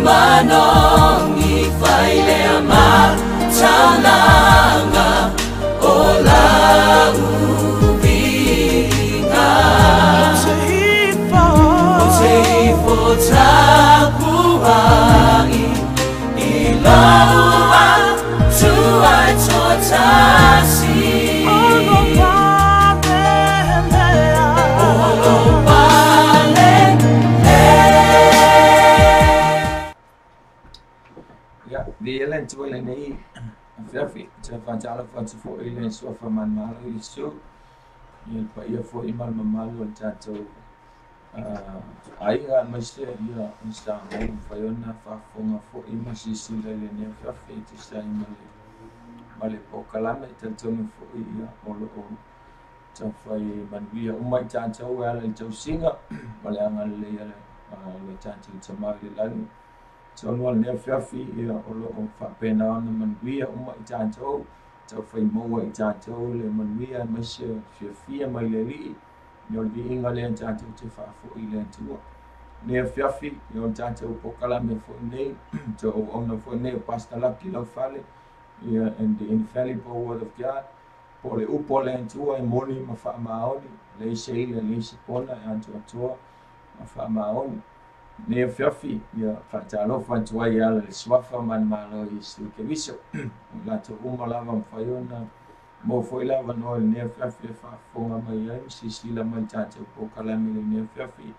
Manong ifai uvinga Otehifo tapuai Iloa tuai totasi Dia lain tu lain ni, Fiafi, saya jalan fans for ini sofa man malu isu, yang pak ia for imal memalu jatuh, ayah masih ia instan, fayona fafonga for imal sisi lain ni Fiafi itu saya male pokalam itu tu for ia olo sampai manbia umat jatuh ala jauh singa, male angal lea le jatuh sama lalu. So wal ne Fiafi ia olo o whapena ana manuia uma I tātou tau whai maua I tātou le manuia masia Fiafia mai le li I o li inga le tātou te whaafo I le tua ne Fiafi I o tātou pokalame fo nei te o ona fo nei o pastalaki lau whale ia and the infallible word of God po le upo le tua I moni ma wha maoni le se ile le se pona e antua tua ma wha maoni ne Fiafi ia whaatalo whantua I ala le swafa man malo I su ke viso la to uma lava mwhaiona mo foi lava no ne Fiafi whaafonga mai ai sisila mai tātou pokalame le ne Fiafi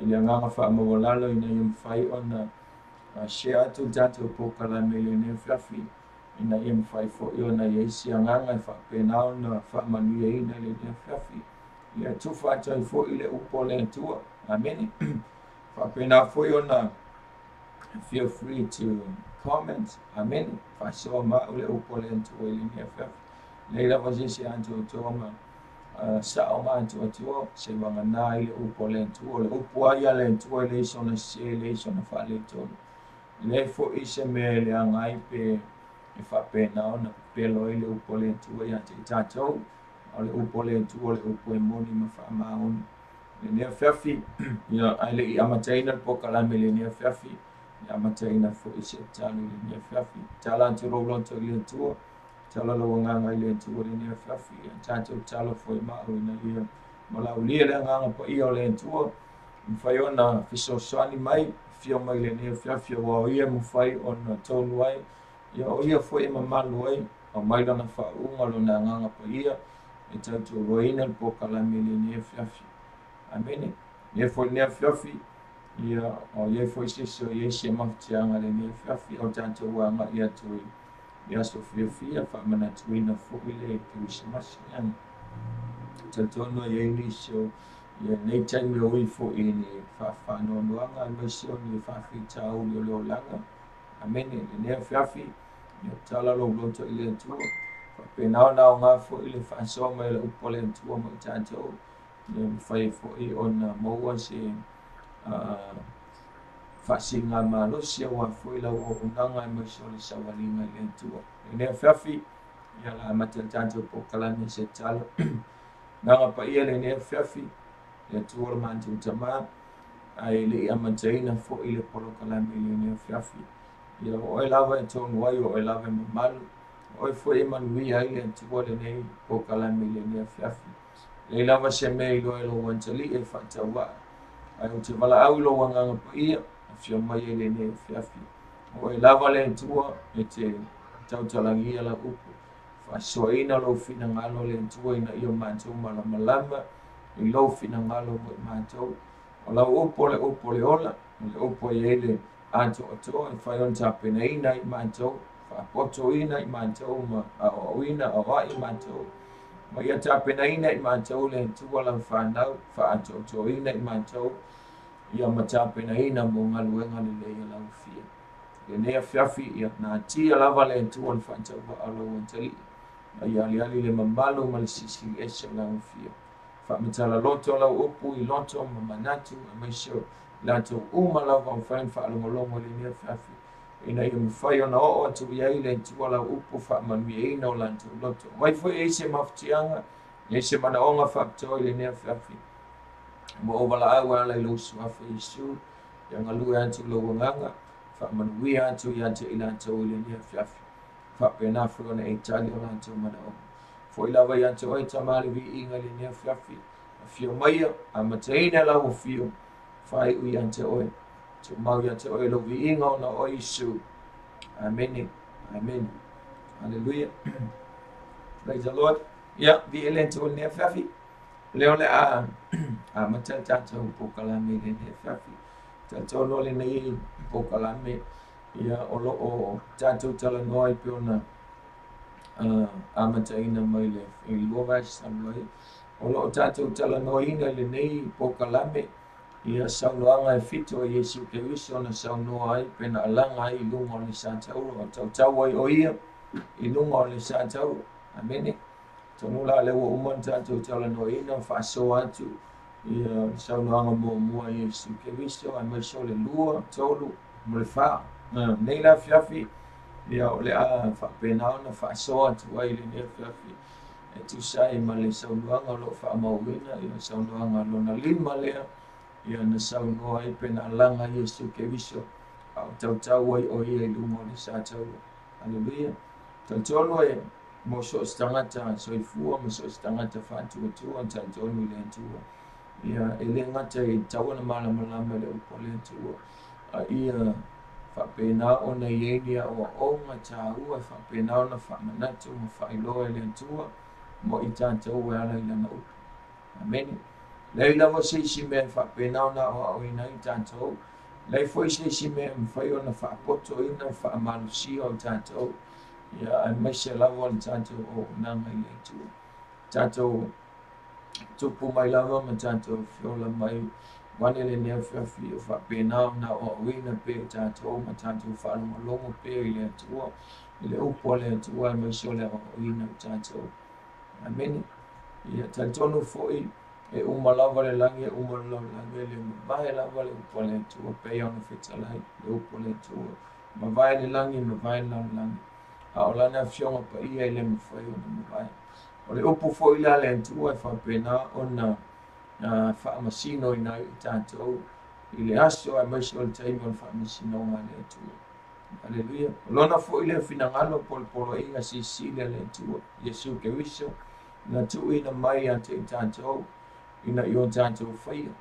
ia nganga whaamawalalo I nei mwhai ona share atu tātou pokalame le ne Fiafi ina ia mwhai fo iona I eisi nganga whaapena ona whaamanuia ina le ne Fiafi ia tu whaatai fo I le upo le tua ameni Whapena foi ona, feel free to comment. Amen. Whasoa maule upole antu o ili nia Fiafi. Leila wazisi antu o toa sao ma antu o toa, se wanga nā ili upole antu o le upua ia le antu o le isona se le isona whale tonu. Le fo ise me le angai pe whapena ona pelo ili upole antu o ia te tātou. O le upole antu o le upue moni ma whaamaoni. Nea Fiafi, ia aile I amataina pokalame le nea Fiafi, I amataina fo ise talo le nea Fiafi. Tala ante rolonto I le tua, tala lo nganga I le tua le nea Fiafi, tanto talo fo I mao ina ia malau lia le nganga pa ia le tua, mwhai ona fisosani mai, fio mai le nea Fiafi, wa ia mwhai ona tonu ai, ia o ia fo I mamalu ai, o mai lana whaunga lo na nganga pa ia, e tanto roina pokalame le nea Fiafi. Amen. Ia foi nea Fiafi, ia o ia foi siso ia se mafutianga le nea Fiafi o tanto wanga ia tui. Ia so Fiafia whamana tuina fo ile Christmas yang. Tantono ia ini so ia nei taimi o I fo ini whawhano nuanga mai sio ni whawhitau ni o langa. Amen. Le nea Fiafi, ia tala lo lonto ile tua. Whapenao nao ngā fo ile whaasoma ile upole tua mo tanto. Yang fai fo I ona maua se whasinga malosia wa fo I lau o unanga mai so le sawalinga le tua. Nea Fiafi, ia la matantanto pokalame se talo. Nanga pa ia le nea Fiafi, le tua le mantu utama, ai le amataina fo I le polokalame le nea Fiafi. Ia oe lava e tonu wai o oe lava e mamalu, oe fo I manui ai le tua le nei pokalame le nea Fiafi. Le lava se me ilo ilo wantali e whatawa. Ai o te wala au ilo wanganga pa ia, a fio mai e le ne Fiafi. O e lava le tua e te tautalangi ala upu. Whasoa ina lo fina ngalo le tua ina iyo mātou malamalama, I lo fina ngalo mo mātou. O lau upo le ola, le upo e ele anto o toa, e whai on tapena ina I mātou, whapoto ina I mātou, ma a o ina a wa I mātou. Ma ia tapena ina I mātou le tua lau whanau, whaato ina I mātou, ia matapena ina mo ngaluenga le leia lau fia. Le nea Fiafi ia nā tia lava le tua le whaatau wa alo wantali, ia ali le mamalu ma le sisi esa lau fia. Whaamatala loto lau upu I loto ma manatu, a maisio lato uma lau wang whain whaalongolongo le nea Fiafi. Ina ia mwhai ona o atu iai le tua lau upu whaamanui ina o lanto loto. Mai fwoi eise mafutianga, eise mana onga whaaptoi le nea Fiafi. Mo o wala au ala I lo suafa Isu, ia ngalue atu lo wanganga, whaamanui atu I atu I lanto le nea Fiafi. Whaapena fwoi ona e tali o lanto mana onga. foi lava ia te oi tamale vi inga le ne fiafi fio mai a mateina la o fio fai u ia te oi te mau ia te oi lo vi inga na o Isu. Amen. Amen. Hallelujah. Praise the Lord. Yeah, vi elen te ne fiafi leo le a matal tata po kala me le ne fiafi tata lo le nei po kala me ia o lo o tata tala noi pe ona a mataina mai le i lova samloi o lo tata tala noi na le nei po kala me ia saunoanga e fito o Yesu ke wiso na saunoa ai pena alanga ai lungo le santa o tau ai o ia i lungo le santa o. Amen. Tonula le wo umon tatu tala no ina faso atu ia saunoanga mo mua Yesu ke wiso ai mai so le lua tolu mo le fa nei la fiafi ia o le a fa pena na faso atu ai le ne fiafi e tu sai ma le saunoanga lo fa mauina ia saunoanga lo na lima lea ia na saunoa ai pena alanga Yesu ke wiso au tau ai o ia i lungo le sa tau. Hallelujah. Tantolo e mo so stangata so ifua mo so stangata fatu tu an tantolo le tua ia ele ngata i tau na mala le upole tua ia fa pena ona ia o ngata u fa pena ona fa manatu mo fa ilo le tua mo i tantolo ala ila na. Amen. Leila mo se si me fa pena ona o ina i tantolo lei foi se si me fa ona fa poto ina fa malusi o tantolo. Ya ai mai se lava o tanto o nanga i tu tanto tupu mai lava ma tanto fiola mai wane le ne fiafi o fa pena na o wina pe tanto ma tanto fa no longo pe ile tu ile upo le tu ai mai se le o wina tanto. Amen. Ya tanto no foi e uma lava le langi uma lava le mai lava le upo le tu pe ona fitala le upo le tu ma vai le langi ma vai le langi a o lana fionga pa ia ile mwhai o na mwhai. O le upu fo ila le antua e whapena o na whaamasino i nai i tātou. I le aso a maisi o le taimi o le whaamasino ngā le atua. Hallelujah. O lona fo ile finangalo polo inga si le atua. Yesu ke wiso. Na tu ina mai ante i tātou. Ina i o tātou whaia.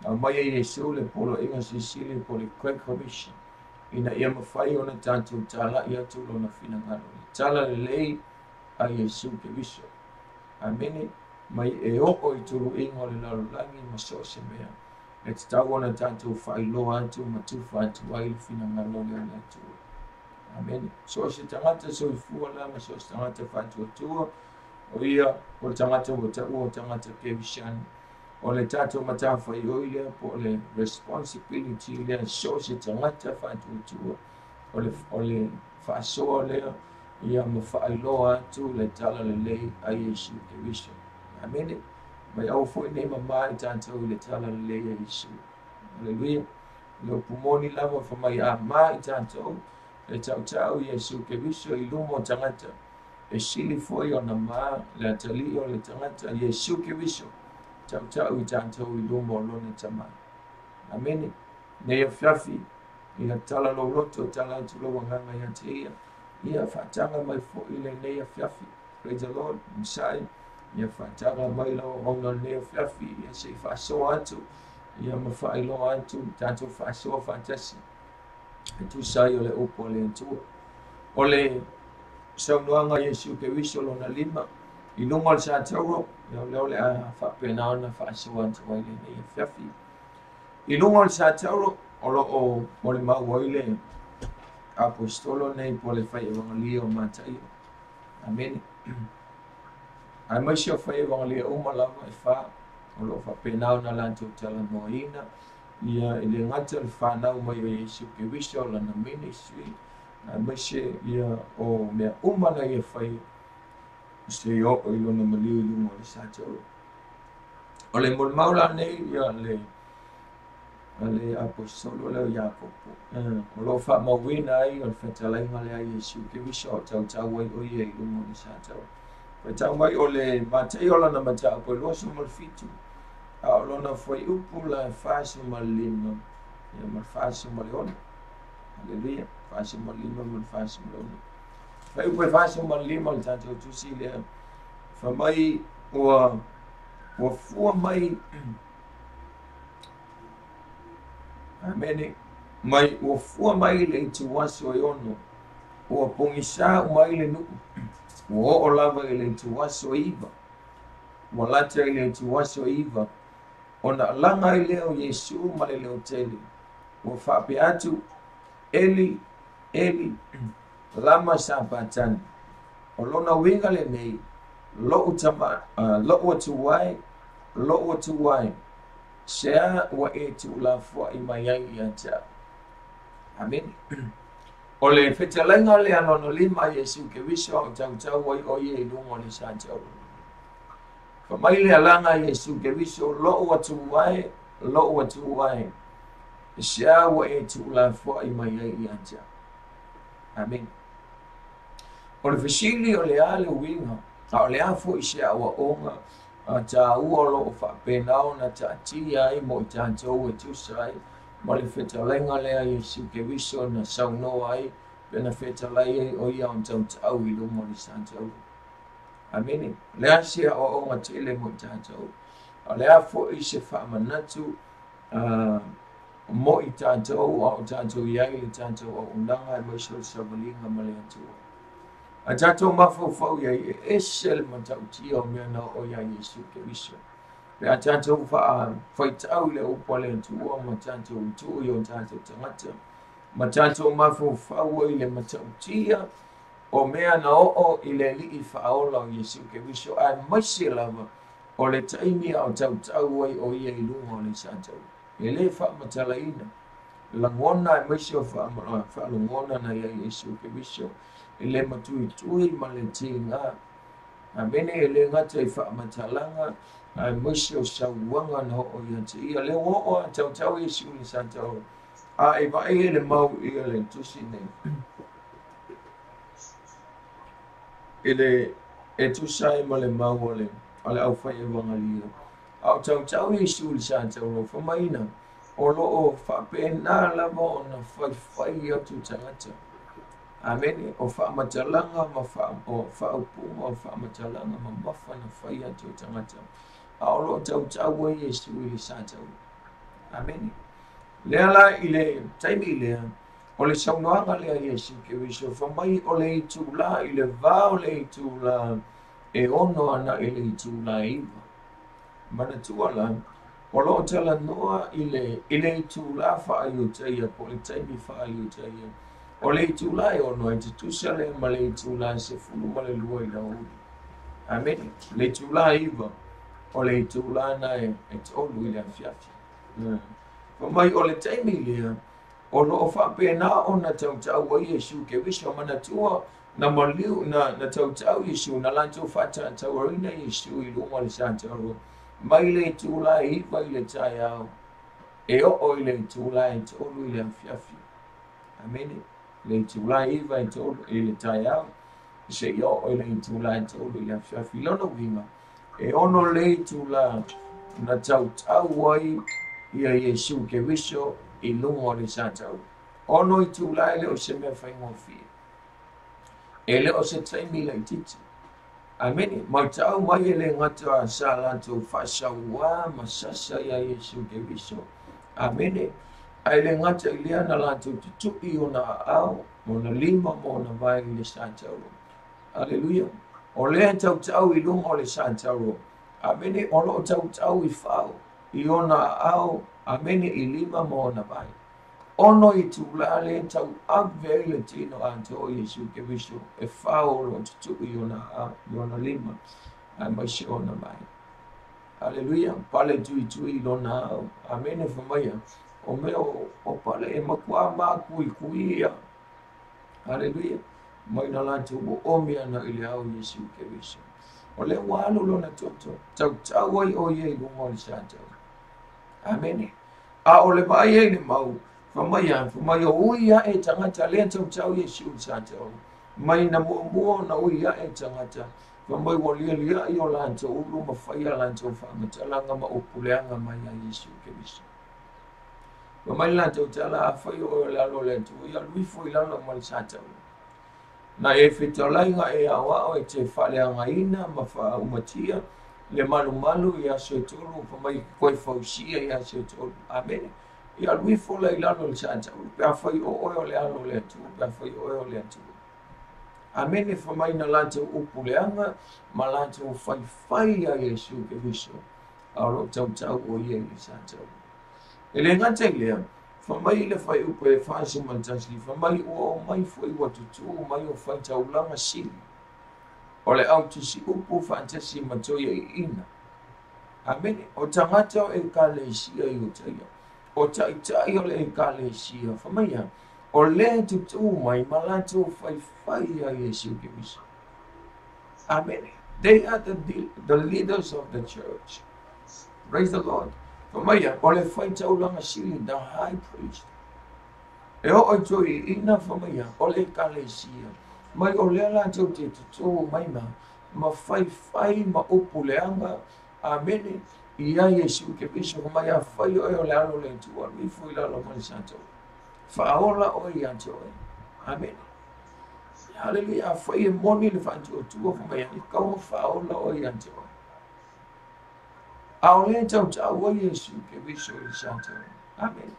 A mai e Yesu le polo inga si le polo Great Commission. Ina ia mawhai o na tātou tala i atu lo na finangalo. Tala le lei a Yesu ke wiso. Amene, mai e oko i turu ingo le lalulangi ma so se mea. E te tau o na tātou whailo atu ma tuwha atu ai le finangalo le atu. Amene. So se tangata so i fua la ma so se tangata whatu atua. O ia, o tangata o tau o tangata ke wishani. O le tātou matawha i oile po le responsibility le so se tangata whatutua. O le whaasoa lea ia ma whaailoa atu le tala le lei a Yesu ke wiso. Amene. Mai au fwoi nei mamai tātou le tala le lei a Yesu. Hallelujah. Le pumoni lava whamai a mai tātou le tau Yesu ke wiso i lumo tangata. E sili fwoi o na maa le atali o le tangata Yesu ke wiso. Tau i tātou i lumo lona tamai. Amene. Nei a fiafi, i a tala lo roto, tala atu lo wanganga i ate ia. Ia whaatanga mai fo i le nei a fiafi. Praise the Lord, Messiah. Ia whaatanga mai lo honga nei a fiafi. Ia se whaasoa atu. Ia ma whaailoa atu, tātou whaasoa whaatasi. E tu sai o le upo le atua. O le saunoanga Yesu ke wiso lo na lima. I lunga le sa tauro. Ia leo le a whapena ona whaasoa atu ai le nei a fiafi. I lunga le sa tauro. O lo o mo le mau ai le apostolo nei po le whai evangelia o mātai. Amen. Ai mai si o whai evangelia umalawa e wha. O lo whapena ona lantou tala noina. Ia i le ngata le whanau mai o Yesu ke wiso la na ministry. Ai mai si ia o mea umana ia whai. Se o ilo na maliu i lunga le sa tauro. O le mo maula nei ia le apostolo le Jacopo. O lo fa mawina ai o fetalai ngale ai Yesu ke wiso tau ai o ia i lunga le sa tauro. Pe tau mai o le matei o lana matau po loso mal fitu. A o lona foi upu la faso mal lima. Ia mal faso mal ona. Hallelujah. Faso mal lima mal faso mal ona. Fai upu faso mal lima le tanto tu si le Famai ua fua mai amene mai ua fua mai le tu waso ono ua pongisa mai le nu ua o lava le tu waso iva ua lata le tu waso iva ona langa i leo Yesu ma le leo tele ua whaape atu Eli lama sabatani o lona winga le nei lo atu wai sea ua e tu la fua i mai ai i ata amen o le whetalainga le anono lima Yesu ke wiso o tau wai o ye i lungo le sa tau mai le alanga Yesu ke wiso lo atu wai sea ua e tu la fua i mai ai i ata amen o le fesili o le ale winga o le afo i sea ua onga ta ua lo whaapenao na ta tia ai mo i tātou e tusai ma le whetalenga lea Yesu ke wiso na saunoa ai pena whetalai ai o ia on tau i lungo ni sātou amen lea sea o onga tele mo i tātou o le afo i se whaamanatu mo i tātou o tātou iai le tātou o unanga e moiso savalinga ma le atua a tātou mawhau iai e esel ma tau tia o mea na o ia Yesu ke wiso le a tātou whaitau le upa le atua ma tātou utui o tātou tangata ma tātou mawhau i le matau tia o mea na o i le li i whaola o Yesu ke wiso a maise lava o le taimi o tau ai o ia i lunga o le tātou e le whaamatalaina langona e maise o whaalungona na ia Yesu ke wiso e le matui ma le tinga a mene e le ngata i whaamatalanga a maise o sauanga na o ia te ia le o a tau Yesu ni sātou a e vai e le mau i le tusi nei ele e tusai ma le mau o le au whai e wangalia au tau Yesu ni sātou o whamaina o lo o whapena lava o na whai atu tangata amen o whamatalanga ma whaupunga o whamatalanga ma mafa na whai atu tangata a o lo tau e Yesu i sātou amen lea la i le taimi lea o le saunoanga lea Yesu ke wiso whamai o le itu la i le vā o le itu la e ono ana i le itu la iwa mana tua la o lo tala noa i le itu la whaayutaia po le taimi whaayutaia o le itu la e ono e te tusa le ma le itu la se fulu ma le lua i la uri amen le itu la iwa o le itu la na e tolu i le afiafi mai o le taimi lea o lo whapena o na tau a Yesu ke wiso mana tua na maliu na tau Yesu na lanto whata tau arina Yesu i lunga le sātou mai le tūla i vai le tai au e o i le tūla i tolu i le afiafi amen le tūla i vai tolu i le tai au se i o i le tūla i tolu i le afiafi lono winga e ono le tūla na tau ai ia Yesu ke wiso i lunga le sātou ono i tūla i le o se mea whaingofi e le o se taimi le titi amen mai tau mai ele ngata sa lanto whasaua masasa ia Yesu ke wiso amen ai le ngata i lea na lanto tutupi o na au mo na lima mo na vai le sātou aleluia o lea tau i lunga o le sātou amen ono tau i whao i ona au amene i lima mo na vai ono i tūlale tau ave le tino ante o Yesu ke wiso e whao lo tutu i ona lima ai mai se ona mai aleluia pale tui lona au amene whamaya o meo o pale e makua kui ia aleluia mai na lantu o omia na ili au Yesu ke wiso o le walu lona toto tau ai o ye lungo le sātou amen a o le mai e le mau whamai o uia e tangata lea tau Yesu sātou mai na mua na uia e tangata whamai o lia i o lanto ulu ma whaia lanto whamatalanga ma upuleanga mai a Yesu ke wiso whamai lanto tala a whai o lalo le tu ia luifo i lalo ma le sātou Na e whitalainga e awa o e te whaleanga ina ma wha umatia le malu ia se tolu pa mai koe whausia ia se tolu. Amen. Ia lui fola I lalo le sa tau. Pea whai o oe o le alo le atu. Pea whai o oe o le atu. Amen. E whamai na lantou upu leanga ma lantou whai a Yesu ke viso. Aro tau o ia le sa tau. E le ngata I lea. Whamai le whai upu e whaasi mantasli. Whamai o mai whai watutu mai o whai taulanga sili. O le au tusi upu whaantasi matoia I ina. Amen. O tangata o e kalesia I o taia. O taitai o le e kalesia. Whamaia. O le tutu mai malato whai a Yesu ke viso. Amen. They are the leaders of the church. Praise the Lord. Whamaia. O le whai taulanga sili, the high priest. E o toi ina whamaia. O le kalesia. Mai o lea la tau te tutu mai ma whai ma upu leanga. Amen. Ia Yesu ke viso mai a whai o le alo le tua. Rifu I lalo mani santo. Whaola o I anto e. Amen. Hallelujah. Whai e moni le whantu o tua mai a kaunga whaola o I anto e. Ao le tau o Yesu ke viso I santo. Amen.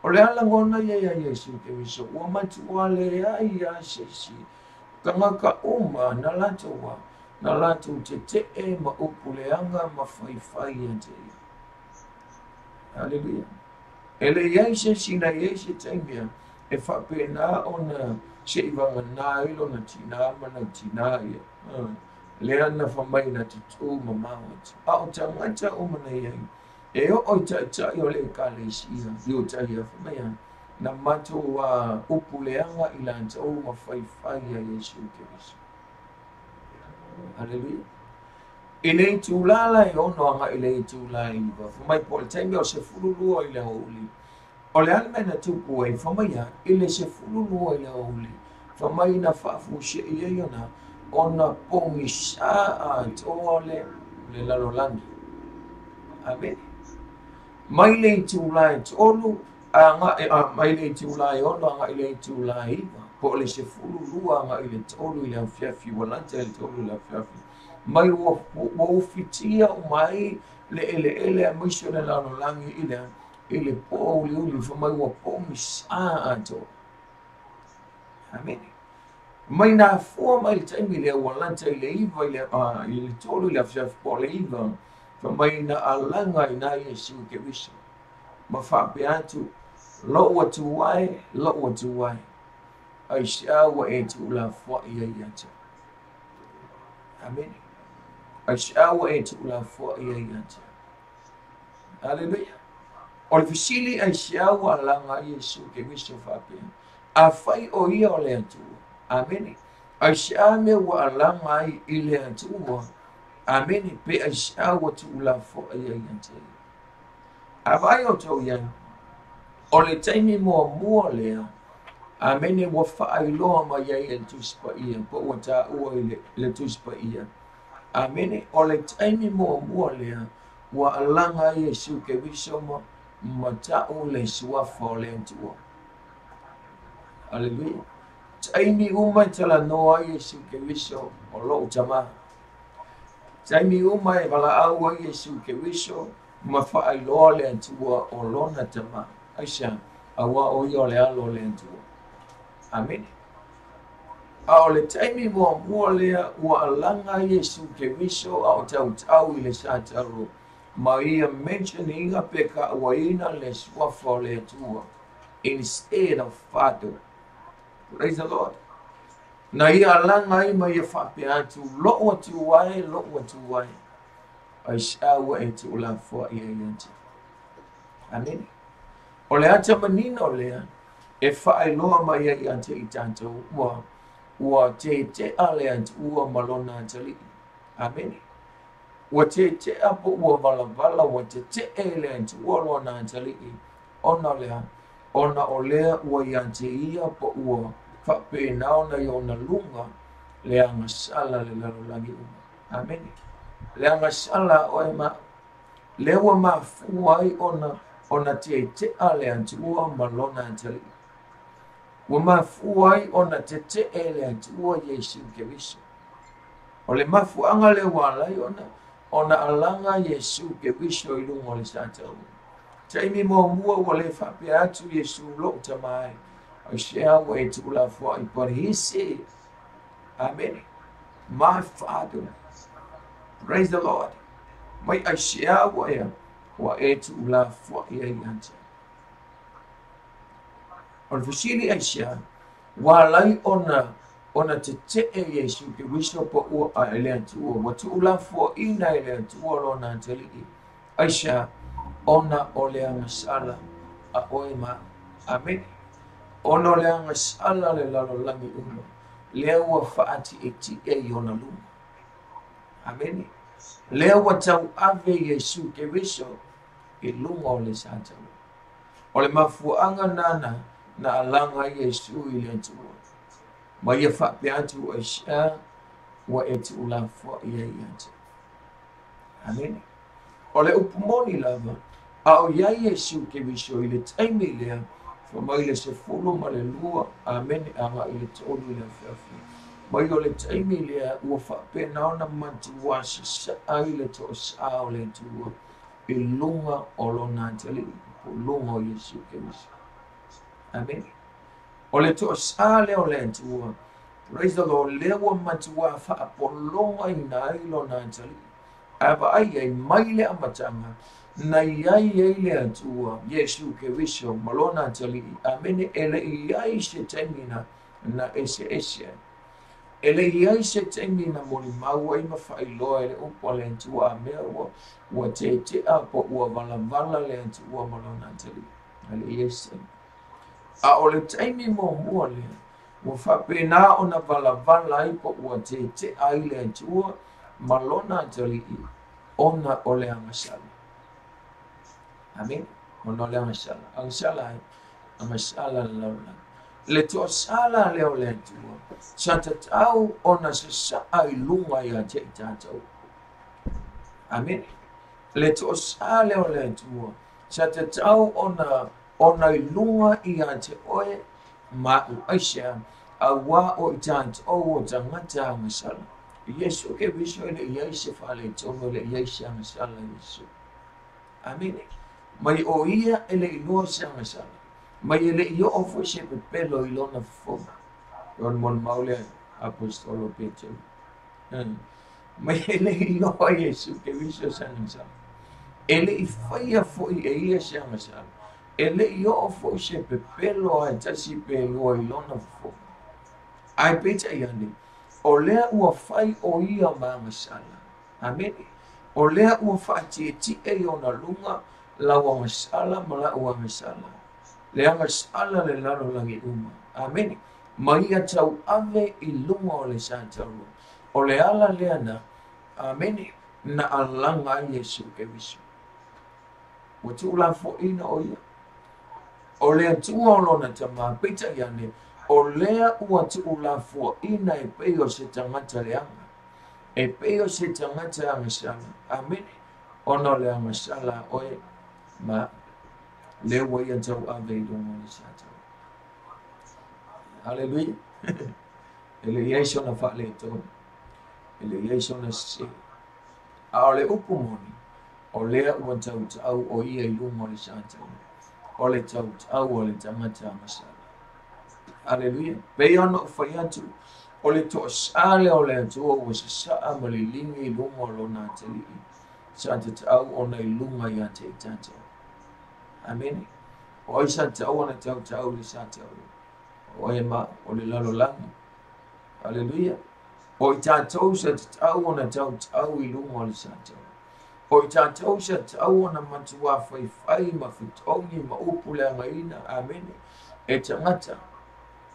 O le ala ngona ia Yesu ke viso. Ua matua le ai a sesi. Kangaka uma na latoa. Na latu te ma upu leanga ma whai ante. Hallelujah. Ele iaise sina iaise taimia. E whapena o na se iwanga nā ilo na tina mana tina ia. Lea na whamai na titu ma mawat. A o tangata o mana iai. E o oi tai o le kalesia. I o tai a whamai na mato wa upu leanga I lanta o ma whai a Yesu ke viso. Hallelujah. I nei tūlala e ono anga I nei tūlala I wa. Whamai po le taimi o se fululua I le hauli. O le alme na tupu e whamai I le se fululua I le hauli. Whamai na whaafu se I e ona ona pongi saa a toa le lalolangi. Amen. Mai le tūlala e tolu mai le tūlala e ono anga I le tūlala I wa. Po le se fululua anga I le tolu I le awhiawhi walanta I le tolu I le awhiawhi. Mai wo fitia o mai le ele a miso le lalolangi I le po uli whamai wa pongi saa ato. Amen. Mai nā fua mai le taimi le walanta I le iwa I le tolu I le awhiawhi po le iwa. Whamai na alanga I nā Yesu ke viso. Ma whape atu lo atu wai. Ai siawa e tu la fua I ata. Amen. Ai siawa e tu la fua I ata. Hallelujah. O le fisili ai siawa langa Yesu ke viso whape. A whai o ia o le atu. Amen. Ai siame wa langa I le atu. Amen. Pe ai siawa tu la fua ata. A vai o tau ian. O le taimi mua lea. Amene wa whaailoa ma iai le tuspa ia, po ua tā ua le tuspa ia. Amene o le taimi mua lea, wa alanga Yesu ke viso ma tāu le suafa o le antua. Hallelujah. Taimi umai tala noa Yesu ke viso o lo tama. Taimi umai wala aua Yesu ke viso ma whaailoa le antua o lona tama. Aisha, awa o ia le alo le antua. Amen. A o le taimi mua lea ua alanga Yesu ke viso a o tau I le sa taro. Ma ia mention inga peka ua ina le suafa o le atua. Instead of father. Praise the Lord. Na ia alanga I ma ia whape atu. Lo atu wai. Ai sawa e tu la fua ia ata. Amen. O le ata manino lea. E whaailoa mai ai ante I tātou ua te ale ante ua malona antali. Amen. Ua te apo ua vala ua te ele ante ua lona antali. Ona lea, ona o lea ua I ante ia po ua whapena na I ona lunga lea ngasala le lalolangi uma. Amen. Lea ngasala o ma lea ua mafuai ona te ale ante ua malona antali. ua mafu ai ona tetee le atua Iesu Keriso. O le mafuanga le walai ona alanga Iesu Keriso i lunga o le satau. Taimi mo mua ua le whapea atu Iesu lo tamai. I share way to love what, but he said, Amen. My Father, praise the Lord. May I share way what to love what he answered. On the I share, while I ona te Iesu Keriso po ua a ele atua, wa tu love what ina ele atua lo na teliki. I share ona ole angasala a oema. Amen. Ono le anga sala le lalo langi uma. Lea ua whaati e ti e ona luma. Amen. Lea ua tau ave Iesu Keriso e lunga o le satau. O le mafuanga nana na alanga Iesu i le atua. Ma ia whape atu o isha ua e tu ula fua ia i atu. Amen. O le upumoni lava a o ia Iesu Keriso i le taimi lea fa mai le se fulu ma le lua, amen, anga i le tolu i le whiawhi. Mai o le taimi lea ua whapena ona manti wasi sa ai le to sa o le tua i lunga o lo nā tali po lunga o Iesu Keriso. Amen. O le to sa le o le tua, praise the Lord, le ua manti wa whaapolonga i nā i lo nā tali. Ava ai ai mai le amatanga, na iai le atua Iesu Keriso malona tali amene ele iai se temina na ese ele iai se temina moli mau ai mawhailoa ele upo le atua mea ua te apo ua vala le atua malona tali ele iese a ole taimi mo mua le ua whapena ona vala ai po ua te ai le atua malona tali ona ole angasala. Amen. Ono le angasala. Angasala laula. Le to sala leo le tua. Sa tatau ona se sa ai lunga ia te tatau. Amen. Le to sala leo le tua. Sa tatau ona i lunga ia te oe ma u aisha awa o i tatau o tangata angasala. Yesu Keriso le ia se fale tono le ia se angasala Yesu. Amen. Mai o ia ele inoa se angasala. Mai ele ia ofo se pepelo i lona foma. Ron mon maule apostolo Petro. Mai ele inoa Yesu Keriso se angasala. Ele i whaia fo i e ia se angasala. Ele ia ofo se pepelo a tasi pelo i lona foma. Ai peta iane. O lea ua whai o ia ma angasala. Amen. O lea ua whaati e ti e ona lunga la wa masala mala wa masala le masala le lalo langi uma. Amen. Mai atau ave i lunga o le satau o le ala leana. Amen. Na alanga Iesu Keriso wa tu la fo ina o ia o le atua o lona tama pita iane o lea ua tu la fo ina e peo se tangata leanga e peo se tangata angasala. Amen. Ono le angasala oe ma le wai antau ave i lunga o le satau. Hallelujah. Ele Iesu na wha le tō. Ele Iesu na se. A o le upumoni o lea ua tau o ia i lunga o le satau. O le tau o le tangata angasala. Hallelujah. Pei ana o whai atu o le to sale o le atua ua se saa ma le lingi i lunga o lona tali i. Sa te tau o nei lunga i ate i tātou. Amen. O i sa tau ana tau le sa tau. O e ma o le lalo langi. Hallelujah. O i tātou sa tau ana tau i lunga o le sa tau. O i tātou sa tau ana matua whai ma whitongi ma upule angaina. Amen. E tangata.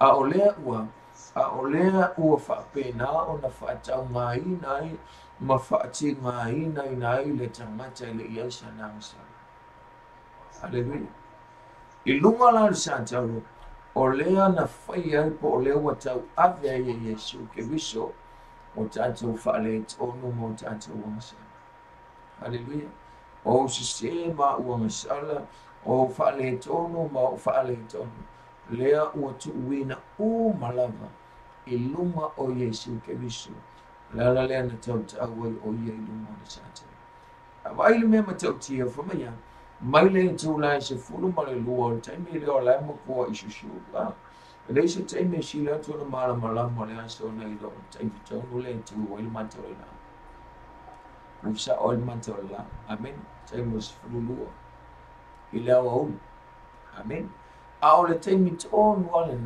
A o lea ua whapena o na whaatau ngā inai ma whaati ngā inai le tangata i le Iesu nangsa. Hallelujah. I lunga la le satau o lea na whai ai po o lea watau ave ai e Iesu Keriso o tātou whaale tonu mo tātou wangsa. Hallelujah. O se ma uangasala o whaale tonu ma o whaale tonu. lea ua tuuina malava i lunga o Yesu Keriso. Lala lea na tautau ai o ia i lunga o le sata. Awai le mea matau tia whamaya, mai le tūlai se fulu ma le lua o le taimi leo lai makua i susu. Lei se taimi si lea tūna mala mala ma le aso na i lo taimi taunu le tu o il matau le la. Usa o il matau le la. Amen. Taimi se fulu lua. I lea wa ulu. Amen. A o le taimi tōnu ale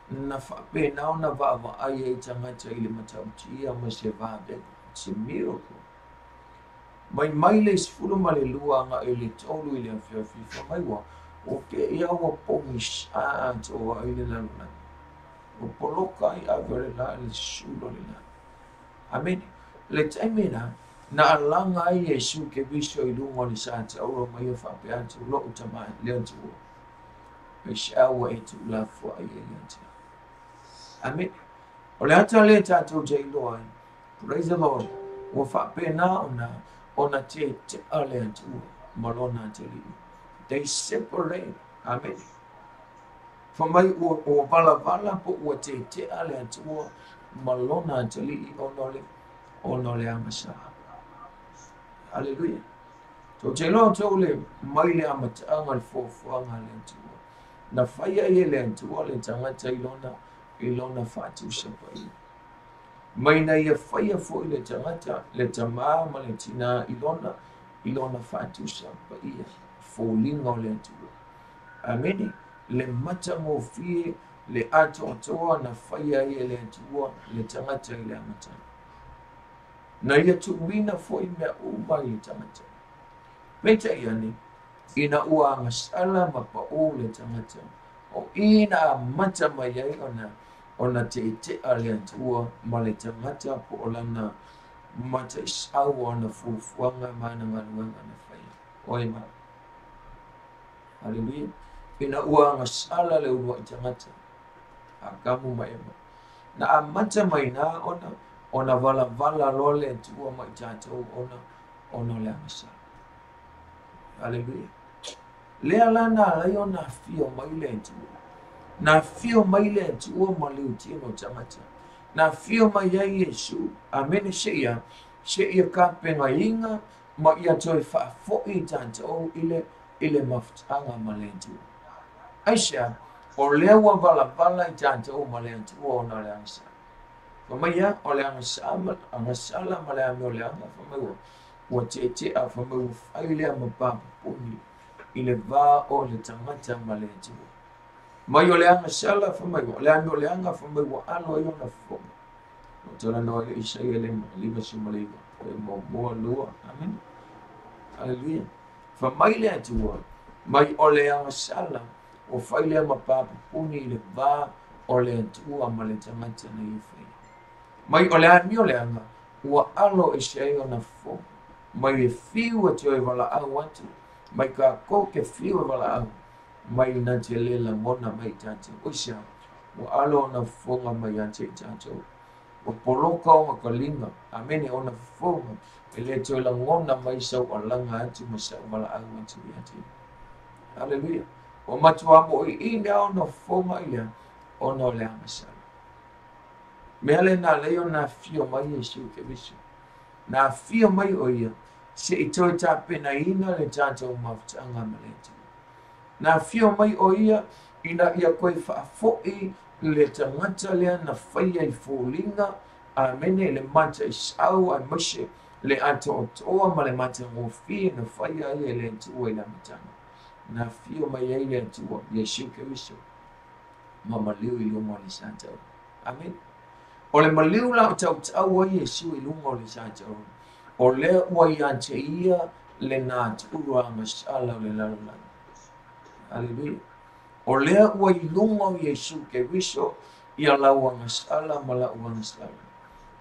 na whape nao na wa ai e tangata i le matau tia ma se vābe. It's a miracle. Mai le sifulu ma le lua nga e le tolu i le awhiawhi mai wa o ke ia wa pongi saa to a i le laluna. O poloka i avere la le sulo le la. Amen. Le taimena na alanga ai Yesu ke viso i lunga le saa te auro mai o whape atu lo utama le atu o. E shawa e tu la fua i e atu. Amen. O le ata le tatou te iloa. Praise the Lord. O whape na ona te ale atu malona te li. They separate. Amen. For mai o vala po o te ale atu malona te li onole amasa. Hallelujah. So te lo to le mai le amata anga le fofuanga le atu. Na faya ye le atu le tangata ilona fatu sapai. Mai na ia whaia fo i le tangata, le tamaa ma le tina ilona whātu sa pa ia, fōlinga o le atua. Amene, le mata ngō fie, le ato atoa na whaia ia le atua, le tangata i le amata. Na ia tuwina fo i mea umai le tangata. Peta iane, ina ua angasala ma pa o le tangata, o ina mata mai ai ona te ale atua ma le tangata po o lana mata isau ona fufuanga mana nganuanga na whaia. Oi ma. Hallelujah. Ina ua ngasala le unua i tangata. A kamu mai ma. Na a mata mai na ona vala lole atua ma i tātou ona le ngasala. Hallelujah. Lea lana alai ona fio mai le atua. Na fio mai le atua ma le utino tangata. Na fio mai ai Yesu. Amen se ia ka penga inga ma ia toi fo i tātou ile maftanga ma le atua. Aisha, o lewa vala i tātou ma le atua o na le angsa. Famaya o le angasala ma le ame o le anga. Famaya ua te a famaya whaile a mapapa puni ile vā o le tangata ma le atua. Mai o le anga sala famai o le anga o le anga famai o alo i ona fo. O tala no le isa i le liba si maliga. E mo lua. Amen. Hallelujah. Famai le atua. Mai o le anga sala o fai le mapapa puni le vā o le atua ma le tangata na i fai. Mai o le ami o le anga ua alo isa i ona fo. Mai e fiu atu e wala au atu. Mai ka ko ke fiu e wala au. Mai na te lela mona mai tātou. Oisa, o alo na fonga mai ante tātou. O poloka o makalinga. Amene o na fonga. E le tō la ngona mai sau o langa atu ma sau mala au atu i ate. Hallelujah. O matua mo i ina o na fonga ia o na le amasala. Mea le na leo na fio mai Yesu ke visu. Na fio mai o ia. Se i tō tā pena ina le tātou maftanga ma le atu. Na fio mai o ia, ina ia koe whaafoi le tangata lea na whaia i fōlinga, a mene le mata i sau a mose, le ato o toa ma le mata ngofi na whaia ia le atua i la matanga. Na fio mai ai le atua, Yesu Keriso, ma maliu i lunga o le sātau. Amen. O le maliu la o tau a Yesu i lunga o le sātau. O le ua i ante ia le nā tua ngasala o le lalala. Hallelujah. O lea ua i lunga o Yesu Keriso ia lau ngasala ma lau ngasala.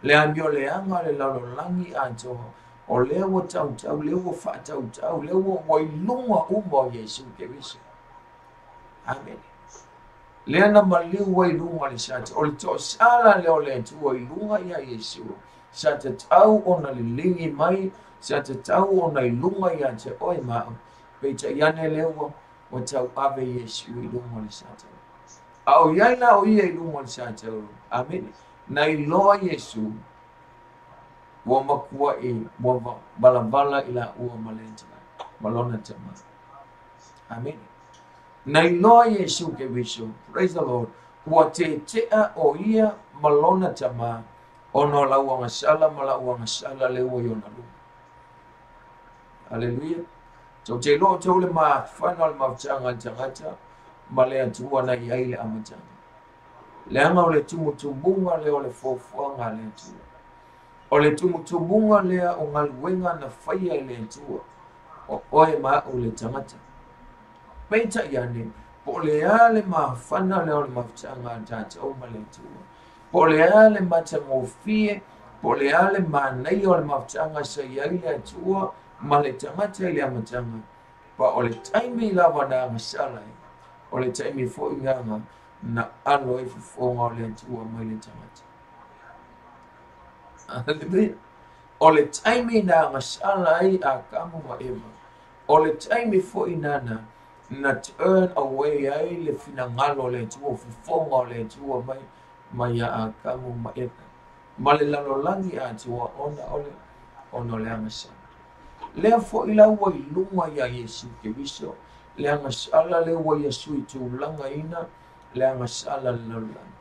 Lea mio leanga le lalolangi ato. O lea ua tau, lea ua whaatau, lea ua i lunga o Yesu Keriso. Amen. Lea na maliu ua i lunga le sata. O le to sala leo lea tua i lunga ia Yesu. Sata tau ona le lingi mai, sata tau ona i lunga ia te oi mao. Peita iane leo o tau ave Yesu i lunga le sata. Au yaila o ia ilunga sa tau. Amen. Nai loa Yesu. Wa makua wa bala ila ua malenta. Malona tama. Amen. Nai loa Yesu ke viso. Praise the Lord. Wa te tea o ia malona tama. Ono la ua ngasala mala ua ngasala le ua yona lu. Hallelujah. So te lo tole ma final ma tanga tangata male atua na yaile amatanga. Le anga ole tumutumbunga le ole fofuanga le atua. Ole tumutumbunga le o ngaluenga na faya le atua. O oe ma ole tangata. Peita yani po le ale ma fana le ole ma tanga tata o male atua. Po le ale ma tangofie, po le ale ma nei ole ma tanga sa yaile atua. Male tangata ile amatanga pa ole taimi lava na masala ole taimi fo inganga na alo e fonga ole tua male tangata. Hallelujah. Ole taimi na masala ai akamu maema ole taimi fo inana na turn away ai le finangalo le tua fonga ole tua mai ya akamu maema male lalo langi atua ona ole amasala. Lea fo ila ua ilunga ya Yesu ke viso. Lea ngasala le ua Yesu i tūlanga ina. Lea ngasala le laulanga.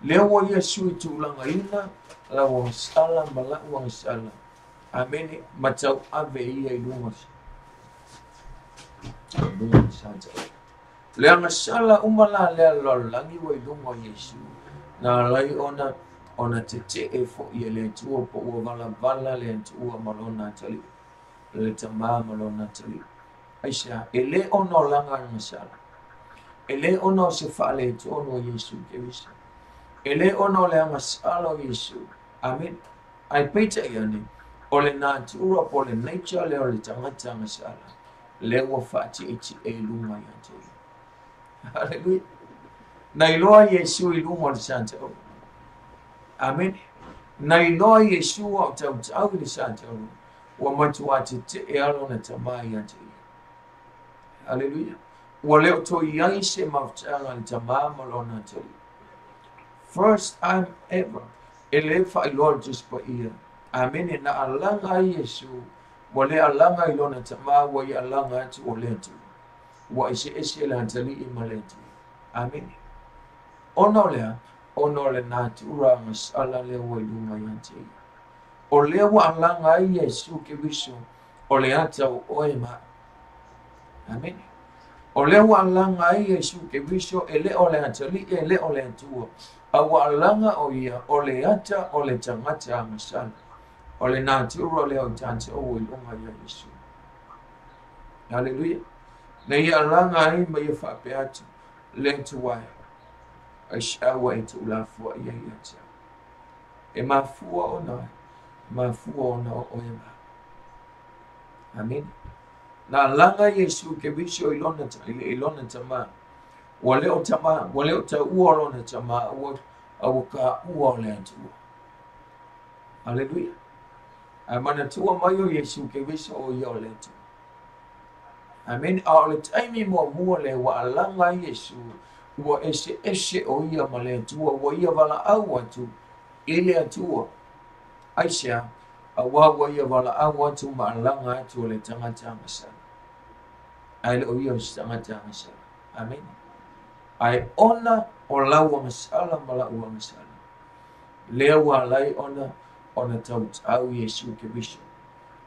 Lea ua Yesu i tūlanga ina. La ua ngasala mala ua ngasala. Amene matau ave ia ilunga. Lea ngasala umala lea laulangi ua ilunga Yesu. Na lai ona tete e fo ia le tua po ua vala le tua malona tali. Le tama malona tali. Aisha, ele ono langa ngasala. Ele ono se fale tono Yesu ke visa. Ele ono le ngasala Yesu. Amen. Ai peita yani. Ole natura po le nature le ole tangata ngasala. Le wa fati iti e lunga yante. Hallelujah. Na iloa Yesu ilunga le santa. Amen. Na iloa Yesu au tau le santa. Wa matuati te e alo na tamai ante. Hallelujah. Wa leo to iai se maftanga ni tamaa malona ante. First time ever. Ele fa ilor just pa ia. Amen. Na alanga Yesu. Wa le alanga ilona tamaa wa i alanga atu o letu. Wa ese la antali i maleti. Amen. Ono le natura masala le wa ilunga yante. O lewa alanga ai Yesu ke viso o le ata o oema. Amen. O lewa alanga ai Yesu ke viso ele o le ata li ele o le atua. Awa alanga o ia o le ata o le tangata masala. O le natura o le o tante o ilunga ya Yesu. Hallelujah. Na ia alanga ai ma ia whape atu le tuwai. Aishawa e tu ulafua ia ata. E mafua o nai. Mafua ona o oema. Amen. Na langa Yesu ke viso ilona tama. Wale o ta ua lona tama. Awa ka ua le atua. Hallelujah. Mana tua mayo Yesu ke viso o ia o le atua. Amen. A ole taimi mua le wa alanga Yesu. Wa ese o ia ma le atua. Wa ia vala au atu. Ile atua. Aisha, awawa ia wala awa tu maalanga atu le tangata masala. Ai le oia tangata masala. Amen. Ai ona o lawa masala mala ua masala. Lea walai ona tau Yesu ke viso.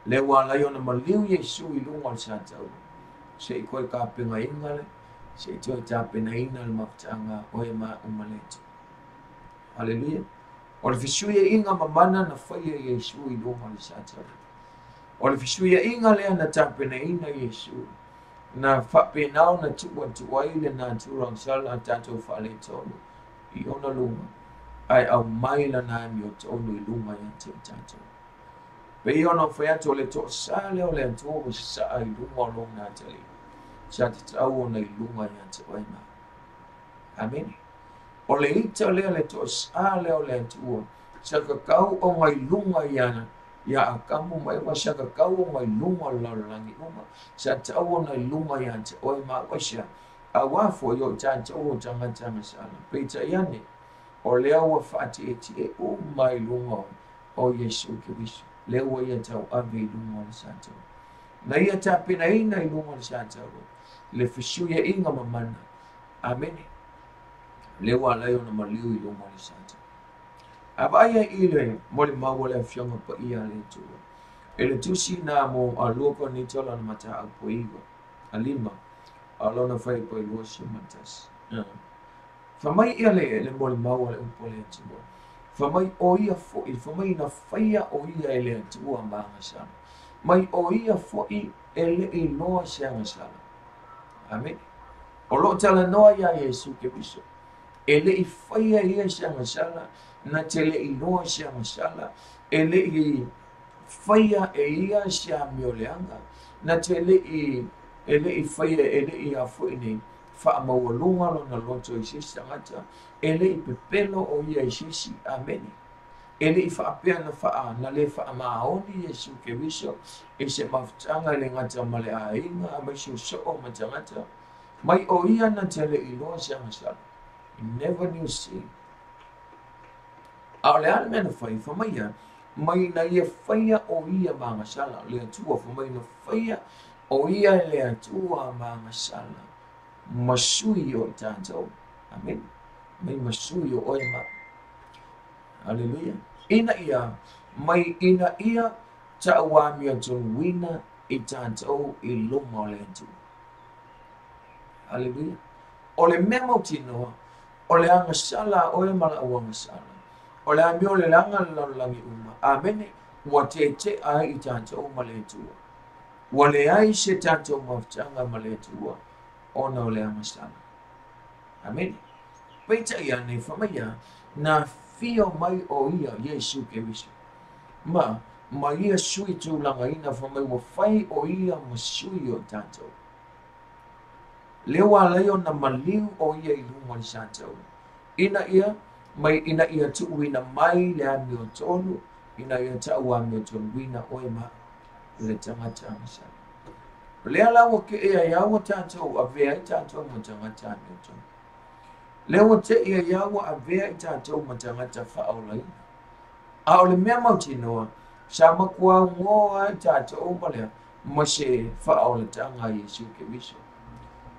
Lea walai ona maliu Yesu i lunga al sa tau. Se i koe ka penga ingale, se i toi ta pena ina al maftanga oe ma umaletu. Hallelujah. O le fisuia inga mamana na whaia Yesu i lunga le satara. O le fisuia inga lea na tapena ina Yesu. Na whapenao na tuai le na turang sala tatou whale tonu. I ona lunga. Ai au maila na mi o tonu i lunga ya te tatou. Pe i ona whaiato le to sa leo le atoa sa ai lunga o lunga na tali. Sa te tau ona i lunga ya te waima. Amen. O le ita lea le to sa leo le atua. Sa kakau o ngai lunga yana. Ya akamu mai wa sa kakau o ngai lunga lalalangi uma. Sa tau o ngai lunga yana te oi ma washa. awa fo yo chancha o changa changa sala pecha yani o lea wa fati eti o mai lunga o Yesu Kristo lea wa ya tau ave lunga le santo na ia tape na ina lunga le santo le fishu ya inga mamana amen lea wa la yo na maliu lunga le santo abaya ile mole mawale afyanga pa ia le tu ele tusi na mo aloko ni tola na mata apoigo alima alona fai po ilosi matas famai ia le mole mawale upole tu famai o ia fo i famai na faia o ia ele tu ambanga sana mai o ia fo i ele i noa sana sana amen o lo tala noa ya Yesu ke biso ele i faia ia sana sana na tele i noa sana sana ele i faia e ia sia mioleanga na tele i ele i faia ele i afu ini fa mawalunga lo na lonto i sisi ngata ele i pepelo o ia i sisi amen ele i fa apea na fa na le fa maoni Yesu ke wiso e se mafutanga le ngata male ainga mai so o matangata mai o ia na tele i lo sia masala never knew see ale almena fa mai ya mai na ia faia o ia mga sala le tua fo mai na faia o ia le tua mga sala masui o tanto amen mai masui o ema haleluya ina ia tawa mi o wina i tanto i lumo le tu haleluya ole memo tino ole anga sala o mala o sala ole amio le langa langi uma amen watete ai itanto maletu wale ai se tanto mafchanga maletu ona ole amasana amen pecha ya ni famaya na fio mai o ia Yesu ke wiso ma ia sui tu langa ina famai wo fai o ia masui o tanto lewa layo na maliu o ia ilunga santo ina ia mai ina ia tu wina mai le amio tolu ina ia ta wa amio tolu wina oema le tangata masa le ala wo ke ia wo tanto ave tanto mo tangata amio tolu le wo te ia wo ave tanto mo tangata fa olai a ole memo tino sama kwa ngo tanto o male mo se fa ole tanga Yesu ke wiso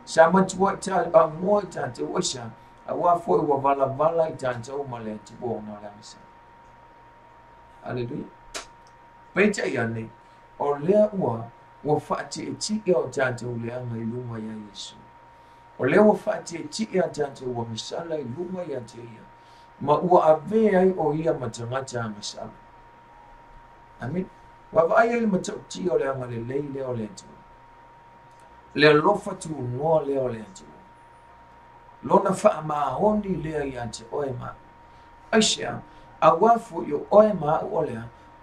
sama tuwa ta mo tanto wasa awa foi wa vala tanto male tibo na lansa haleluya pecha yani o lea wa fati eti o tanto le anga iluma ya Yesu o lea wa fati eti ya tanto wa misala iluma ya teia ma ua ave ai o ia matangata misala amen wa vai ele matoti o le anga le leile o le tu le lofa tu no le o le tu lona fa ma hondi le yante oema aisha awafu yo oema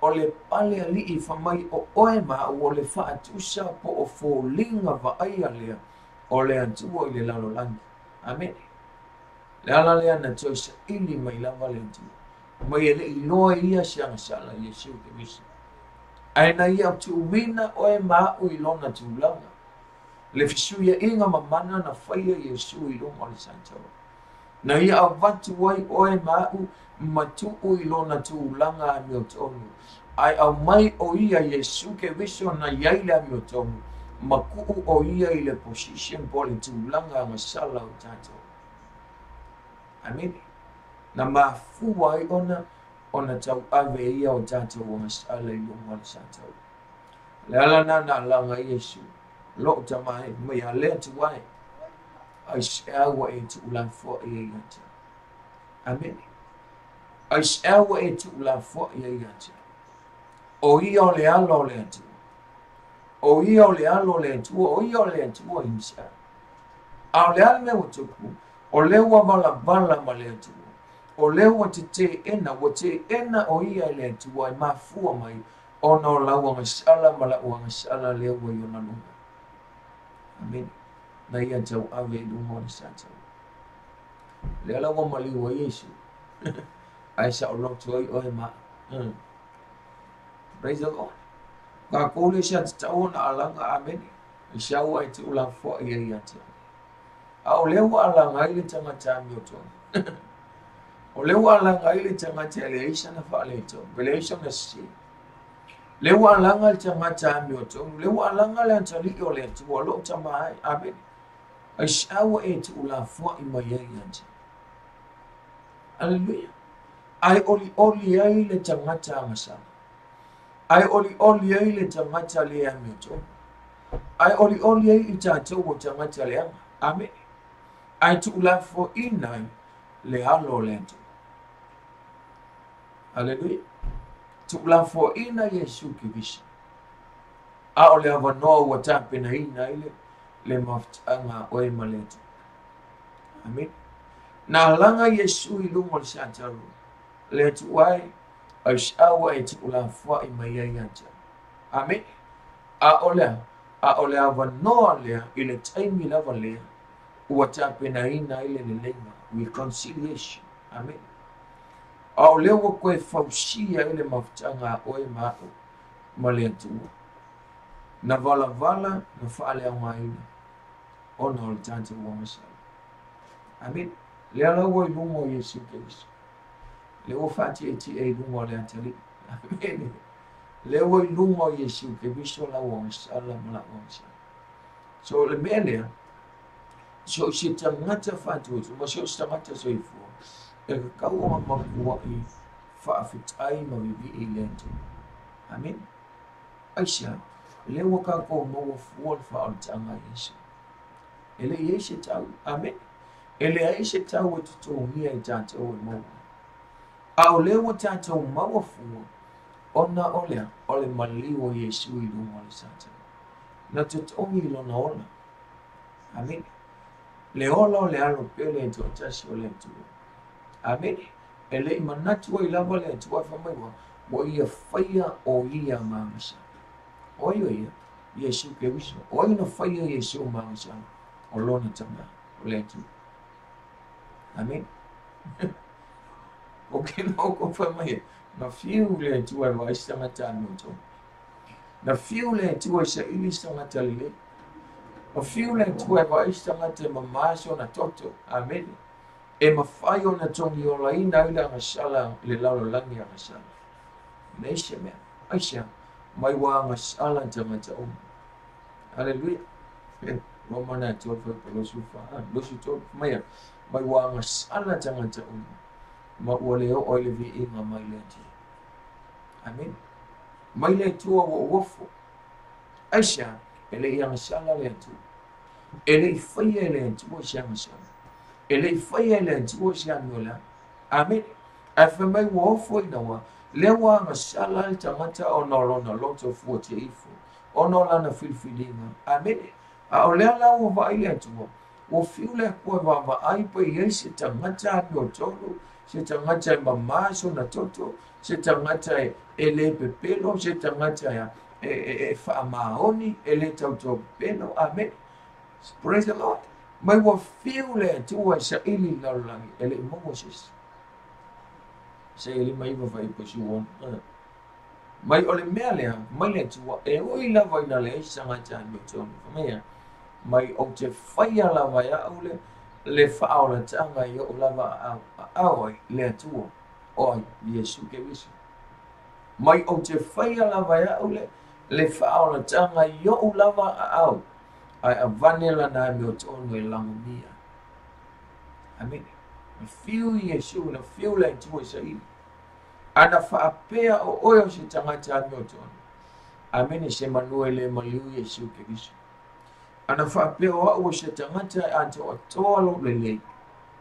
ole pale ali I fa mai o oema ole fa atusa po o fo linga va ai ale ole atu o le lalo langi amen le ala le na choice ili mai lava le tu mai ele no ia sia sala Yesu ke wisi ai na ia tu wina oema u ilona tu langa le fisu ia inga mamana na faia Yesu I longa le santo na ia avatu wai oe mau matu ilona tu langa mi otonu ai au mai o ia Yesu ke viso na yaile mi otonu maku o ia ile position pole tu langa masala o tato amen na mafu wai ona tau ave ia o tato o masala I longa le santo le ala na langa Yesu lo tamai me a le tu wai ai shawa e tu la fo e yata amen ai shawa e tu la fo e yata o io le alo le tu o io le alo le tu o io le tu o insha a le al me o tu o le wa vala ma le tu o le wa te ena o ia le tu ai ma fu mai ono la wa masala mala wa masala le wa yo na lunga amen na ia tau ave lungo ni santo le ala wa mali wa Yesu ai sa o lo tu ai o ma praise the Lord ka kole sha tau na alanga amen isa wa tu la fo ia ia A o leo ala ngai le tangata mi o tonu. O leo ala ngai le tangata le isa na wha le tonu. Bele isa na si. Leo ala ngai le tangata mi o tonu. Leo ala ngai le antali o le tu. O lo tamai. Amen. Ai sawa e tu ula fua I mai ai ante. Hallelujah. Ai oli ai le tangata amasa. Ai oli ai le tangata le ami o tonu. Ai oli ai I tātou o tangata le anga. Amen. Ai tu ula fua inai le alo le ante. Hallelujah. Tu ula fua ina Yesu ki visi. A o le avanoa ua tāpena ina ile le mafutanga o e maletu. Amen. Na langa Yesu I lungo le santaru. Le tu ai ai sawa e tu ula fua I mai ai anta. Amen. A ole avanoa lea ile taimi lava lea ua tāpena ina ile le lenga. Reconciliation. Amen. A o leo koe fausia ile mafutanga o e mao maletu. Na vala na whaale au maina. Ona o le tante ua masala. Amen. Lea lau I lungo o Yesu Keriso. Leo whati e ti e lungo o le atali. Amen. Leo I lungo o Yesu Keriso lau o masala mala o masala. So le melea, so si tangata whatu utu, ma so si tangata so I fua. E ka kaua makua I whaafitai ma vivi I lento. Amen. Aisha, leo ka ko mo fua fa al tanga Yesu. Ele Yesu tau. Amen. Ele Yesu tau to ngia I tata o mo. A leo tata mo fua. Ona olea ole maliwo Yesu I lungo le sata. Na tutongi lona ola. Amen. Le ola o le alo pele to tasi o le tu. Amen. Ele manatu I lava le tu fa mai wa. Mo ia faia o ia mamasa. Oio ia, Yesu Keriso. Oio na whaia Yesu mamasa. O lona tama, o le tu. Amen. O ke no ko whamai. Na fiu le tu ai wa istangata anoto. Na fiu le tu ai sa ili istangata le. Na fiu le tu ai wa istangata mamaso na toto. Amen. E mawhaio na tongi o la ina ila ngasala le lalo langi a ngasala. Neisha mea. Aisha. Mai wa ngasala tangata o. Hallelujah. Romana 12 losu fa. Losu 12 mai. Mai wa ngasala tangata o. Ma wale o oile vi inga mai le ti. Amen. Mai le tu o wofo. Aisha. Ele ia ngasala le tu. Ele faya le tu o siya ngasala. Ele faya le tu o siya nola. Amen. Afa mai wofo inawa. Lewa ngasala le tangata o nolona loto fuote ifu. O nola na filfilinga. Amen. A o lea lau o vai le tuwa. O fiu le kua wawa aipa I se tangata mi o tolu. Se tangata mamaso na toto. Se tangata le pepelo. Se tangata whaamaoni. Le tauto pepelo. Amen. Praise the Lord. Mai wa fiu le tuwa sa ili lalangi. Ele Moses. Se ele mai wa vai pa siwon. Mai ole mea lea, mai le tua, e oi lava ina le sanga tani o tonu. Whamea, mai o te whaia lava ia au le whaao la tanga I o lava au ai le tua. Oi, Yesu Keriso. Mai o te whaia lava ia au le whaao la tanga I o lava au. Ai a vanela na mi o tonu e langomia. Amen. Na fiu Yesu, na fiu le tua sa ili. Ana whaapea o oio se tangata ami o tonu. Amen. Se manua le maliu Yesu Keriso. Ana whaapea o au se tangata ante o toa lo le lei.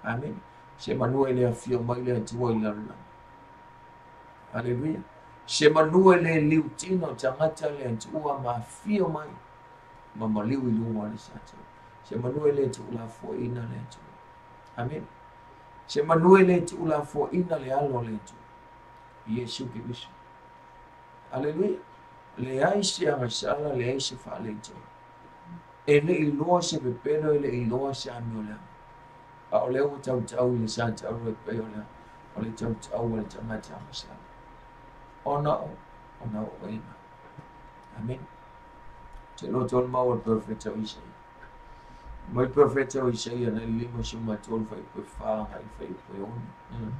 Amen. Se manua le afio mai le atua I larula. Hallelujah. Se manua le liu tino tangata le atua ma afio mai. Ma maliu I lunga le sata. Se manua le tu la fo ina le atua. Amen. Se manua le tu la fo ina le alo le atua. Yesu Keriso. Hallelujah. Le aise angasala le aise whaaleito. Ele I loa se pepeno ele I loa se amiola. A o leo tau tau I le sa tau e peola. O le tau tau le tangata angasala. Ona o eima. Amen. Te lo tol maua perfect tau isai. Mai profeta o Isaia na lima suma tolu fai pe whanga I fai pe oni.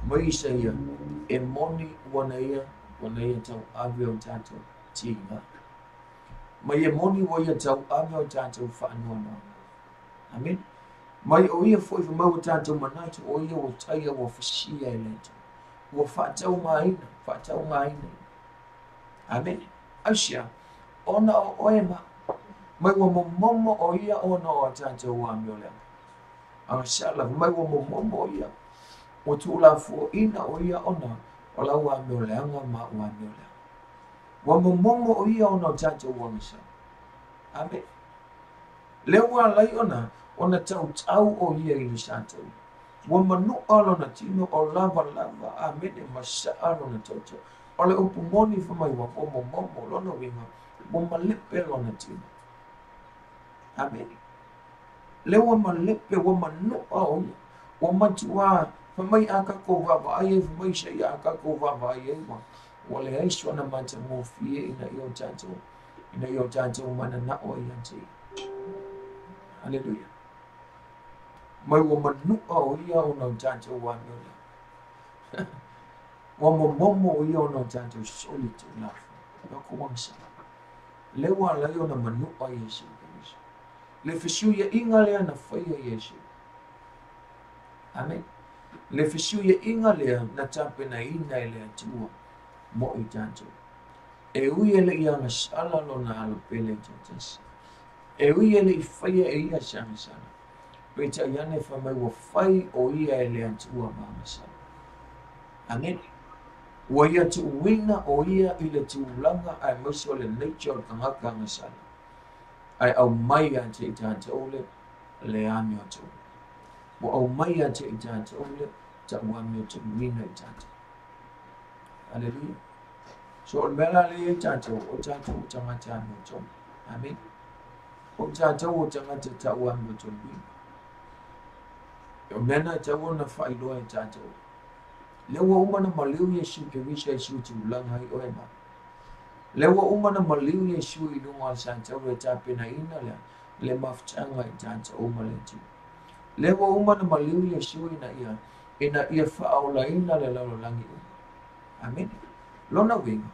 Mai Isaia, e moni wana ia tau awe o tātou tīnga. Mai e moni wa ia tau awe o tātou whaanua nā. Amen. Mai o ia foi fa mau tātou manatu o ia o taia o whashia e leto. O whaatau ngā ina. Amen. Asia, ona o oema. Mai wa momo o ia ona o tātou wa miolea. Anga sala, mai wa momo o ia. O tūla fu ina o ia ona o la wa miolea ma wa miolea. Wa momo o ia ona o tātou wa misa. Amen. Leo wa lai ona tau o ia I tātou. Wa manu alona tino o lava. Amen. E masa alona tautou. Ole upu moni fa mai wa momo lona winga. Wa malepe lona tino. Amen. Leo wa malepe wa manu o ia. Wa matua fa mai aka ko vava ai fa mai sei aka ko vava ai wa. Wa le ai sona manta mo fie ina io tātou. Ina io tātou mana na o ia te. Hallelujah. Mai wa manu o ia o na tātou wa miola. Wa momo o ia o na tātou solito lafu. Wa kuwangsa. Leo wa lai o na manu o Yesu. Le fisu ya inga lea na whaia Yesu. Amen. Le fisu ya inga lea na tape na ina lea tua mo I tātou. E ui ele I anga sala lo na alo pele tātas. E ui ele I whaia e ia sanga sala. Peta iane whamai wa whai o ia lea tua maanga sala. Amen. Wa ia tu winga o ia I le tu langa ai maso le nature o kangaka anga sala. Ai au mai ante I tātou le ami o tō. Wa au mai ante I tātou ta wami o tō wina I tātou. Hallelujah. So on mela le I tātou o tātou tangata ami o tō. Amen. O tātou o tangata ta wami o tō wina. O mena tau na whailoa I tātou. Lewa umana maliu Yesu ke wisa Yesu tu ulanga I oema. Lewa umana maliu Yesu I lunga santa ue tape na ina le maftanga I tanta umale tu. Lewa umana maliu Yesu ina ia whaaula ina le lalo langi uma. Amen. Lona winga.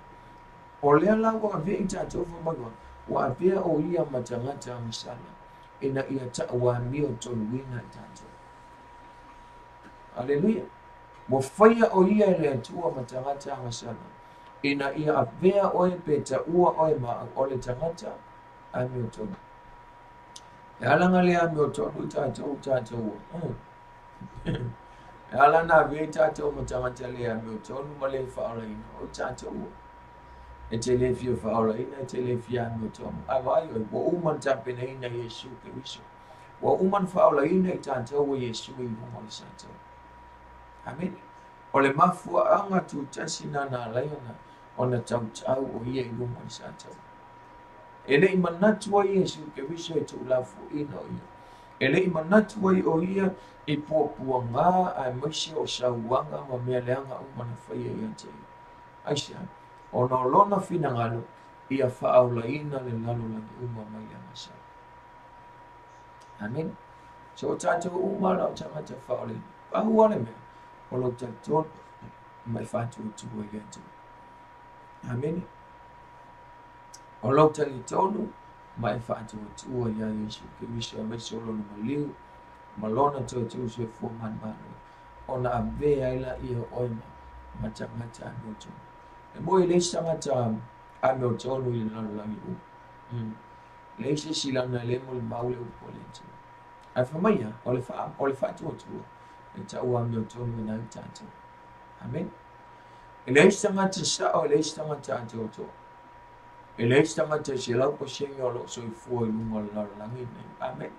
O lea lawa avea I tanta ufa magwa. Wa avea o ia matangata amisala. Ina ia ta'wa mio tonu wina I tanta. Hallelujah. Mo whaia o ia le tua matangata amisala. Ina ia avea oe peta ua oe maa o le tangata ami o tonu. E alanga le ami o tonu tātou. E alana avea tātou matangata le ami o tonu ma le whaola ina o tātou. E te le fia whaola ina, e te le fia ami o tonu. Awai oi, wa uman tapena ina Yesu ke wiso. Wa uman whaola ina I tātou o Yesu I rungo I tātou. Amen. O le mafua anga tu tasina na laiona o na tau o ia I rungo I tātou. E le I manatu ai Yesu ke wiso e tu lafu ina o ia. E le I manatu ai o ia I puapua ngā ai maisi o sauanga ma mea leanga umana whaia ia te. Aisia, o na lona fina ngalo ia whaaula ina le lalo langi uma mai leanga sa. Amen. So o tātou umara o tangata whaole. Pahu ale mea. O lo tātou mai whātu o tuwa ia te. Amen. O lo tali tonu mai whātu o tuwa ia Yesu ke wiso mai solo na maliu. Malona tō se fua manmano. Ona avea ila ia oima. Matangata ame o tonu. E mo I leisi tangata ame o tonu I lalo langi u. Leisi silana lemo le maule upo le tonu. Ai whamaia, o le whātu o tuwa. E tau ame o tonu na I tātou. Amen. E leisi tangata sa o leisi tangata ate o tō. E leisi tangata se lau po sengi o lo so I fua I lunga le lalo langi. Amen.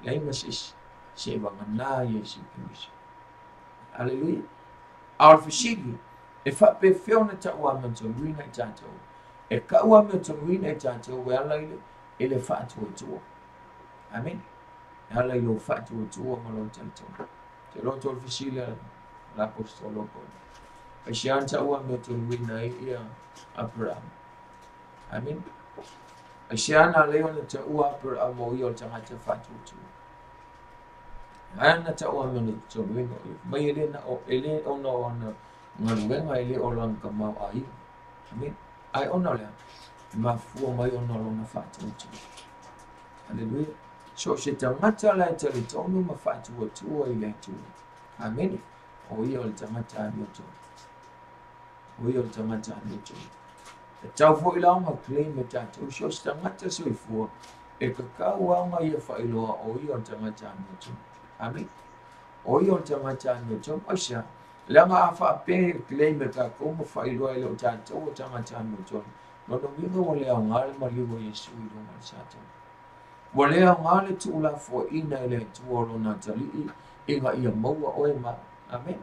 Leima sisi. Se wangana Yesu Kristo. Hallelujah. Our fishigi. E whape whiona ta ua me to wina I tātou. E ka ua me to wina I tātou we ala ile whātu o tua. Amen. E ala ilo whātu o tua ma lo tātou. Te roto o fishila la apostolo ko. E sian ta ua me to wina I ia Abraham. Amen. Asiana leo na ta ua per amo yo tanga te fatutu. Ana ta ua mene to wino. Mai ele na o ele ona ona ngaruenga ele o lang kamau ai. Amen. Ai ona le. Mafua mai ona lona fatutu. Hallelujah. So se tangata la te tonu mafatutu ile tu. Amen. O yo tangata yo tu. O yo tangata yo tu. Tau fo ila ma claim me tatu so tangata so fo e ka wa ma ia fa ilo o yo tangata mo tu. Amen. O yo tangata mo tu asha la ma fa pe claim me ka ko mo fa ilo ilo tatu o tangata mo tu. No no mi no le ngal ma li wo yesu ilo ma sa tu. Wo le ngal tu la fo ina le tu o na tali e ga ia mo o e ma. Amen.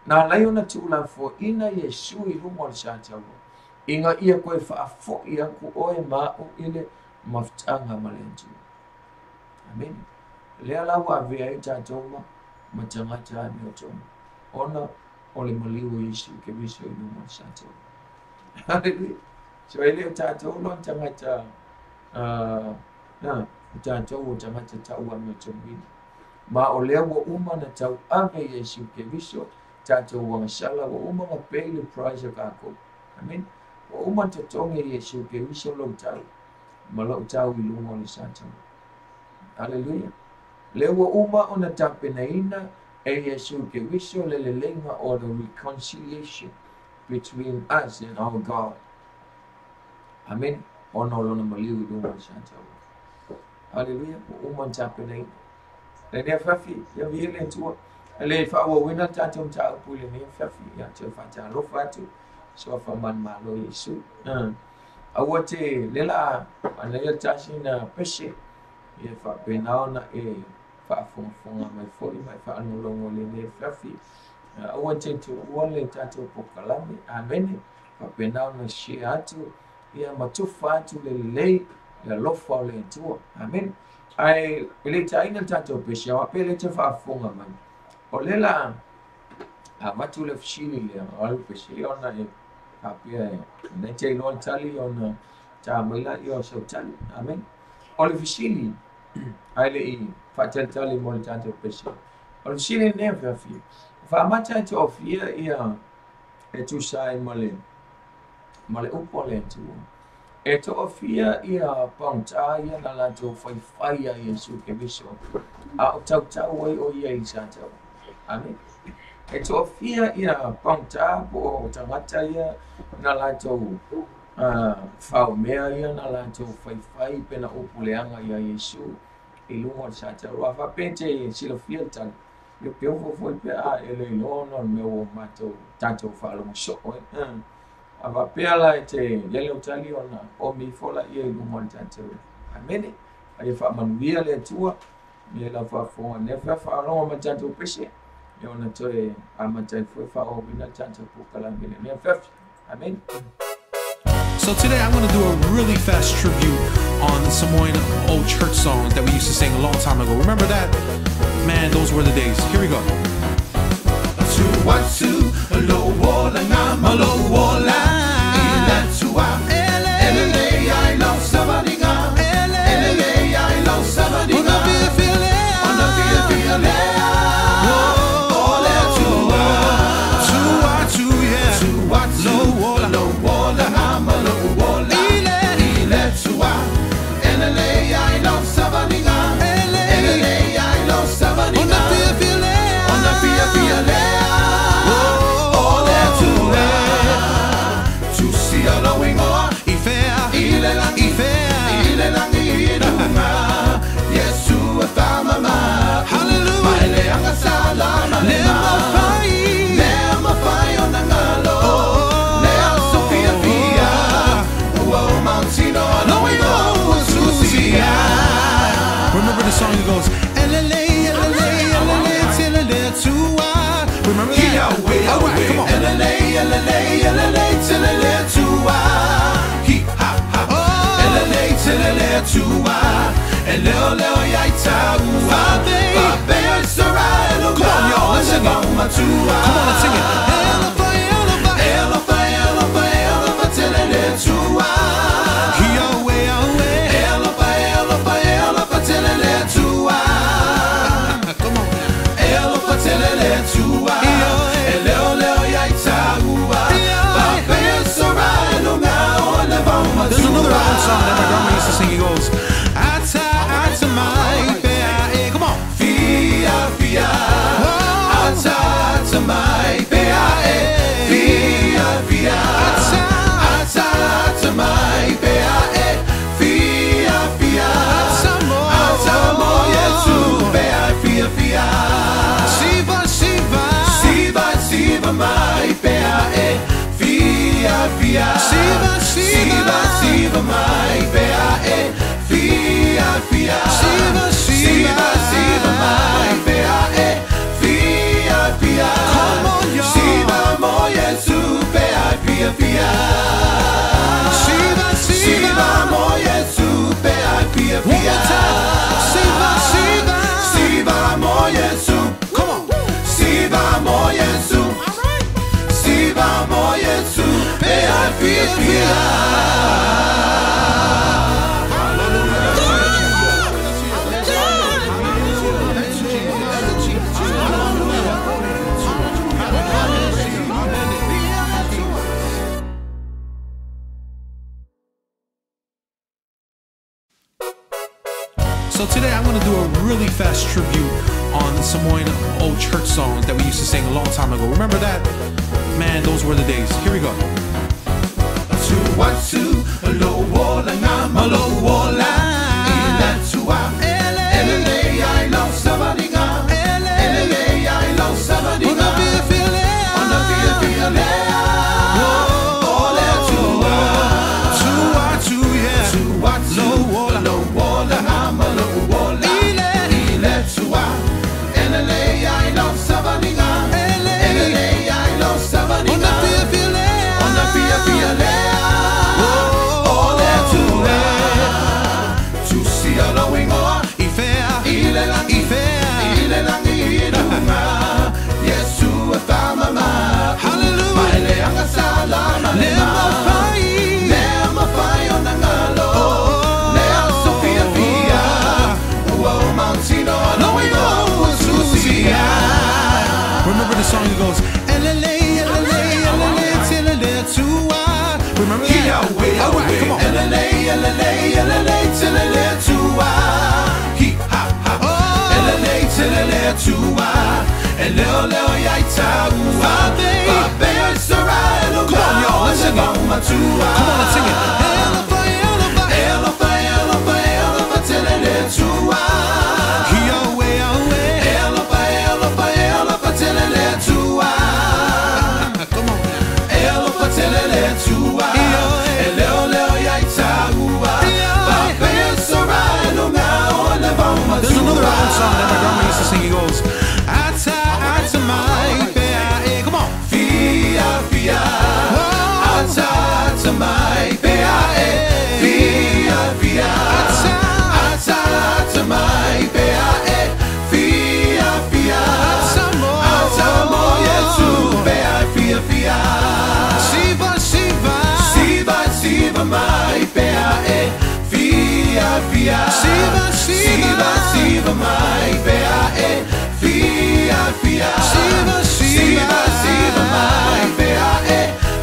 Na la yo na tu la fo ina yesu ilo mo sa tu. Inga ia koe whaafo ia ku oe maa o ile maftanga malentu. Amen. Lea lau a vea i tātou ma tangata ni o tōma. Ona o le maliu Yesu ke viso i numa sātou. Hallelujah. So e leo tātou lon tangata tātou o tangata tau a me tōmina. Ma o lea wa uma na tau ame Yesu ke viso tātou wanga sala wa uma ma pay the price of ako. Amen. O uma te tonge Yesu ke viso lo tau. Ma lo tau I lungo le sātou. Hallelujah. Lewa uma ona tapenaina e Yesu ke viso le lenga o the reconciliation between us and our God. Amen. Ono lona maliu I lungo le sātou. Hallelujah. O uma tapenaina. Le nea fafi, ya viele tua. Le whaua wina tātou tāu pule nea fafi. Ya te whata lofa atu. So fa man malo Yesu. Awa te lela anaya tasi na pese. Ia fa penao na e fa fonga mai foi mai fa anulongo le ne fafi. Awa te tu wale tato pokalame. Amen. Fa penao na shi atu. Ia matufa atu le lei. Ia lofa le tua. Amen. Ai ele taina tato pese. Awa pele te fa fonga mai. O lela matu le fshili le alu pese. Ona e kapia ne te lon tali ona ta mila yo so tali. Amen. Ole fshili ai I fatel tali mo tanto pese. Ole fshili ne fafi. Fa mata to ofia ia e tu sai male upole tu. E to ofia ia ponta ia na la to fai Yesu ke biso. A tau wai o ia I santo. Amen. E to fia ia ponta po tangata ia na la to fau mea ia na la to fai pena upuleanga ia Yesu I lungo sata wa fa pente silo fia tan yo peo fo pe a ele no me o mato tanto fa lo so ava pela te lele utali ona o mi fola ia I lungo tanto amene ai fa manuia le tua me la fa fo ne fa lo ma tanto pese yo na toe amatai foi fa o bina tanto po kala mele me fa amen. So today I'm going to do a really fast tribute on some old church songs that we used to sing a long time ago. Remember that? Man, those were the days. Here we go. Remember the song that goes remember that? Alright, come on. Come on, y'all, let's sing it. Come on, let's sing it. Siva, siva, siva mai pea e fia fia. Siva, siva, siva mai pea e fia fia. Come on, y'all. Siva mo Yesu pea fia fia. Siva, Siva mo Yesu pea fia One more fia. time. Siva, siva. Siva mo Yesu. Come on. Siva mo Yesu. Siva mo Yesu pea fia fia. So today I'm going to do a really fast tribute on some old church songs that we used to sing a long time ago. Remember that? Man, those were the days. Here we go. Tuwatu lo wola na malo wola ila tuwa elele I love somebody nga elele I love somebody nga on the feel ole tuwa yeah. tuwatu lo wola na malo wola ila tuwa elele I love somebody nga elele I love somebody nga on the feel Remember the song that goes remember that? Alright, come on. Come on, y'all, let's sing it. Come on, let's sing it. There's another old song that my grandma used to sing. He goes, Ata mai pea. Come on. Fia fia. Ata mai pea. Fia fia. Ata mai pea. Fia fia. Ata mo Yesu pea fia fia. Siva, siva. Siva, siva mai pea. Fia fia. Siva, siva. Siva mai pea. Fia fia. Siva, siva. Siva mai pea.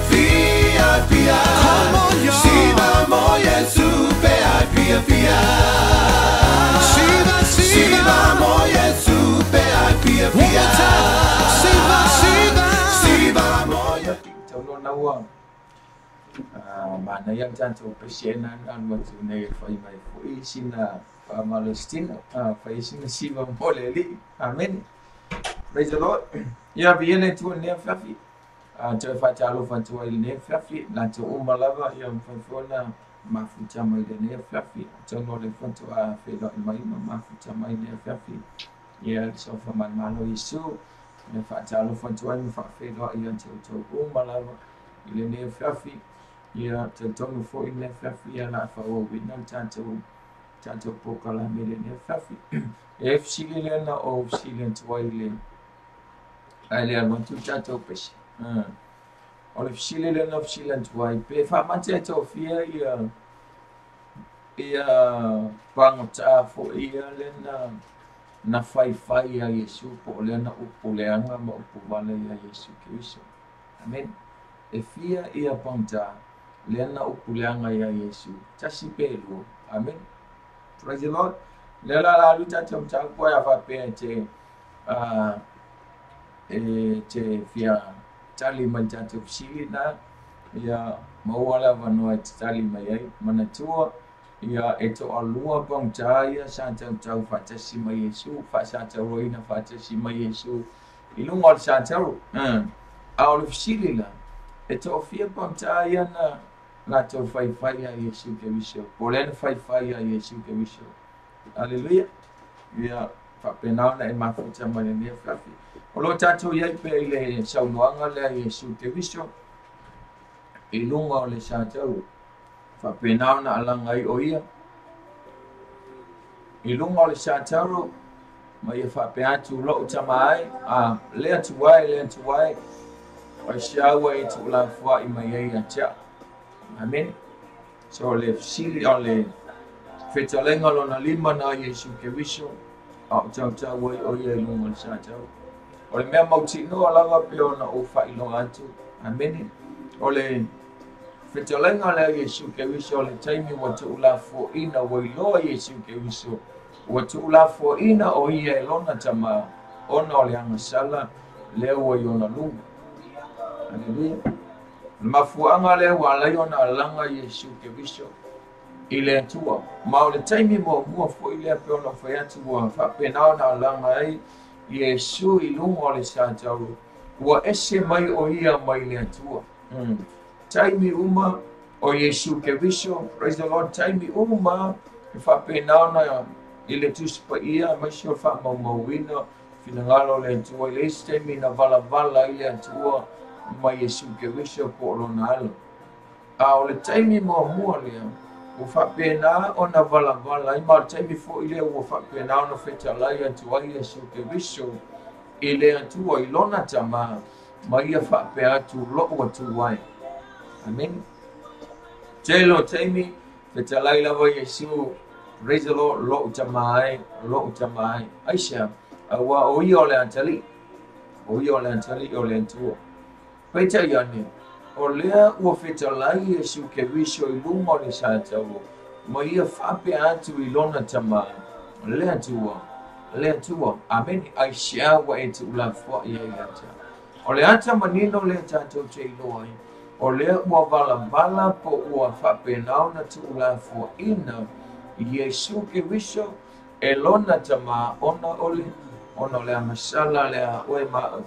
Fia fia. Come on, y'all. Siva mo Yesu pea fia fia. Siva, siva. Siva mo Yesu pea fia One more fia. time. Siva, siva. Siva mo Yesu. Cháu nó nấu mà nó yang chan cho presien an wat ne fai mai foi sin pa Palestina fai sin siva moleli amen praise the Lord ya viene tu ne fafi cho fa chalo fa tu il ne fafi la cho umalava ya mfona mafuta mai ne fafi cho no le fa tu fe do mai mafuta mai ne fafi ya so fa man malo isu ne fa chalo fa tu ai fa fe do ya cho umalava il ne fafi ya tentang for in fafi ya na fa o win tanto pokala mele ne fafi if silent na o silent waile ale al tu tanto pes o if silent wai pe fa mate to fia ya pangta fo ya le na fai ya Yesu po le na upuleanga ma upuvale ya Yesu Kristo amen e fia ia pangta lena upuleanga ya Yesu tasi pelu amen praise the Lord lela la luta tumta kwa ya fa pe te fia tali mantata fsilina ya mawala vanua tali mai mana tua ya eto alua pangta ya santa tau fa tasi mai Yesu fa santa roina fa tasi mai Yesu ilungol santa au fsilila e to fia pamta yana la to fai a Yesu ke viso polen fai a Yesu ke viso haleluya ya fa penana e mafuta mane ne fafi o tato ia pe ile saunoanga le Yesu ke viso i lunga o le sa tau fa penana alanga o ia i lunga o le sa tau ma ia fa pe atu lo tamai a le atu wai o shawa i tu la fa i mai ia cha amen so le sili o le fetalenga lo na lima na Yesu ke viso o tau wai o ia i lunga o le sa tau o le mea mautino alanga pe ona o fa i longa atu amen o le fetalenga le Yesu ke viso le taimi wa tu la fo ina wai lo Yesu ke viso wa tu la fo ina o ia e lona tama ona o le anga sala le o i ona lunga haleluya mafuanga le wa la ona alanga Yesu ke viso ile atua ma o le taimi mo mua fo ile pe ona fa atu wa fa pena ona alanga ai Yesu i lunga o le sa tau wa ese mai o ia mai le atua taimi uma o Yesu ke viso praise the Lord taimi uma fa pena ona ile tuspa ia mai sio fa mauina finangalo le atua ile taimi na vala ile atua mai Yesu ke viso po lona alo a o le taimi mo mua le o fa pena ona vala i ma taimi fo ile o fa pena ona feta la ia atua Yesu ke viso ile atua i lona tama mai fa pe atu lo o tu wai amen telo taimi feta la ila wa Yesu praise the Lord lo tamai aisha wa o i ole antali o le antua peta yani o lea ua fetalai Yesu ke viso i lunga o le sa tau ma ia whape atu i lona tama le atua amen aisha wa e tu la fwa i ata o le ata manino le tatou te iloa o lea ua vala po ua whape nauna tu la fwa ina Yesu ke viso e lona tama ona le amasala le a oe maa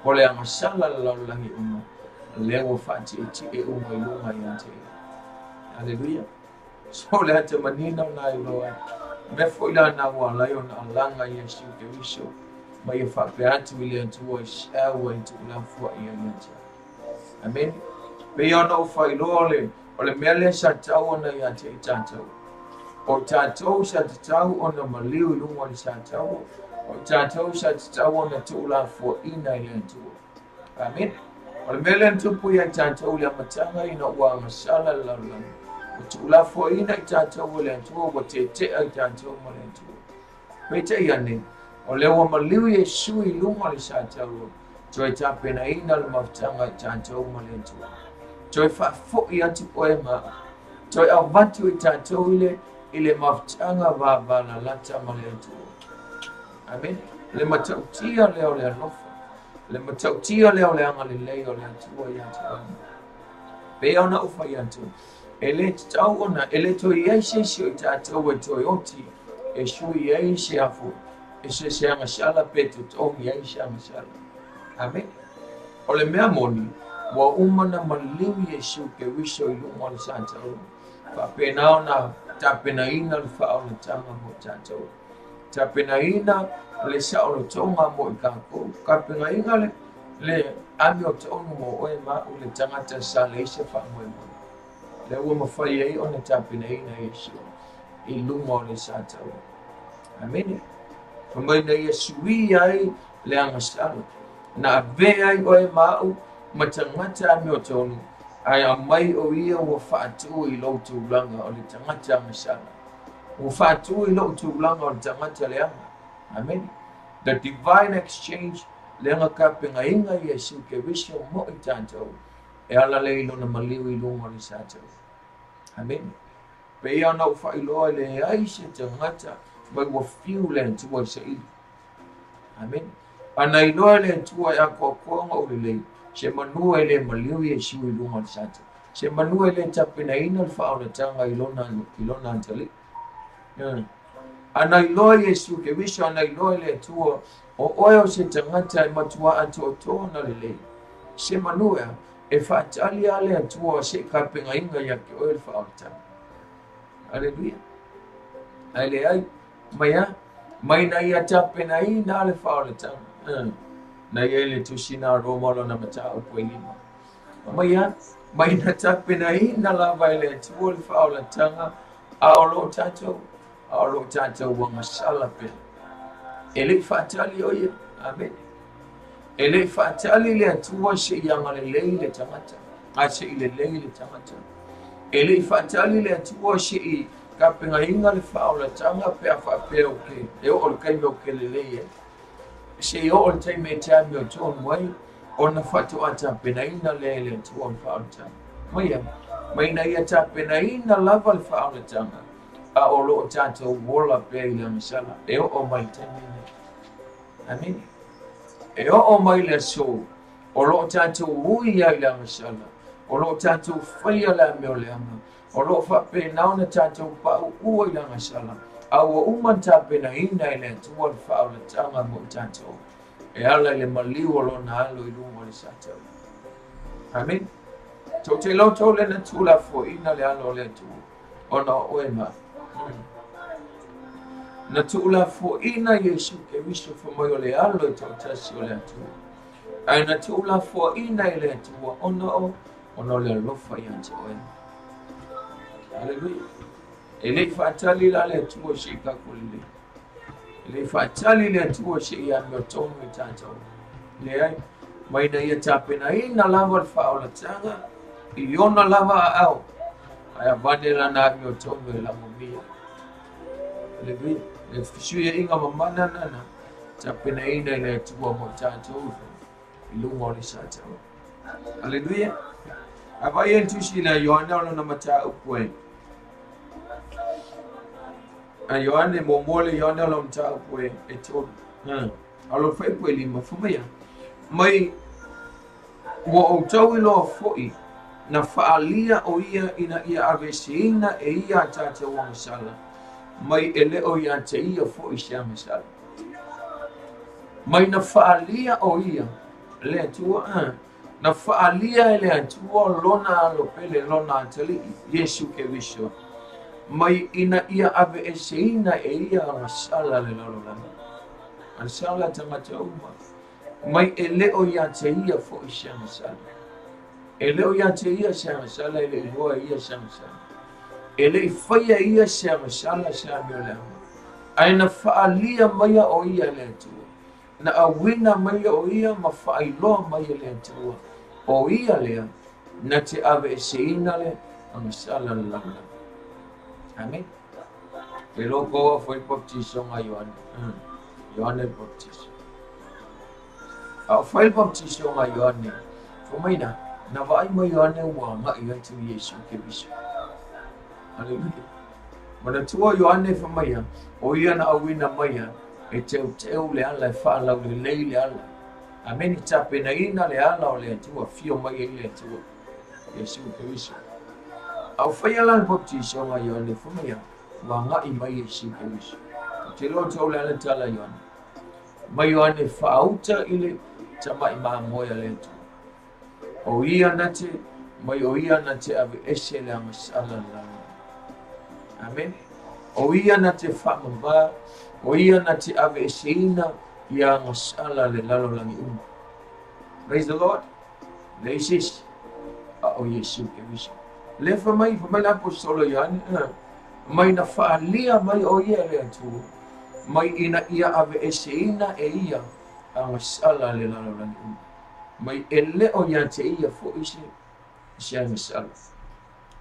o le amasala la langi uma le ua whati e uma i lunga i ante haleluya so le ata manina na iloa me foila na ua lai ona alanga Yesu ke viso ma ia whape atu i le atua i shawa i tu la fua i ante amen pe ona o whailoa o le mea le sa tau ona i ante i tātou o tātou sa tau ona maliu i lunga i sa tau o tātou sa tau ona tu la fua ina i le atua amen o le mele tupu ia tātou le amatanga ina ua masala lalang o tu la fua ina i tātou le atua o te i tātou ma le atua peta iane o le ua maliu Yesu i lunga i sa tau toi tapena ina le maftanga i tātou ma le atua toi whafo i atu oe maa toi awatu i tātou ile maftanga vāvana lata ma le atua amen le matautia leo le alofa le matautia leo le anga le leo le atua i atua pe ona ufa i atu ele tau ona ele to yeise sio i tātou e toi oti e shui yeise afu e se anga sala petu tongi yeise anga sala amen o le mea moni wa umana maliu Yesu ke viso i lunga le sa tau fa pena ona tapena ina le whaona tanga mo tātou tapena ina le saolo tonga mo i kako kapena ina le ami o tonu mo oe ma o le tangata sa le ise wha moe mo le ua mawhai ei ona tapena ina Yesu i lunga o le sa tau amen whamaina Yesu i ai le angasalo na ave ai oe mau matangata ami o tonu ai a mai o ia ua whaatu i loutu ulanga o le tangata angasala ua whaatu i loutu ulanga o le tangata le anga amen the divine exchange le anga kapenga inga Yesu ke viso mo i tātou e ala le ilo na maliu i lunga le sātou amen pe ia na ufa iloa le aise tangata mai ua fiu le antua sa ili amen ana iloa le antua e a kokonga o le lei se manua ele maliu Yesu i lunga le sātou se manua ele tapena ina le whaona tanga i lona antali ana iloa Yesu ke viso ana iloa le atua o oe o se tangata i matua atu o tōna le lei se manua e whaatali ale atua se ka penga inga ia ke oe le whaotanga. Hallelujah. Aile ai, mai na ia tapena I na le whaotanga. Na ia le tusina romolo na mata o koe lima. Mai na tapena I na lava ele atua le whaotanga a olo tatou wanga sala pena. Ele whaatali oia, amen. Ele whaatali le atua se ianga le lei le tangata. A se I le lei le tangata. Ele whaatali le atua se I ka penga inga le whaolatanga pea whapea o ke. E o le kai meo ke le lei e. Se o le tai me tea meo tonu wai. O na whatu ata pena ina le le atua le whaolatanga. Mai na ia ta pena ina lava le whaolatanga. A o lo tatou wola pea I le misala. E o mai tai mene. Amen. E o mai le so, o lo tatou ui ai la masala, o lo tatou whaia la meo le anga, o lo whape nauna tatou pau ui la masala, a ua umanta pena ina I le atua le whao le tanga mo tatou, e ala le maliu o lo na alo I lungo le satau. Amen. Tau te lautou le na tula fo ina le alo le atua, o na oema. Na tula fo ina Yesu ke wiso fo moyo le alo I tau tasi o le atua. Ai na tula fo ina I le atua ono le alofa I ante oe. Hallelujah. E le whaatali la le atua si kakulile. E le whaatali le atua si I ame o tonu I tātou. Le ai, mai na ia tapena ina lava le whaolatanga, I ona lava a au. Ai a vane la na ame o tonu e la momia. Hallelujah. Le fisua inga mamana nana tapena ina le atua mo tātou I lungo le satau. Hallelujah. Avai e tusi la Ioana o na mata upue. A Ioane mo mole Ioana o mata upue e tolu. Alo fai pue lima fumaya. Mai mo o tau I loa foi na whaalia o ia ina ia avesiina e ia tātou wanga sala. Mai ele o ia te ia fo I sea mesala. Mai na whaalia o ia le atua na whaalia ele atua lona alo pele lona atali Yesu ke wiso. Mai ina ia ave e seina e ia masala le lalolanga. Masala tangata uma. Mai ele o ia te ia fo I sea mesala. Ele o ia te ia sea mesala ele iloa ia sea mesala. Ele whaia ia sea masala sea meo le ama. Ai na whaalia maia o ia le atua. Na awina maia o ia ma whaailoa maia le atua. O ia lea, na te ave e seina le a masala le langa. Amen. Ke loko foi baptiso nga Ioane. Ioane baptiso. A foi baptiso nga Ioane. Fumaina, na vai ma Ioane ua nga ia tu Yesu ke biso. Hallelujah. Mana tua Ioane whamaya, o ia na awina maya, e teu le ala e whaalau le lei le ala. Amen I tape na ina le ala o le atua, fio maya I le atua. Yesu ke wiso. Au whaia la baptiso nga Ioane whamaya, wa nga I mai Yesu ke wiso. Te lo tau le ala tala Ioane. Ma Ioane whaauta I le tamai maa moya le atua. O ia na te, mai o ia na te ave ese le amasala la. Amen. O ia na te whamamba, o ia na te ave eseina ia ngasala le lalo langi uma. Praise the Lord. Le isis. O Yesu ke wiso. Le whamai la apostolo Ioane. Mai na whaalia mai o ia le atu. Mai ina ia ave eseina e ia ngasala le lalo langi uma. Mai ele o ia te ia fo isi sia ngasala.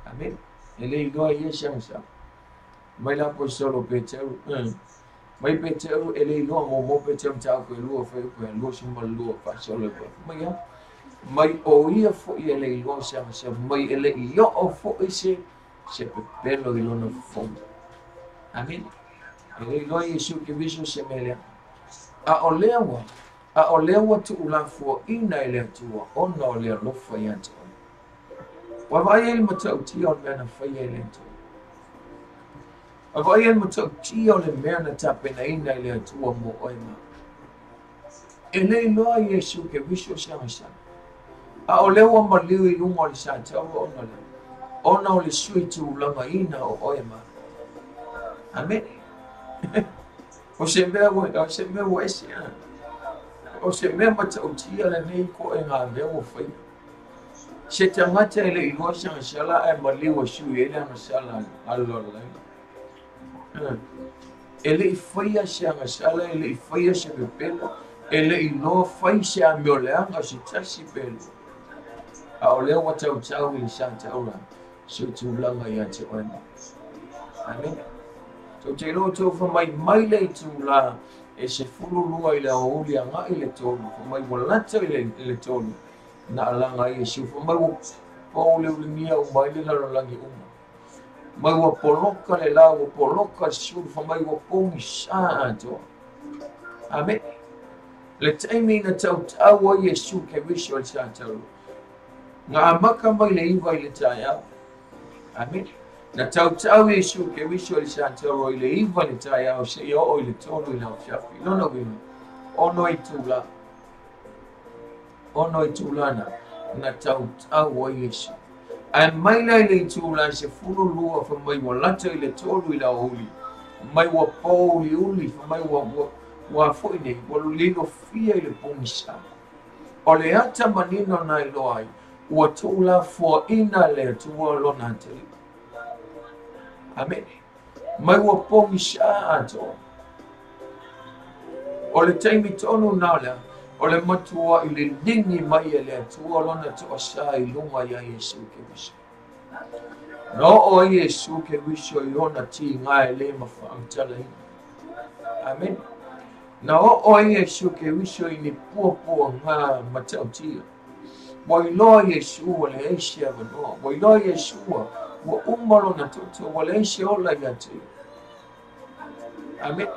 Amen. Ele iloa ia sia ngasala. Mai la apostolo Petero, mai Petero ele iloa mo Petero tau ko lua fai ko lua suma lua pasolo ko. Mai o ia fo ele iloa sa mai ele io o fo ise se pepelo ilona fo. Amen. Ele iloa Yesu ke viso se mele. A olewa tu ula fo ina ele tua ona ole lo fai ante. Wa vai ele matau ti on mena fai ele tua. Avai en matou tia o le mea na tapena ina I le atua mo oema. E nei loa Yesu ke wiso sama sana. A o leo o maliu I lunga o le sa tau ona le. Ona o le sui tu langa ina o oe ma. Amen. O se mea o esi ana. O se mea mata o tia le nei ko e ngā mea o whai. Se te ngata ele I loa sanga sala e maliu o sui ele anga sala alo lai. Ele I whaia sanga sala, ele I whaia se pepela, ele I loa whai se a meoleanga se tasi pelu. A o leo wa tau tau I sa tau la, so tu langa I ate oina. Amen. So te lo tau whamai mai lei tu la, e se fulu lua I le aoli a ngai le tolu, whamai walata I le tolu, na alanga I e siu, whamai wa pau leo le mia o mai le lalangi uma. Mai wa poloka le la, wa poloka siu, whamai wa pongi sa ato. Amen. Le taimi na tau tau ai e siu ke wiso al sa tau. Ngā amaka mai le iwa I le tai au. Amen. Na tau tau e siu ke wiso al sa tau I le iwa le tai au, se I o I le tolu I lau shafi. Lona wina. Ono I tula. Ono I tulana. Na tau tau ai e siu. Ai mai lai le tula se fulu lua fa mai wa lata I le tolu I la uli. Mai wa pau I uli fa mai wa foine wa lino fia I le pongisa. O le ata manino na I loai ua tula fo ina le tua lona ateli. Amen. Mai wa pongisa ato. O le taimi tonu na lea o le matua I le ningi mai e le tua lona tua sa I lunga ia Yesu ke wiso. No o Yesu ke wiso I ona ti ngā e le mawhaamtala ina. Amen. Na o Yesu ke wiso I ni pua ngā matautia. Wa I loa Yesu wa le eisi avanoa. Wa I loa Yesu wa umalo na toto wa le eisi ola ia te. Amen.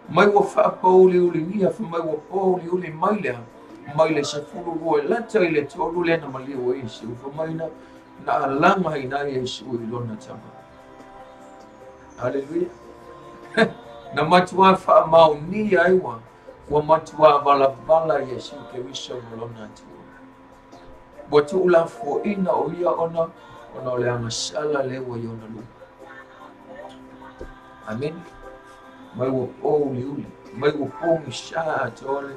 Mai wa whaapauli uli nia fa mai wa pauli uli mailea. Maile se fulu rua lata I le tolu le na maliu o Yesu. Fa mai na alanga I na Yesu I lona tama. Hallelujah. Na matua whaamau ni aiwa. Wa matua vala Yesu ke wiso lona tua. Wa tuula fo ina o ia ona o le amasala le wa iona lu. Amen. Mai wa pauli uli. Mai wa pongi sha atole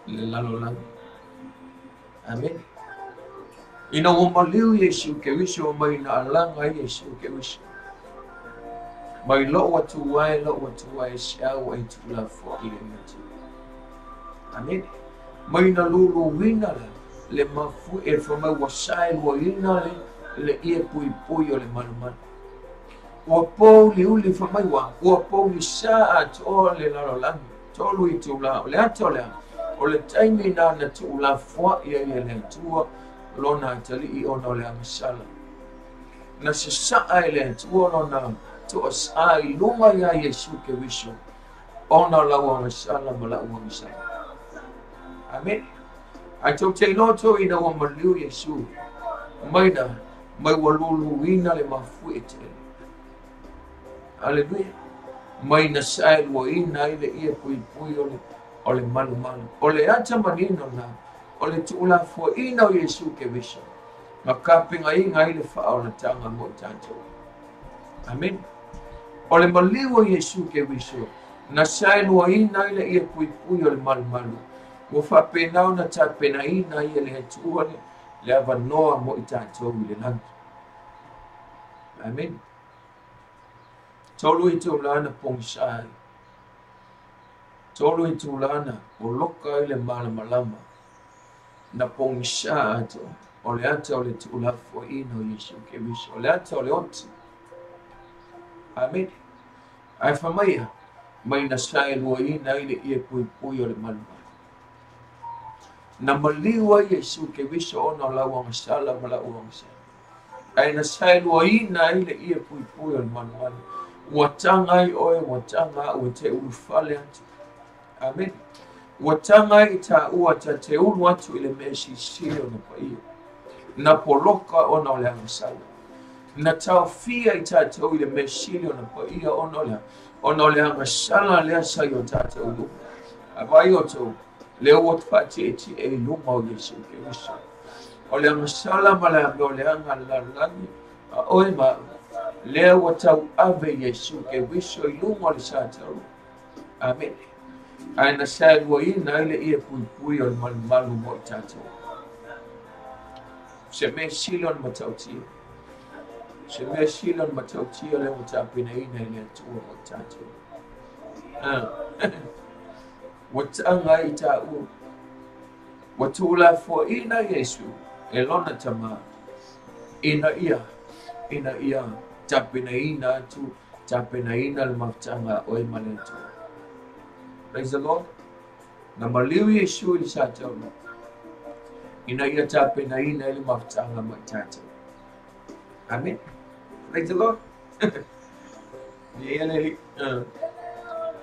le lalo langi. Amen. Ina wa maliu Yesu ke wiso mai na alanga Yesu ke wiso. Mai lo wa tuwai siau ai tuula fo ina mati. Amen. Mai na lulu wina le mafu e whamai wa sai wa ina le ia pui o le manuman. Ua pou li uli whamai ua pou li sa ato le lalolangi, tolu I tula, o le ato lea, o le taimi na tula fwa ia le tua lona atali I ona le amasala. Na se saa le tua lona tua saa I lunga ia Yesu ke wiso, ona lau amasala ma lau amasala. Amen. Ai tau te loto ina wa maliu Yesu, mai wa lulu ina le mafu e te. Hallelujah. Mai na sai wa ina I le ia pui o le malu. O le ata manino na, o le tuula fo ina o Yesu ke wiso. Ma kapinga I ngai le whao na tanga mo tanto. Amen. O le maliu o Yesu ke wiso, na sai wa ina I le ia pui o le malu. Wa whapenau na tapena ina I le tua le avanoa mo I tātou I le langi. Amen. Tolu I tūlana pongisai. Tolu I tūlana o loka I le malamalama. Na pongisai ato. O le ata o le tūlafo ina o Yesu ke wiso. O le ata o le oti. Amen. Ai whamaia. Mai na sai lua ina I le ia pui o le malama. Na maliwa Yesu ke wiso ona lau angasala ma lau angasala. Ai na sai lua ina I le ia pui o le manuana. Watanga I oe, watanga ua te ulu fale atu. Amen. Watanga I ta ua ta te ulu atu I le mesi sio na paia. Na poloka ona le angasala. Na tau fia I ta te ulu mesi sio na paia ona le angasala le asa I o ta te ulu. Avai o tau. Leo wat fati eti e lunga o Yesu ke wiso. o le masala ma le amoleanga lalani a oe ma lea ua tau ave Iesu ke wiso I lunga o le sa tau. Amen. Aina sa luaina ile ia pui o le malu mo I tātou. Se me silon matautia. Se me silon matautia le o tāpina ina ile atua mo tātou. Watanga I tāu. Watula fo ina Iesu. E lona tama. Ina ia. Tāpina ina atu. Tāpina ina le maftanga o e malentu. Praise the Lord. Na maliu Iesu I sa tau. Ina ia tāpina ina le maftanga mo tātou. Amen. Praise the Lord. Ia le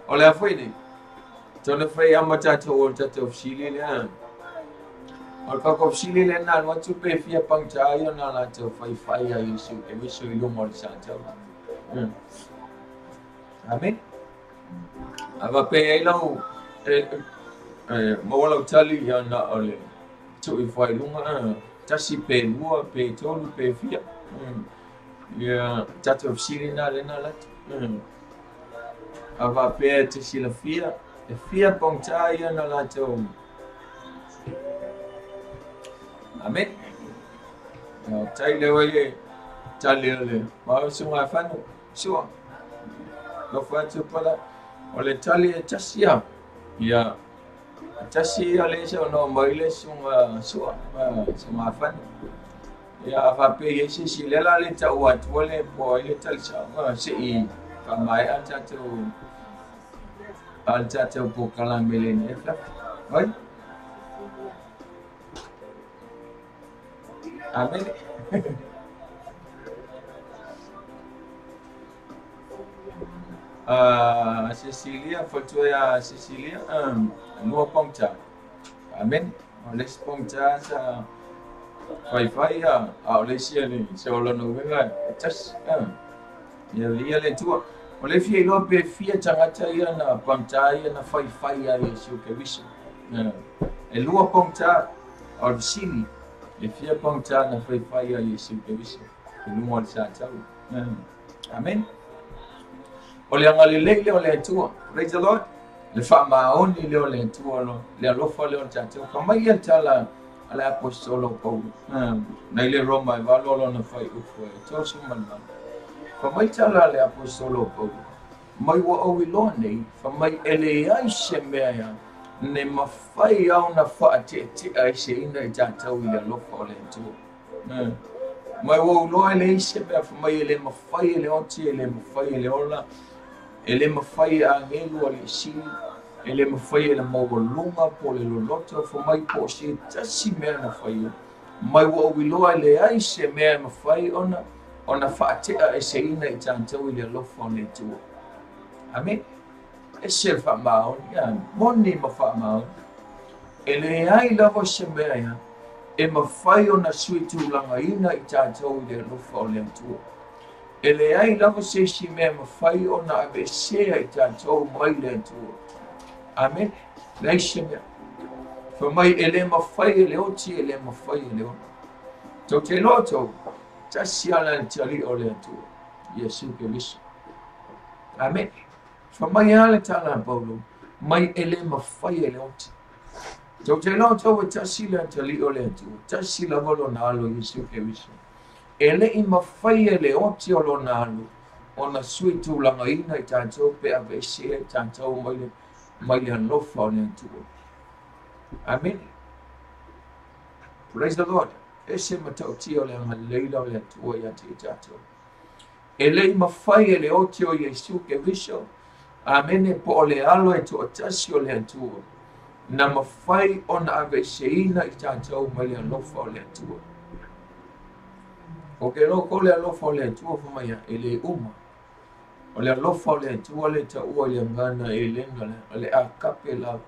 o le afuini. Tona fai ama tātou o tātou fsili le o kako fsili le nā watu pe fia pangta ia nā tātou fai a Iesu e wiso I lunga o le sa tau. Amen. Ava pe ai lau mawalau tali ia na o le tu I fai lunga tasi pe lua pe tolu pe fia. Ia tātou fsili nā le nā latu. Ava pe te sila fia. E fia pangta ia na tātou. Amen. Tai lewa ye tali le. Mau sunga whanu. Sua. Lo whatu pala. O le tali e tasia. Ia. Tasia le se ono maile sunga sua. Sunga whanu. Ia awhape ye se silela le ta uatua le po le tali sa. Se I kamai a tātou. Al tātou po kalamele ne flap. Oi? Amen. Cecilia, foto ya Cecilia, nua pongta. Amen. Oles pongta sa fai ya, oleh sia ni, seolah nuwenga, tas. Ya dia le tua. Oleh fia ilo pe fia tangata ia na pongta ia na fai ya Yesu ke wiso. E lua pongta or sili. E fia pongta na fai ya Yesu ke wiso. E lua le sa tau. Amen. Ole angali le ole tua. Praise the Lord. Le fa maoni le ole tua lo. Le alofa le ole tatu. Kamai ia tala ala apostolo Paulo. Na ile Roma valo lo na fai ufu. Tosu manman. Kamai tala le apostolo Paulo. Mai wa owi lo nei. Kamai ele ai se mea ne mafai au na fa te ai se ina I tatu ile alofa ole tua. Mai wa lo ele se mea kamai ele mafai ele oti ele mafai ele ola. Ele mafai a ngelu o le sili, ele mafai ele mawalunga po le loloto, fo mai po se tasi mea na fai. Mai wa wiloa le ai se mea mafai ona whaatea e se ina I tātou I le alofa o le tua. Amen. E se wha maoni, moni ma wha maoni. Ele ai lava se mea ia, e mafai ona suitu langa ina I tātou I le alofa o le tua. Ele ai lava se si mea mawhai o na ave sea I tātou mai le tua. Amen. Lai se mea. Fa mai ele mawhai ele oti ele mawhai ele o. Tau te loto, tasi ala ni tali o le tua. Yesu ke wiso. Amen. Fa mai ala tala Paulo, mai ele mawhai ele oti. Tau te loto, tasi ala tali o le tua. Tasi la volo na alo Yesu ke wiso. Ele I mawhai ele oti o lo nālu, o na suitu langa ina I tātou pe ave sea tātou mai le alofa o le atua. Amen. Praise the Lord. E se matauti o le anga leila o le atua I ati I tātou. Ele I mawhai ele oti o Yesu ke wiso. Amen. E po o le alo e to atasi o le atua. Na mawhai o na ave seina I tātou mai le alofa o le atua. O ke loko le alofa o le atua whamaya e le uma. O le alofa o le atua le ta ua le ngana e lenga le a kape la.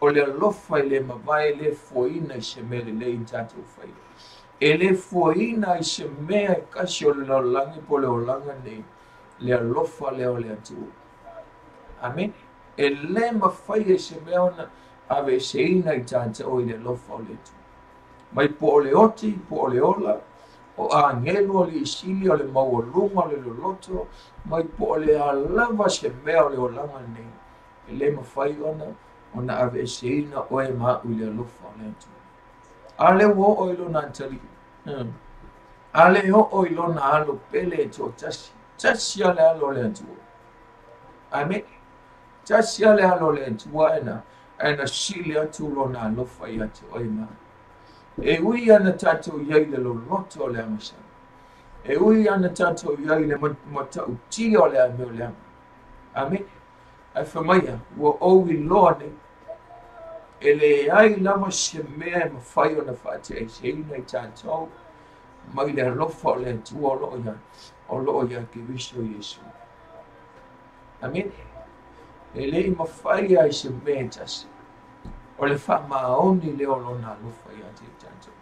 O le alofa I le mawai le fuaina I se mele le I tātou whai. E le fuaina I se mea I kasi o le laulangi po le olanga nei. Le alofa le o le atua. Amen. E le mawhai e se mea ona ave se ina I tātou I le alofa o le atua. mai po o le oti, po o le ola, o a ngelu o le isili o le maualunga o le loloto, mai po o le alava se mea o le olanga nei. E le mawhai ona ave eseina o e maa ui le alofa o le atu. Ale wo o ilo na antali. Ale o ilo na alo pele e to tasi. Tasi ale alo le atu. Amen. Tasi ale alo le atu ena sili atu lo na alofa i atu o e maa. E ui ana tatou iai le loloto o le amasana. E ui ana tatou iai le matau ti o le ame o le ama. Amen. Ai whamaia, ua owi loa ne, e le ai lama se mea e mawhai o na whaate e se ina i tātou, mai le alofa o le atua o loo ia ke wiso Yesu. Amen. E le i mawhai ai se mea tasi, o le wha maoni leo lona alofa ia te tātou.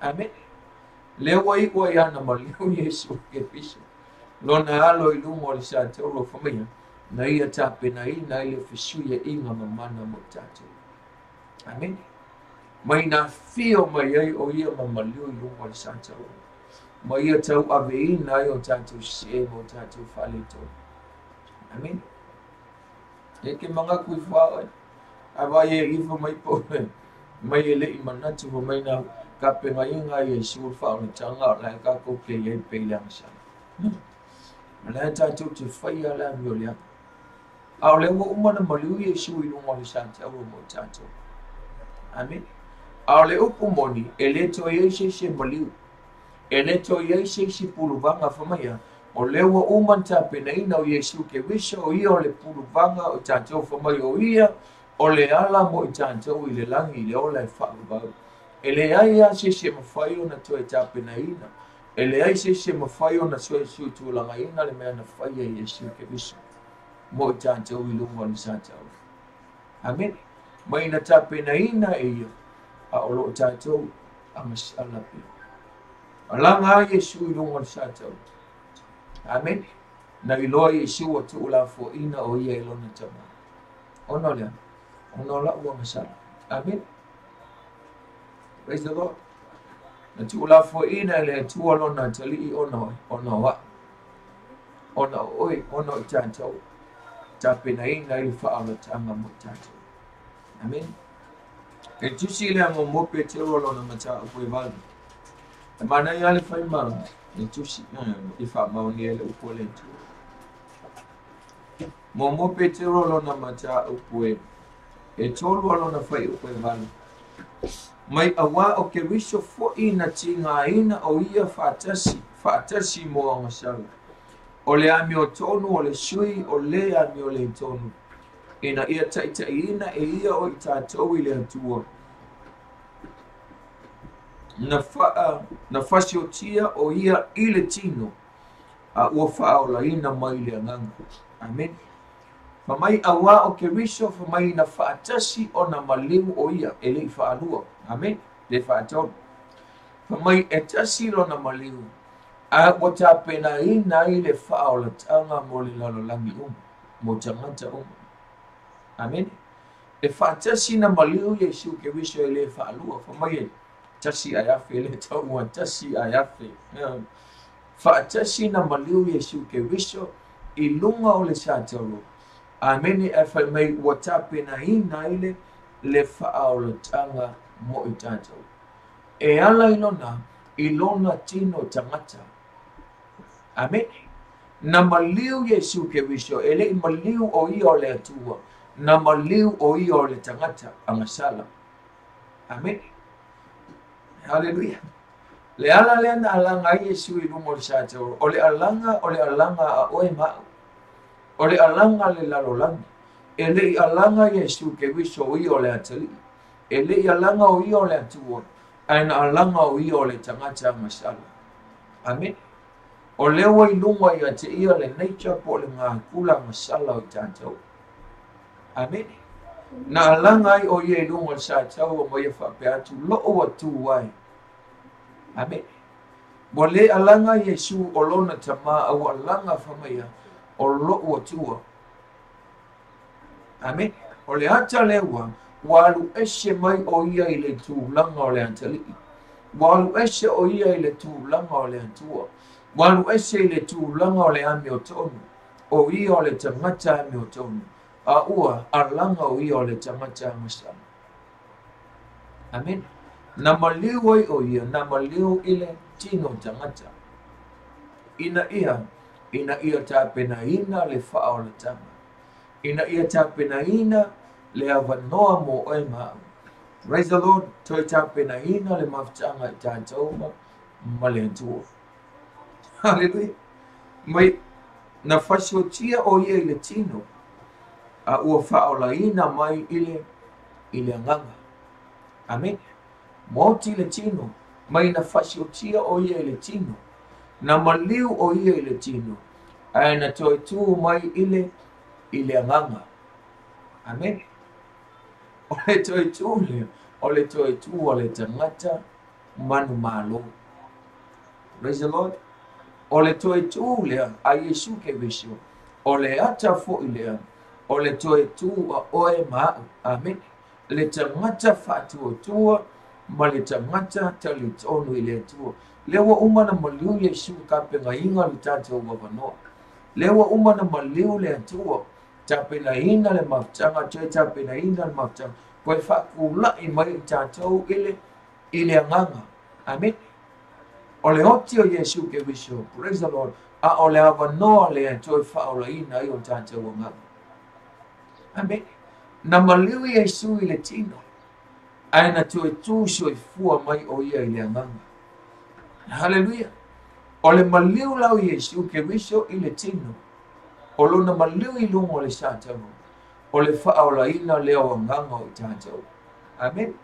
Amen. Leo wai ana ma leo Yesu ke wiso. Lona alo i lungo o le sa te oro whamaia, na ia tape na ile fisuia inga mamana mo tātou. Amen. Mai na fio mai ai o ia mamaliu i lungo le sātou. Mai ia tau ave ina ai o tātou se mo tātou whaleto. Amen. E ke manga kui whaoi. Awa e iwa mai po. Mai e le i manatu o mai na kape ngai inga i e siul whao ni tanga o lai kako ke i e peilang sana. Malai tātou te whaia la mi o lea. Au le wo umana maliu Yesu i lungo le sātou mo tātou. Amen. Au le upu moni, e le to iei se maliu. E le to iei se puluvanga whamaia. O le wa umanta penaina o Yesu ke wisa o ia o le puluvanga o tātou whamaia o ia. O le ala mo i tātou i le langi le ola e whaavau. E le ai a se mawhai o na to e tā penaina. E le ai se mawhai o na so e su tūlanga ina le mea na whaia Yesu ke wisa. Mo i tātou i lungo le sātou. Amen. Mai na tape na ina e ia. A olo tātou a masala pe. Alanga Yesu i lungo le sātou. Amen. Na iloa Yesu o tu ula fo ina o ia ilona tama. Ono lea. Ono la ua masala. Amen. Praise the Lord. Na tu ula fo ina le tu alona tali i ono wa. Ono oi, ono i tātou. Tape na ina i whaala tanga mo tātou. Amen. E tusi lea mo mope te rolo na mata o koe walu. E mana i ale whai mau. E tusi i wha mauni ele upo le tu. Mo mope te rolo na mata o koe. E tolu alo na whai o koe walu. Mai awa o ke riso fo ina tinga ina o ia whaatasi mo a masaru. O le ami o tonu o le sui o le ami o le tonu. Ina ia taitaina e ia o i tātou i le atua. Na whasi o tia o ia i le tino. A ua whao la ina mai le angangu. Amen. Whamai awa o ke riso whamai na whaatasi o na maliu o ia e le i whaalua. Amen. Le whaatonu. Whamai e tasi lo na maliu. A wata pena ina i le whao la tanga mo le lalolangi mo tangata Amen. E whaatasi na maliu Yesu ke wiso e le whaalua. Whamai e tasi ayafe le taua tasi ayafe. Whaatasi na maliu Yesu ke wiso i lunga o le sātaro. Amen. E whamai wata pena ina i le whao la tanga mo i tātou. E ala ilona tino tangata. Amen. Na maliu Yesu ke wiso e le maliu o ia o le atua. Na maliu o ia o le tangata angasala. Amen. Hallelujah. Le ala le na alanga Yesu i lungo le sātou. O le alanga a oe mao. O le alanga le lalolangi. E le alanga Yesu ke wiso o ia o le atali. E le alanga o ia o le atua. Aina alanga o ia o le tangata angasala. Amen. O lewa i lunga i te ia le nature po le ngā kula masala o tātou. Amen. Na alanga i o ia i lunga sa tau o mai whape atu loo atu wai. Amen. Mo le alanga Yesu o lona tama au alanga whamaya o loo atua. Amen. O le ata lewa walu ese mai o ia I le tūlanga o le antali. Walu ese o ia I le tūlanga o le antua. Walu ese I le tūlanga o le ame o tonu. O ia o le tangata ame o tonu. A ua alanga o ia o le tangata amasama. Amen. Na maliu ai o ia, na maliu I le tino tangata. Ina ia ta pena ina le faa o le tama. Ina ia ta pena ina le avanoa mo oe maa. Praise the Lord. Toi ta pena ina le mafutanga I tātou ma le antua. Hallelujah. Mai na fasiotia o ia I le tino. A ua faa o la ina mai ile nganga. Amen. Moti le tino. Mai na fasiotia o ia I le tino. Na maliu o ia I le tino. Ai na toi tu mai ile nganga. Amen. O le toi tu le. O le toi tu o le tangata manu malo. Praise the Lord. O le toi tu le a Yesu ke visio. O le ata fo ile. O le toi tu a oe maa. Amen. Le tangata fatu o tua. Ma le tangata tali tonu ile tua. Lewa umana maliu Yesu kapenga inga le tātou wawanoa. Lewa umana maliu le atua. Tapena ina le mafutanga. Toi tapena ina le mafutanga. Koe whakula I mai tātou ile anganga. Amen. O le oti o Yesu ke visio. Praise the Lord. A o le awanoa le toi whaola ina I o tātou anganga. Amen. Na maliu Yesu I le tino. Aina toi tūsio I fua mai o ia I le anganga. Hallelujah. O le maliu lau Yesu ke visio I le tino. O lona maliu I lungo le sātau. O le whaola ina leo anganga o I tātou. Amen.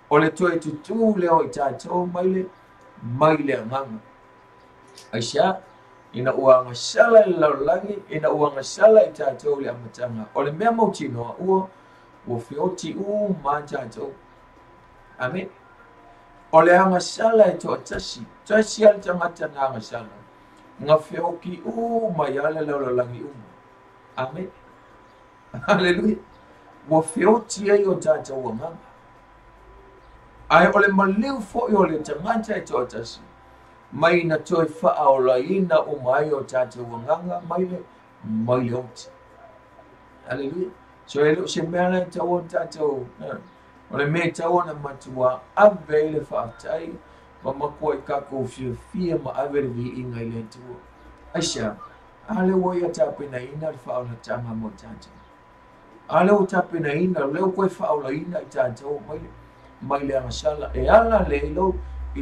O le toi tutu leo I tātou mai le anganga. Aisha, ina uanga sala I laulangi, ina uanga sala I tātou le amatanga. O le mea mautinoa ua whioti ma tātou. Amen. O le anga sala I toa tasi. Tasi al tangata na anga sala. Nga whioki mai ale laulangi Amen. Hallelujah. Wa whioti ai o tātou anganga. Ai o le maliu fo'i o le tangata I toa tasi. Mai na toi whaola ina o mai o tātou anganga mai le oti. Hallelujah. So e lo se mea nei tau o tātou. O le mea tau ana matua ave le whaatai. Ma makua I kako fia ma ave le vi inga I le tua. Aisha, ale wai a tāpena ina le whaola tanga mo tātou. Ale o tāpena ina, leo koe whaola ina I tātou mai le angasala. E ala le I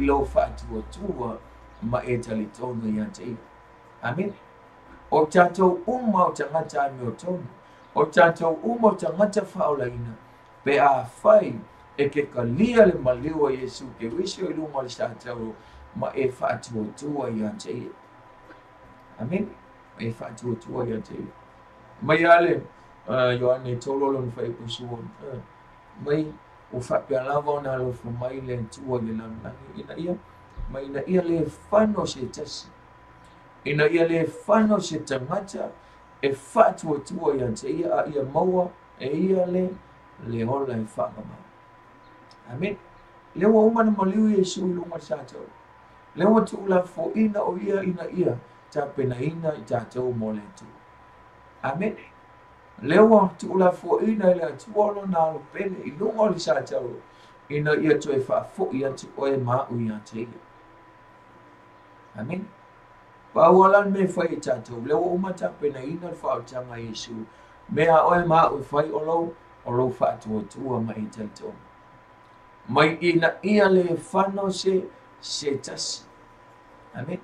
lo whaatua tua ma e tali tonu I ante. Amen. O tātou o tangata ame o tonu. O tātou o tangata whaola ina. Pe a whai e ke kalia le maliu a Yesu ke wisio I lunga le tātou ma e whaatua tua I ante. Amen. Ma e whaatua tua I ante. Mai ale, Ioane tololo ni whai kusuon. Mai o whapea lava na alofa mai le tua le langi ina ia. Mai ina ia le whano se tasi. Ina ia le whano se tangata e whaatua tua I ante ia a ia maua e ia le hola e whakama. Amen. Lewa umana maliu Yesu I lunga tātou. Lewa tuula fo ina o ia ina ia tāpena ina I tātou mo le tu. Amen. Lewa tuula fo ina I le tuolo na alo pene I lunga le tātou. Ina ia tu e whaafo I atu o e mau I ante ia. Amen. Pawalan me whai tātou. Lewa umata pena ina le whaotanga Yesu. Mea o e mau I whai o lo whaatua tua ma I tātou. Mai ina ia le whano se tasi. Amen.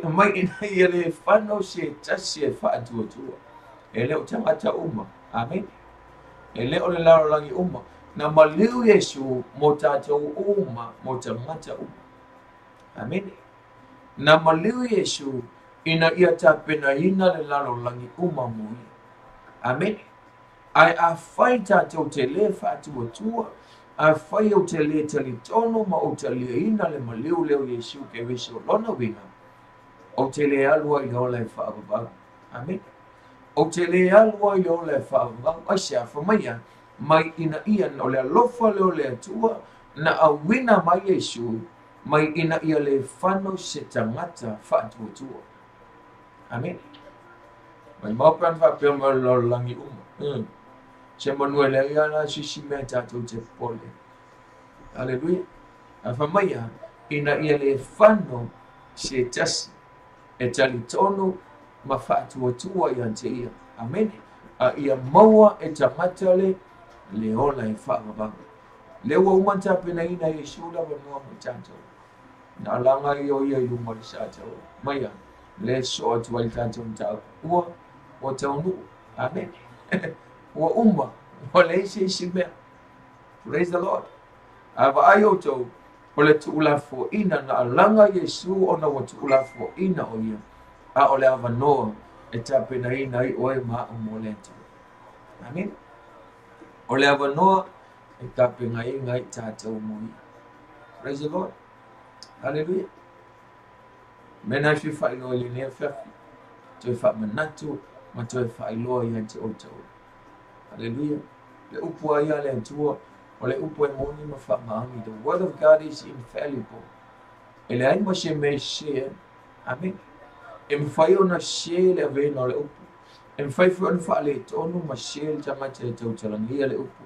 Mai ina ia le whano se tasi e whaatua tua. E leo tangata Amen. E leo le larolangi Na maliu Yesu mo tātou mo tangata Amen. Na maliu Yesu ina ia tāpena ina le larolangi mui. Amen. Ai a whai tātou te le whaatua tua. A whai o te le tali tono ma o te le ina le maliu leo Yesu ke viso lona winga. O te le alua I hola e whaavavau. Amen. O te le alua I hola e whaavavau. Aisea whamaia mai ina ia o le alofa le o le atua na awina mai Yesu mai ina ia le whano se tangata whaatuatua. Amen. Mai maupan whapea ma lo langi uma. Se manua le ia la sisi mea tātou te pole. Hallelujah. A whamaia ina ia le whano se tasi e tali tono ma whaatuatua i ante ia. Amen. A ia maua e tangata le ola e whaavavanga. Le ua umanta pena ina Yesu la wanua mo tātou. Na alanga i o ia i lunga le sātou. Maia, le so atu ai tātou mtau. Ua, o taunu. Amen. Ua umma, o le isi mea. Praise the Lord. Ava ai o tau, o le tuulafo ina na alanga Yesu o na wa tuulafo ina o ia. A o le avanoa e tapena ina i oe maa o molento. Amen. O le avanoa e tapena ina i tātou moi. Praise the Lord. Hallelujah. Mena fi whailo i lea whiawhi. Toi wha manatu, ma toi whailo i ante o tau. Hallelujah. Le upua ia le antua, o le upua e moni ma wha maangi. The word of God is infallible. E le ai ma se me share. Amen. E mwhai ona share le avena o le upu. E mwhai fi ona wha le tonu ma share le tamata e tau talangia le upu.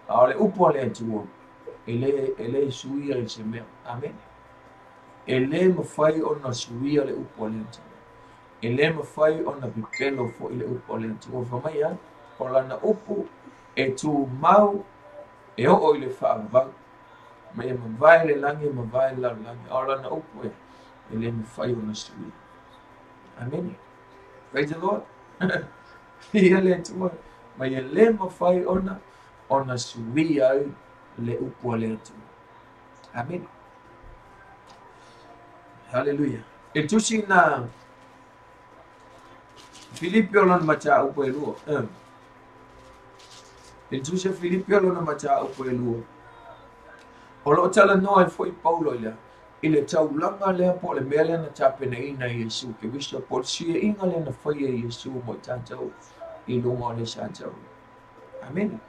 A o le upua le antua. E le suia le se mea. Amen. E le mawhai ona suia le upo le anta. E le mawhai ona pipelo fo i le upo le anta. O whamai o lana upo e tu mau e o i le whaavau. Ma e mawai le langi, mawai le langi. O lana upo e le mawhai ona suia. Amen. Praise the Lord. Ia le tua. Ma e le mawhai ona suia le upo le anta. Amen. Hallelujah. E tusi na Filipi o lana macha upo e lua. E tusi Filipi o lana macha upo e lua. O lo tala noa e foi Paulo ila. Ile taulanga lea po le mea lea na tapena ina Yesu. Ke visto po sia inga lea na whaia Yesu mo tātou i lunga o le sātou. Amen.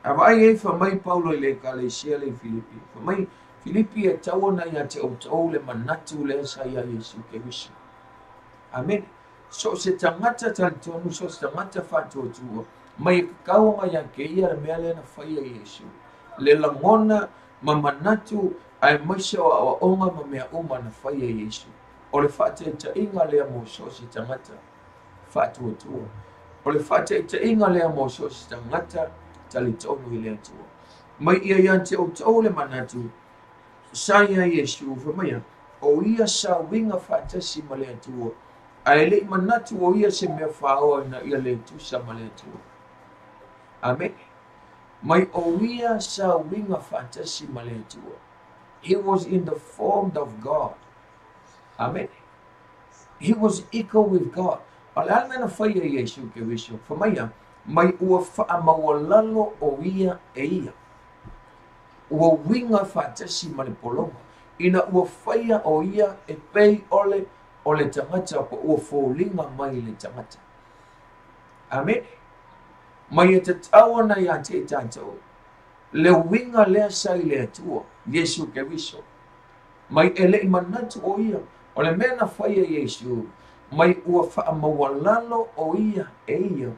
Awai e whamai Paulo ile ka le sia le Filipi. Whamai Filipi e tawana ia te o le manatu le sa ia Yesu ke wisu. Amen. So se tangata talitonu, so se tangata whātua. Mai kakaonga ia ke ia le mea le na whaia Yesu. Le langona ma manatu ai maisa o onga ma mea uma na whaia Yesu. O le whate ta inga lea mo so se tangata whātua. O le whate ta inga lea mo so se tangata talitonu i lea tua. Mai ia ia te o le manatu. Saya Yesu whamaya, o ia sa winga whatasi ma le atua. Ai le manatu o ia se mea whaoa na ia le tusa ma le atua. Amen. Mai o ia sa winga whatasi ma le atua. He was in the form of God. Amen. He was equal with God. Ala almena whaia Yesu ke wiso. Whamaya, mai ua whaamawalalo o ia e ia. Ua winga whatasi ma le polonga. Ina ua whaia o ia e pei o le tangata pa ua fōlinga mai le tangata. Amen. Mai e te tawana ia te tātou. Le winga lea sai le atua. Yesu ke wiso. Mai e le manatu o ia. O le mena whaia Yesu. Mai ua whaamawalalo o ia e ia.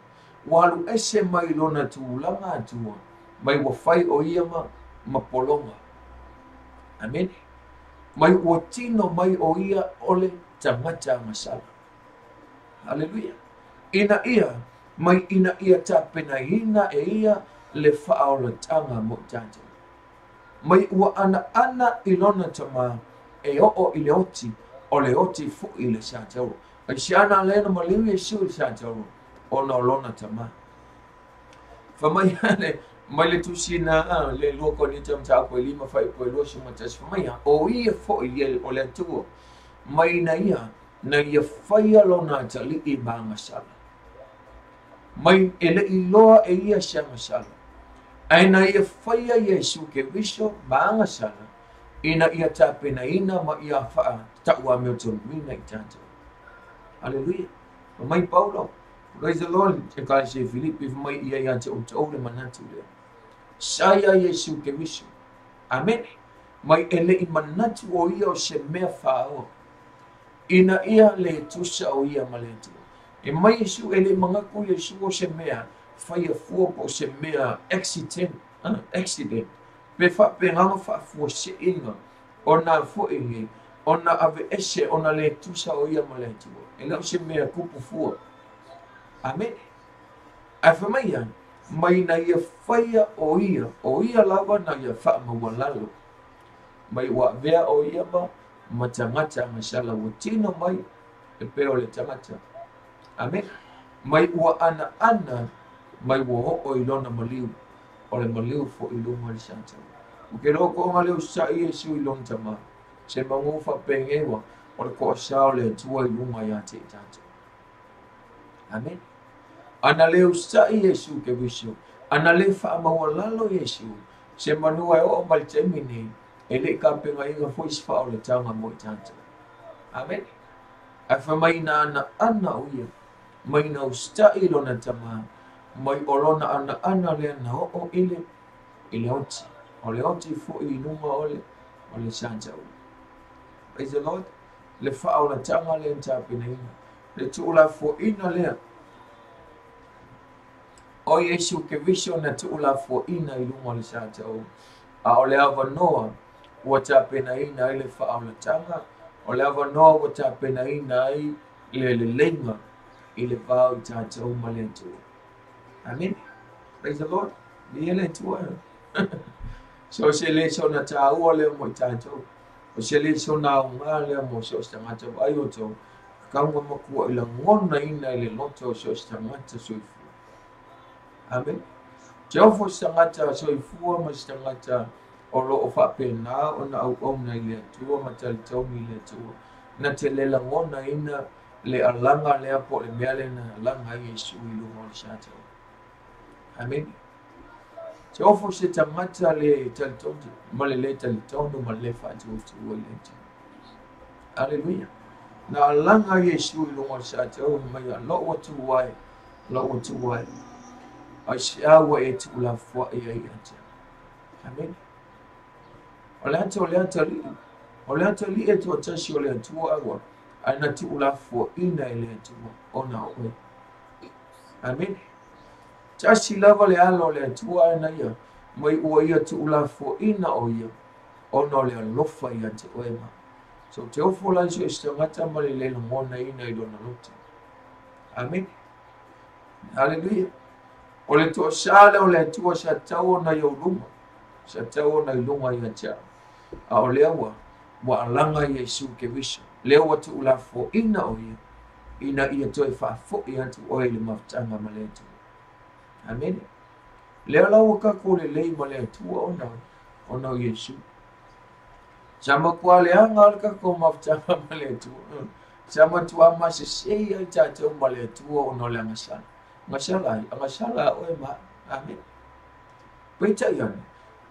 Walu ese mai lona tūlanga atua. Mai ua whai o ia ma polonga. Amen. Mai ua tino mai o ia ole tangata masala. Hallelujah. Ina ia, mai ina ia tapena ina e ia le whaola tanga mo tātou. Mai ua ana ilona tama e o i le oti, o le oti fu i le sātou. Ai si ana lena maliwi e siu i sātou, o na olona tama. Whamai ane, mai le tusina le loko ni tam ta ko lima fai ko lo shi mata shi mai o ia fo ia o le tu mai na ia fai lo na tali I banga sala mai ele I loa e ia sha masala ai na ia fai Yesu ke viso banga sala ina ia tapena ina ma ia fa ta wa me tu mina I tanto. Hallelujah. Mai Paulo, praise the Lord. E ka se Filipi mai ia te o le manatu le. Saya Yesu ke visu. Amen. Mai ele I manatu o ia o se mea whao. Ina ia le tusa o ia maletu. E mai Yesu ele mangaku Yesu o se mea. Whai a fua po se mea accident. Me wha penganga wha fua se inga. O na fua ingi. O na ave ese o na le tusa o ia maletu. E lau se mea kupu fua. Amen. Ai whamai an. Mai na ia whaia o ia lawa na ia wha mawalalo. Mai wa vea o ia ba, ma tangata masala wa tino mai, e peo le tangata. Amen. Mai wa ana, mai wa ho ilona maliu, o le maliu fo ilunga le santa. Uke roko nga leo sa Yesu ilona tama, se mangufa pengewa, o le koa sao le tua ilunga ya te tanta. Amen. Ana leo sa Yesu ke visu, ana le wha mawalalo Yesu, se manua o maltemini, ele ka penga inga foi sfa o le tanga mo tanta. Amen. Afa mai na ana uia. Mai na usta ilona tama. Mai olona ana le na o ile oti. Ole oti fo inuma ole santa. Praise the Lord. Le fa o la tanga le nta penina. Le tula fo ina le. O Yesu ke vision na tula fo ina iluma le santa o. A ole ava noa. Wata pena ina ile wha la tanga, o le awa noa wata pena ina ile lenga, ile vau tata o malentua. Amen. Praise the Lord. Ni ele tua. So se le so na ta ua le mo tata. O se le so na unga le mo so stangata ai o to. Kaunga makua ila ngona ina ile loto so stangata soifu. Amen. Jehova stangata soifua ma stangata o lo o fa pena o na au na ile tua matal tau ni le tua na te le langona ina le alanga le apo le meale na alanga Yesu I lu mo sata. Amen. Te ofo se tamata le taltondu male le taltondu male fa tu le tua. Hallelujah. Na alanga Yesu I lu mo sata o mai lo watu wai ai sia wa e tu la fo ia ata. Amen. Olanta li e to tashi ole tua agua. Ana tu ula fo ina ile tua ona oe. Amen. Tashi lava le alo le tua ana ia. Mai ua ia tu ula fo ina o ia. Ona le alofa ia te oema. So te ofo la so istangata mali le ngona ina I dona lota. Amen. Hallelujah. Ole to sala ole tua sa tau na yo luma. Sa tau na ilunga ia tia. A o lewa wa alanga Yesu ke visu. Lewa tu ula fo ina o ia. Ina ia toi fa fo ia tu o ile maftanga maletu. Amen. Leo la waka ko le lei maletu ona Yesu. Sama kwa le anga ka ko maftanga maletu. Sama tu ama se sei ta tu maletu ona le ngasala. Ngasala o ma. Amen. Pecha yana.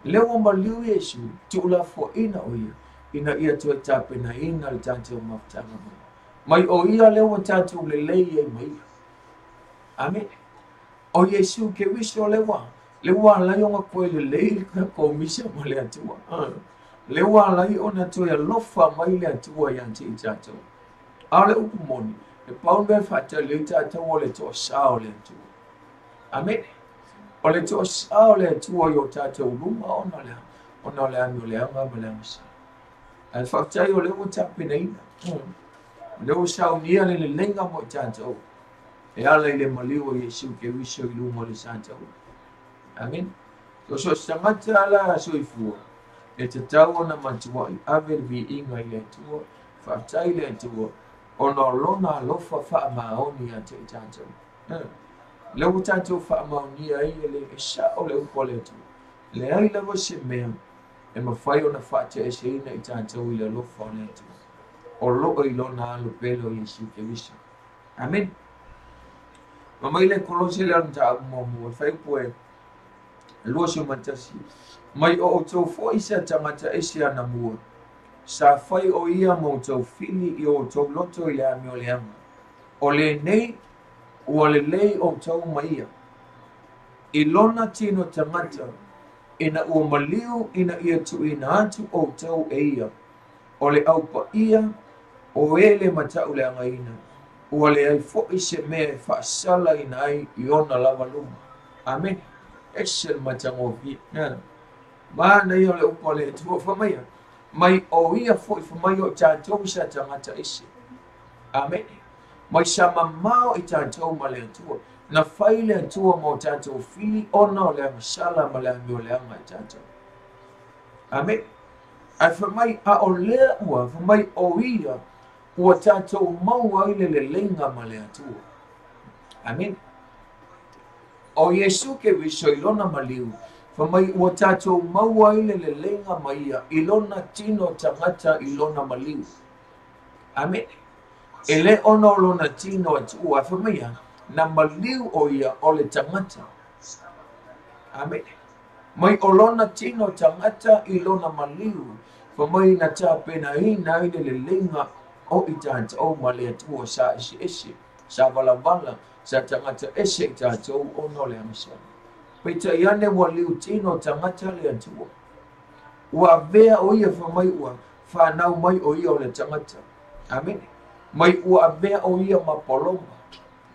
Leo maliu Yesu tu ula fo ina o ia. Ina ia tu tape na ina le tante o maftanga mai o ia leo tatu le lei e mai. Amen. O Yesu ke wiso lewa la yonga koe le lei ka ko misa ma le atua. Lewa la I ona tu ya lofa mai le atua ya te tatu. Ale upu moni. Le paunga fata le tatu o le to sao le atua. Amen. O le to sao le atua yo tatu luma ona le anu le anga ma le amasa. Al faktai o lewa tape na ina. Leo sao nia le lenga mo tatu. E ala ile maliu o Yesu ke wiso I lungo le santa. Amen. So sangata ala so ifua. E te tau na matua I ave vi inga ile tua. Faktai le tua. Ona lona lofa fa maoni ya te tatu. Leo tatu fa maoni ai le sao le upole tu. Le ai le se mea. E mawhai ona whaate e se ina I tātou I le lofa o le tu. O loo I lona alu pelo Yesu ke wiso. Amen. Mamai le kolose le anu ta abu momu. Whai poe. Lua so matasi. Mai o tau fo isa tangata e se ana mua. Sa whai o ia mo tau fili I o tau loto I le ami o le anga. O le nei. O le lei o tau maia. I lona tino tangata. ina ua maliu ina ia tuuina atu outou e ia o le aupaia o ele matau le againa ua leai foʻi se mea e faasala ina ai i ona lava luma. Amen. Ese le matagofia ma na ia o le upa o le atua faamaia mai o ia foʻi famai o i tatou i sa tagata ese. Amen. Mai sa mamao i tatou ma le atua na fai le atua mo tatou fili ona o le agasala ma le amioleaga i tatou. Amen. Ai famai a o lea ua famai o ia ua tatou mau ai le leleiga ma le atua. Amen. O Iesu ke viso i lona maliu famai ua tatou mau ai le leleiga ma ia i lona tino tagata i lona maliu. Amen. E le ona o lona tino atua famaia na maliu o ia o le tagata. Amen. Mai o lona tino tagata i lona maliu famai na tapenaina ai le leleiga o i tatou ma le atua sa ese sa valavala sa tagata ese i tatou ona o le agasala. Peitai ane ua liu tino tagata le atua ua avea o ia famai ua fanau mai o ia o le tagata. Amen. Mai ua avea o ia ma poloma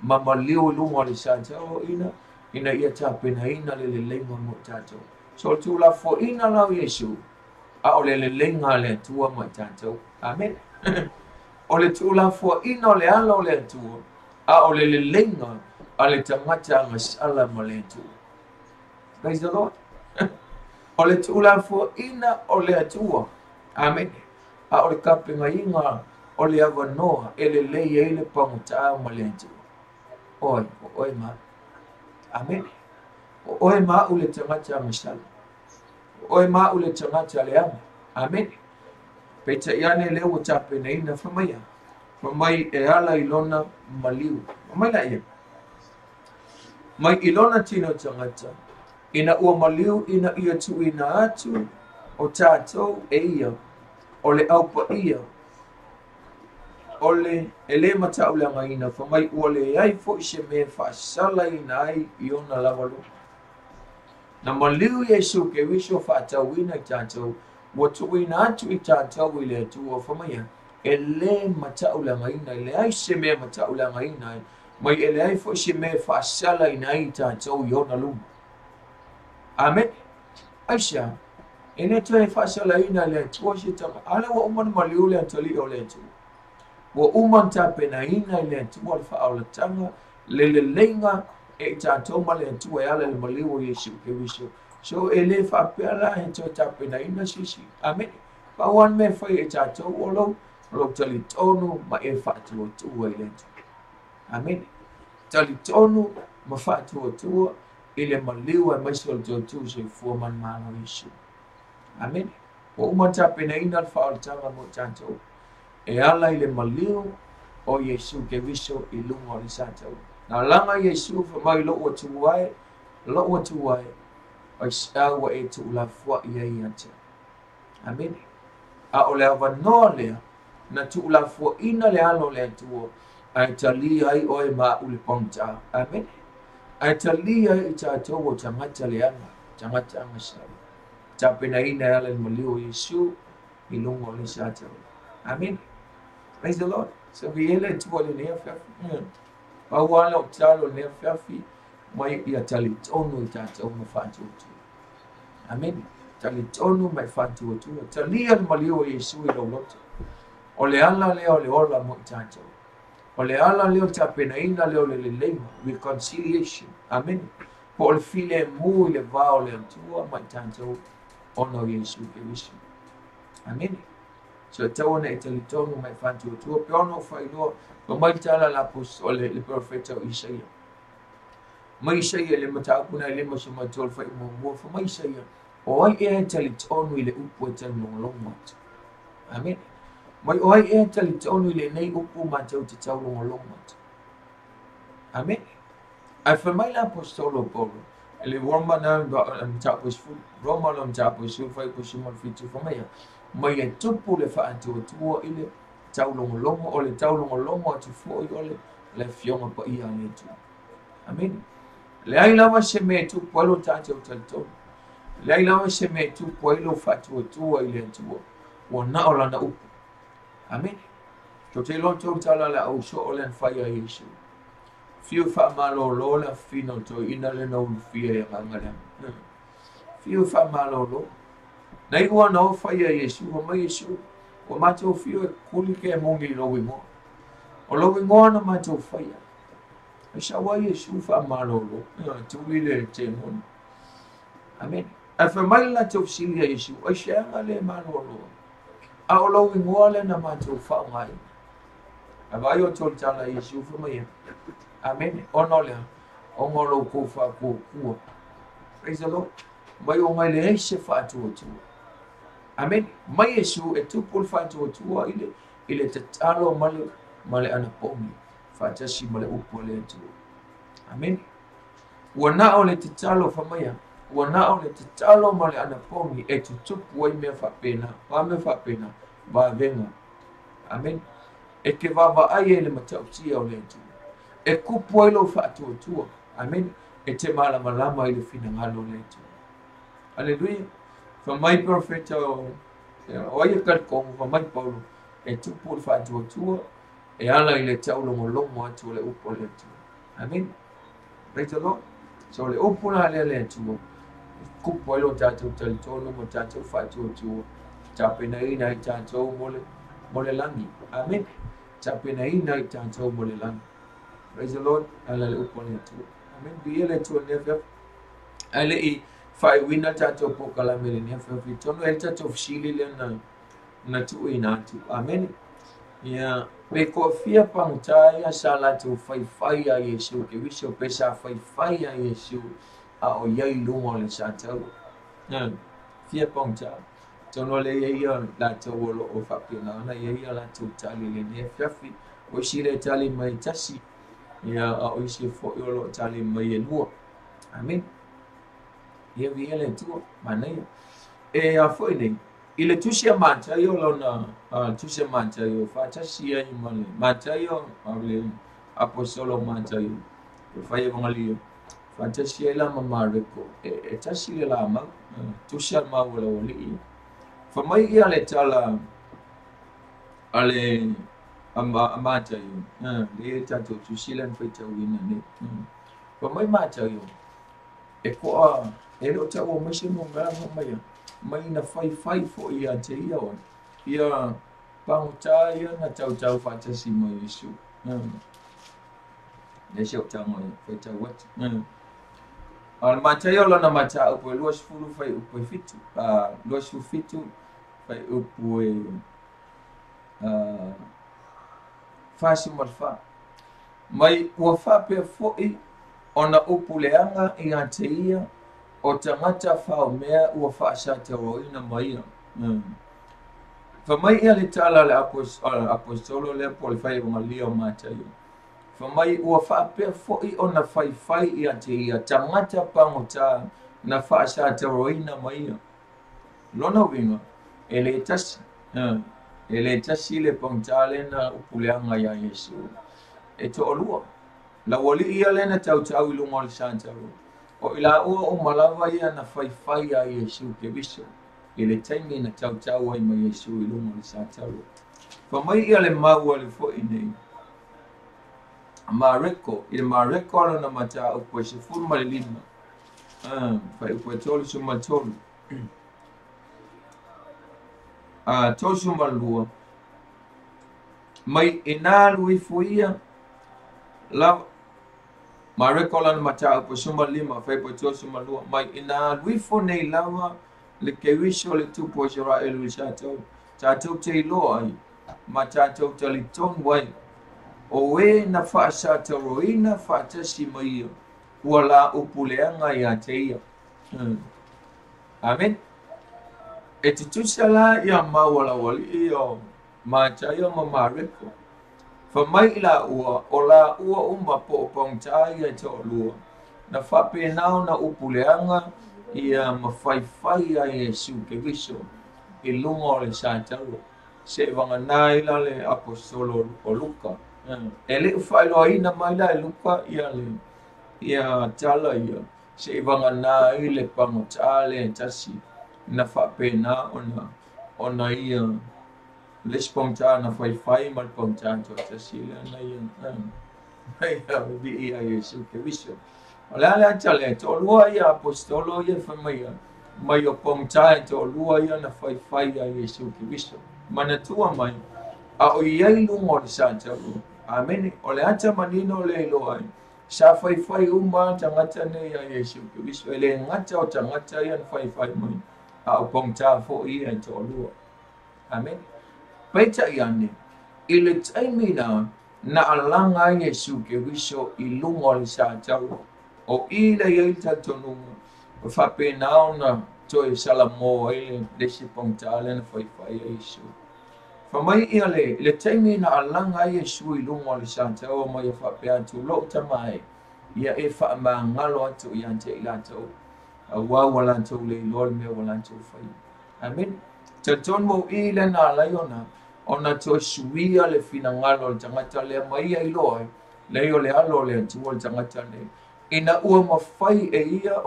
ma maliu i luga o le sa taoina ina ia tapenaina le leleiga mo tatou. So le tulafoʻina lau Iesu a o le leleiga le atua ma tatou. Amen. O le tulafoʻina o le ala o le atua a o le leleiga a le tagata agasala ma le atua. Praise the Lord. O le tulafoʻina o le atua. Amen. A o le kapegaiga o le avanoa e lelei ai le pagotaʻa ma le atua. Oe, oe ma. Amen. Oe ma u le tagata agasala. Oe ma u le tagata le ama. Amen. Peitai ane le ua tapenaina famaia. Famai e ala i lona maliu. Famai la ia. Mai i lona tino tagata ina ua maliu ina ia tuuina atu o tatou e ia o le aupaia o le ele matau le againa famai ua leai foʻi se mea faasala ina ai i ona lava luma. Na maliu Iesu Keriso faatauina i tatou ua tuuina atu i tatou i le atua famaia e lē matau le againa i leai se mea matau le againa ai mai e leai foʻi se mea faasala ina ai i tatou i ona luma. Amen. Aisha e le toe faasalaina i le atua se taga ale ua uma na maliu le atalii o le atua ua uma na tapenaina i le atua le faaolataga le leleiga e i tatou ma le atua e ala le maliu o Iesu Keriso. So e lē faapea la e toe tapenaina sisi. Amen. Pauana mea fai e tatou o lou talitonu ma e faatuatua i le atua. Amen. Talitonu ma faatuatua i le maliu e maisi o le tuatua soifua manamalo Iesu. Amen. Ua uma tapenaina le faaolataga mo tatou e ala i le maliu o Iesu Keriso i luga o le sa taua. Na laga Iesu famai loʻu atu ai o i saua e tuulafoaʻi ai ata. Amen. A o le avanoa lea na tuulafoaʻina le ala o le atua ae talia ai oe maʻu le pagotaʻa. Amen. Ae talia ai i tatou o tagata leaga tagata agasala tapenaina e ala le maliu o Iesu i luga o le sa taua. Amen. Praise the Lord. So vi ele atua le nea feafi pauala o talo le nea feafi mai ia talitonu i tatou ma faatuatua. Amen. Talitonu mai faatuatua talia le maliu o Iesu i lauloto o le ala lea o le ola mo i tatou o le ala leo tapenaina leo le leleiga reconciliation. Amen. Po o le file mu i le vao le atua mai tatou ona o Iesu Keriso. Amen. So tau ana e talitonu mai faatuatua pe ona o failoa pa mai tala lapostole le profeta o Isaia. Mai Isaia le mataupuna i lima somatolu faimuamua fa mai Isaia o ai e talitonu i le upu e talilogologo atu. Amen. Mai o ai e talitonu i lenei upu matau te taulogologo atu. Amen. Ai fa mai la apostolo Paulo e le Roma na mataupusfulu Roma na mataupusfulu faipusimalfitu fa mai mai e tupu le faatuatua i le taulogologo o le taulogologo atu foʻi o le fioga paia le atua. Amen. Le ai lava se mea tupu alo tatou talitonu Lai lawa se me tu poilo fatu tua ile tua. Wa na ola na upu. Amen. To te lonto tala la o so ole fire Yesu. Fiu fa malo lola fino to ina le no fia ya ngala. Fiu fa malo lo. Nei ua no fire Yesu o mai Yesu. O mato fiu kuli ke mongi lo wingo. O lo wingo na mato fire. Sa wa Yesu fa malo lo. Tu ile te mon. Amen. Afa mai la to silia Yesu. O sha ngale malo lo. A o lo wingo le na mato fa ngai. Abayo tol tala Yesu fa mai. Amen. Onole. Ongolo ko fa ko ku. Praise the Lord. Mai o mai le se fa tu. Amen. Mai Yesu e tu pul fa tu ile te talo male ana pomi. Fa tasi male upole tu. Amen. Wana ole te talo fa mai. Wana ole te talo male ana pomi e tu wai me fa pena. Va me fa pena. Va venga. Amen. E ke va ai le mata utia ole tu. E kupu ilo fa tu. Amen. E te malama ile fina ngalo le tu. Hallelujah. Fa mai profeta o ia kar ko fa mai Paulo e tu pul fa tu e ala ile taulo molongo atu le upo le tu. Amen. Praise the Lord. So le upo na le tu. Kupu ilo tatu talitolo mo tatu fa tu. Tape na ina tatu mole langi. Amen. Tape na ina tatu mole langi. Praise the Lord. Ala le upo le tu. Amen. Biele tu never. Ale I fai wina tato po kala mele ne fa tono el tato fshili le na tu ina tu. Amen. Ya pe ko fia pangta ya sala tu fai ya Yesu ke wiso pesa fai ya Yesu a o yai lungo le sato. Na fia pangta tono le ya la to wolo o fa pina na ya la tu tali le ne fa o shile tali mai tasi ya o isi fo yolo tali mai no. Amen. Ia viele tu mana e a foi nei ile tusia mancha yo lona tusia mancha yo facha sia ni male mancha yo ale apostolo mancha yo fai evangelio facha sia la mamareko e tasia la ma tusia ma wala wali fa mai ia le tala ale mancha yo le tato tusia lan fai tawina ne fa mai mancha yo e ko Ero ta o mai mo ngala mai na fai fo ia te ia on. Ia pangta ia na tau fa ta si mo Yesu. Ne se o ta mo fa ta wat. Al mata yo na mata o po luas fulu fai o po fitu. Luas fitu fai o po fa si mo fa. Mai o fa pe fo I ona o puleanga ia te ia o tangata whao mea ua whaasata o ina maia. Fa mai ia le tala le apostolo le po le whai wanga leo mata ia. Fa mai ua whaapea fo'i o na whai ia te ia tangata pangota na whaasata o ina maia. Lona winga, e le tasi le pangtale na upuleanga ia Yesu. E to olua. La wali ia le na tau ilunga le santaro. O ila o malawa ia na fai a Yesu ke biso. Ile taimi na tau ai ma Yesu ilunga le santaro. Fa mai ia le mau le fo inei. Ile mareko na mata o po se furma le lima. Fa po tolu suma tolu. Tolu suma lua. Mai ina lui fuia la Mareko la mata po suma lima fai po tolu suma lua. Mai ina lui fo nei lava le ke wisho le tu po jora elu chato. Chato te lo ai. Ma chato te li ton wai. O e na whaasa te roina whaata si mai ua la upuleanga ia te ia. Amen. E te tusala ia mawala wali ia macha ia mamareko. Fa mai la ua o la ua umba po pongta ia te olua. Na whape nao na upuleanga ia mawhaifai a Yesu ke viso. I lunga o le santaro. Se vanganai la le apostolo o Luka. Ele ufai loa ina mai la Luka ia le ia tala ia se vangana i le pangota le tasi na whapena ona ia le sponta na whai mal ponta to tasi le na ia ia vi ia Yesu ke viso ola le atale to lua ia apostolo ia famia mai o ponta to lua ia na whai ia Yesu ke viso mana tua mai a o iai lungo le santa amen ole ata manino le loai sa whai uma tangata ne ia Yesu ke viso ele ngata o tangata ia whai mai a o ponta fo ia to lua amen Paita iane, ile taimina na alanga Yesu ke viso ilungo le sa tau o ile ia tonu o whapena na toi salamo ile desi pontale na fai Yesu. Famai ia le taimina alanga Yesu ilungo le sa tau mai whapea tu lo tamai ia e whaamangalo atu ia te ilato a wawala tu le lol me wala tu fai. Amen. Taton mo ile na layona ona to suia le finangalo le tangata le mai ai loe le o le alo le tuol tangata le ina ua mawhai e ia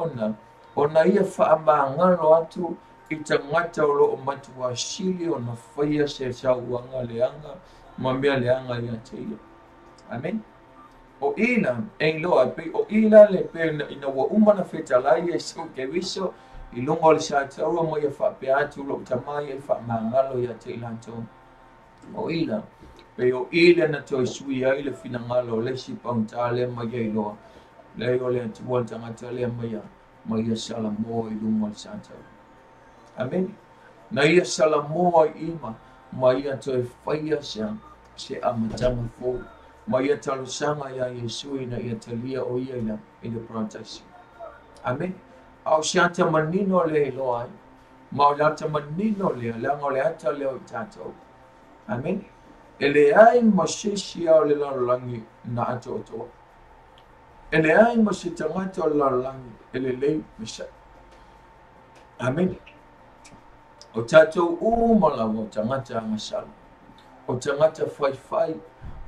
ona ia whaamangalo atu i tangata o lo o matua sili ona whaia se sauanga leanga mamea leanga ia te ia amen o ila e loa pe o ila le pe ina ua umana whetalai e su ke viso i lungo le sa taua mo ia whapea atu lo tamai e whaamangalo ia te ilantou o ila pe o ila na toi sui ai le finangalo le si pautale mai ai loa le o le tuol tangata le mai ia salamo i lungo le santa amen na ia salamo i ima mai ia toi whaia se amatanga fo mai ia talusanga ia Yesu ina ia talia o ia ina in the protection amen au siata manino le loa ma lata manino le lango le ata le o tato amen ele ai mosisia o le lalangi na ato to ele ai mositangata o lalangi ele le misa amen o tato umala o tangata masal o tangata fai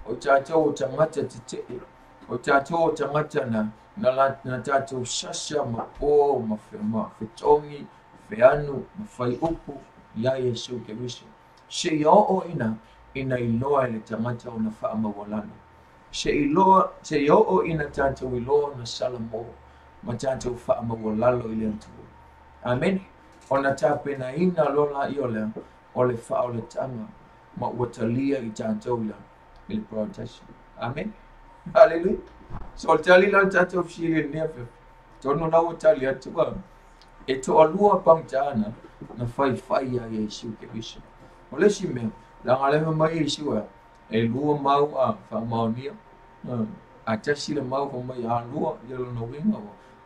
o tato tangata tete o tato tangata na tato sasa mapo mafema fetongi feanu mafai upu ya Yesu ke viso se yo ina iloa le tangata o na whaamawalana. Se yo ina tanto iloa na salamo ma tanto whaamawalalo i le antu. Amen. O na tape na ina lola i o le whao le tanga ma watalia i tanto ila i le protection. Amen. Hallelujah. So tali la tanto fili nefe. Tono na watalia tuwa. E to alua pamtana na whai ya Yesu ke viso. Ole si me la ngale mai Yesu e lua mau a fa maunia a tasi le mau fa mai a lua ye lo no winga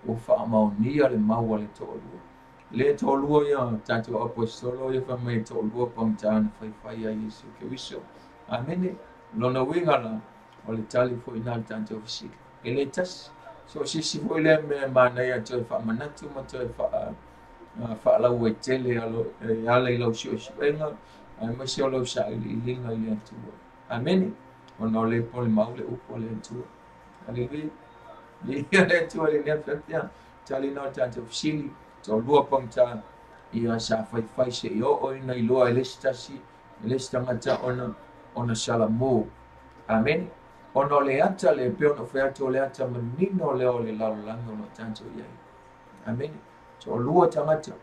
o fa maunia le mau le to lua ya tanto apostolo ye fa mai to lua pamtana fai ya Yesu ke viso amen lo no winga la o le tali fo ina tanto fisi ele tas so si fo le me mana ya to fa manatu ma to fa la we tele alo ya le lo si venga ai ma se lo sa li linga ile tu amen ono le pol mau le upo le tu haleluya ni le tu le ne fatia tali no tanto fisi to lua pamta ia sa fai se yo o ina ilo ele stasi ele stangata ona salamo amen ono le ata le pe ono feato le ata manino le o le lalango no tanto ia amen so lua tangata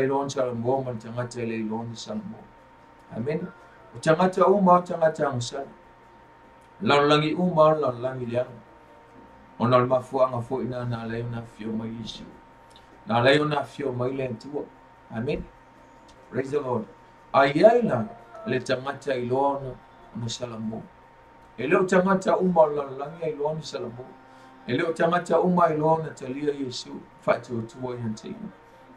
ilon salamo man tangata le ilon salamo amen o tangata uma tangata angsa lalangi uma lalangi liang ono le mafuanga fo ina na le na fio mai Yesu na le na fio mai le tu amen praise the Lord ayaila le tangata ilon no salamo ele o tangata uma lalangi ilon salamo ele o tangata uma ilon na talia Yesu fatu tuo yanti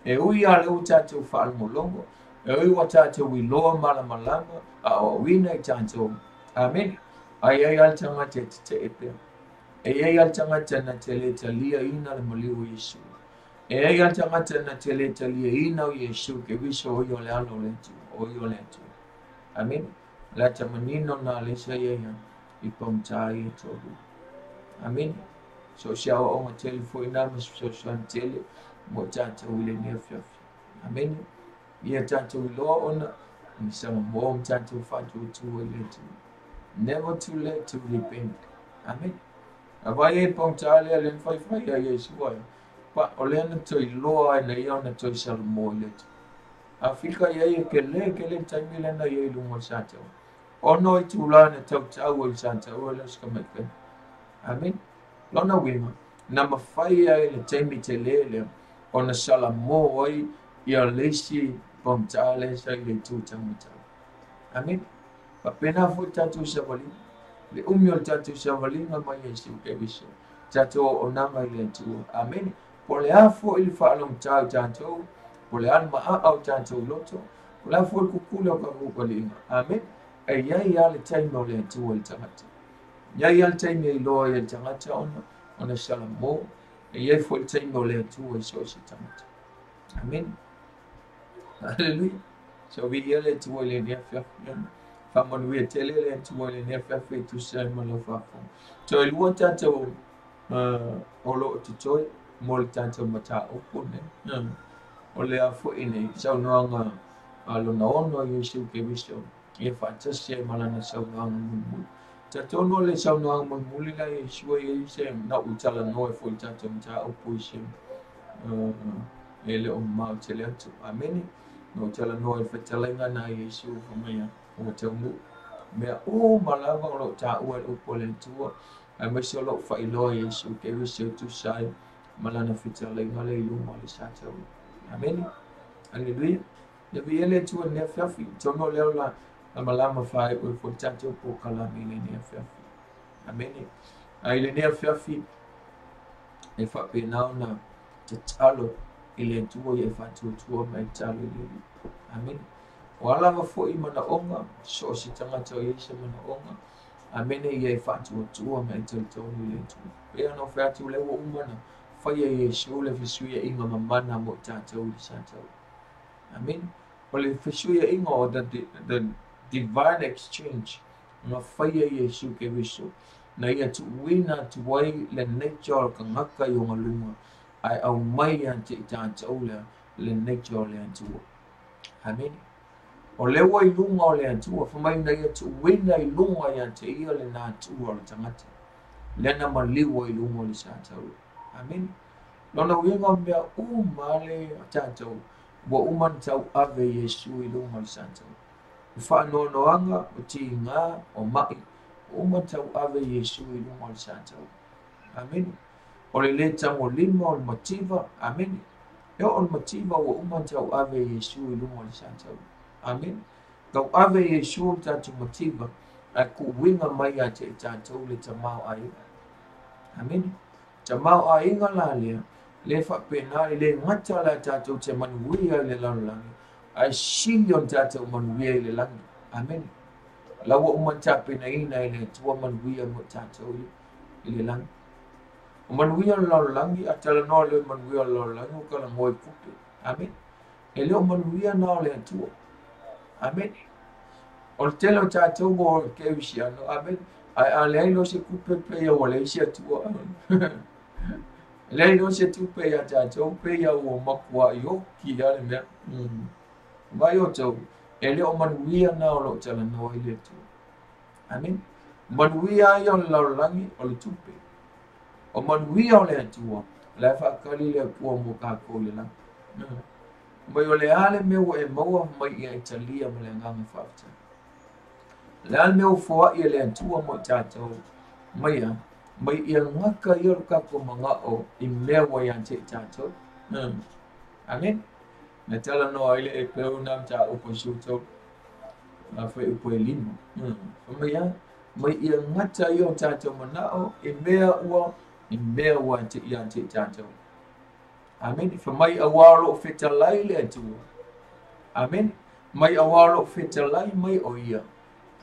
e ui ale o tatu fa'al molongo e ui wa tatu wi loa malamalama a o wina i tatu amen ai al tangata te epe e al tangata na tele talia ina le maliu Yesu e al tangata na tele talia ina o Yesu ke viso o yo le alo le tu amen la tamanino na le sa ye i pomtai tobu amen So siya o nga telefone na mas so tele mo tata wile ne fiafi. Amen. Ia tata wilo ona misama mo tata fatu tu wile tu. Never too late to repent. Amen. Abaye pong tale alen fai ya Yeshua. Pa olena to iloa na iona to salmo let. Afrika ye kele tamile na ye lungo sata. Ono itulana tau el santa wala skameka. Amen. Lona wima na mafaya ile temi telele ona salamo oi ya leshi pom tale sa ile tu tamuta. Amen. Papena fu tatu sabali. Le umyo tatu sabali ngama Yesu kebiso. Tatu onanga ile tu. Amen. Pole afo ili faalom tatu. Pole alma au tatu loto. Pole afo kukula kwa kukulinga. Amen. Ya le taimo le tu el tamata. Ya taimo ilo el tamata ona salamo. Ya fo el taimo le tu el so tamata. Amen. Hallelujah. So we yell it to el nefia. Famon we tell el to el nefia fe to say malofa. So el wanta to olo to toy mol tanto mata opone. Ole afo ine so no alo no Yesu kebiso. E fantasia malana so no mu. Tatono le so no mu mulila Yesu ye na utala no fo tanto mata opposition. Ele o mau tele atu. Amen. No tala no fetalenga na Yesu famaya o tamu. Me o malava lo ta o pole tu. A me so lo fa ilo Yesu kebiso tu sai malana fetalenga le lu mal sata. Amen. Hallelujah. Le biele tu ne fafi. Tono le la malama fa o fo tanto po kala mele ne fafi. Amen. Ai le ne fafi e fa pe na talo ile tuo ye fa tuo mai talo ile. Amen. Wala mafo imana onga so sitanga to yese mana onga. Amen ye fa tuo mai talo ile tu. Pe no fa tu le wo umana fa ye Yesu le fisu ye inga mamana mo tata uli santa. Amen. Ole fisu ye inga the divine exchange. No fa ye Yesu ke visu. Na ia tu wina tu wai le nature ka ngaka yo ngalunga. Ai au mai ante tanta ula le nature le antua. Amen. Ole wa ilunga le antua fa mai na ia tu wina ilunga ante ia le na antua le tangata. Le na maliwa ilunga le santa ula. Amen. Lona winga mea umale tanta wa uman tau ave Yesu ilunga le santa. Fa no noanga o tinga o mai uman tau ave Yesu ilunga le santa. Amen. Ole le tango lima o motiva. Amen. Eo o motiva wa uman tau ave Yesu ilunga le santa. Amen. Kau ave Yesu tatu motiva aku winga mai ate tanta le tamau ai. Amen. Tamau ai ngala le fa pena le ngata la tatu te manuia le langi. Ai shilion tatu manuia le langi. Amen. Lawa uman tapena ina ile tua manuia mo tatu ile langi. Manuia langi atala no le manuia langi kala ngoi puke. Amen. Ele manuia no le tua. Amen. O telo tatu mo ke visiano. Amen. Ai ale lo se kupe pe ya wale sia tua. Le no se tu pe ya tatu pe ya wo makwa yo ki ya le me. Vai o tau. Ele manuia no lo tala no ile tua. Amen. Manuia yo langi o le tupe. O manuia o le atua, la whakali le pua mo kako le lang. Mai o le ale meu e maua mai ia Italia mo le nganga whafta. Le ale meu fua ia le atua mo tātou mai ia ngaka ia kako mga o I mea wai ante tātou. Amen. Na tala no aile e peo nam tā upo siutou, a whai upo e limo. Mai ia ngata ia tātou manao, I mea ua, I mea wa te ia te tātou. Amen. Fa mai awalo fetalai le atua. Amen. Mai awalo fetalai mai o ia.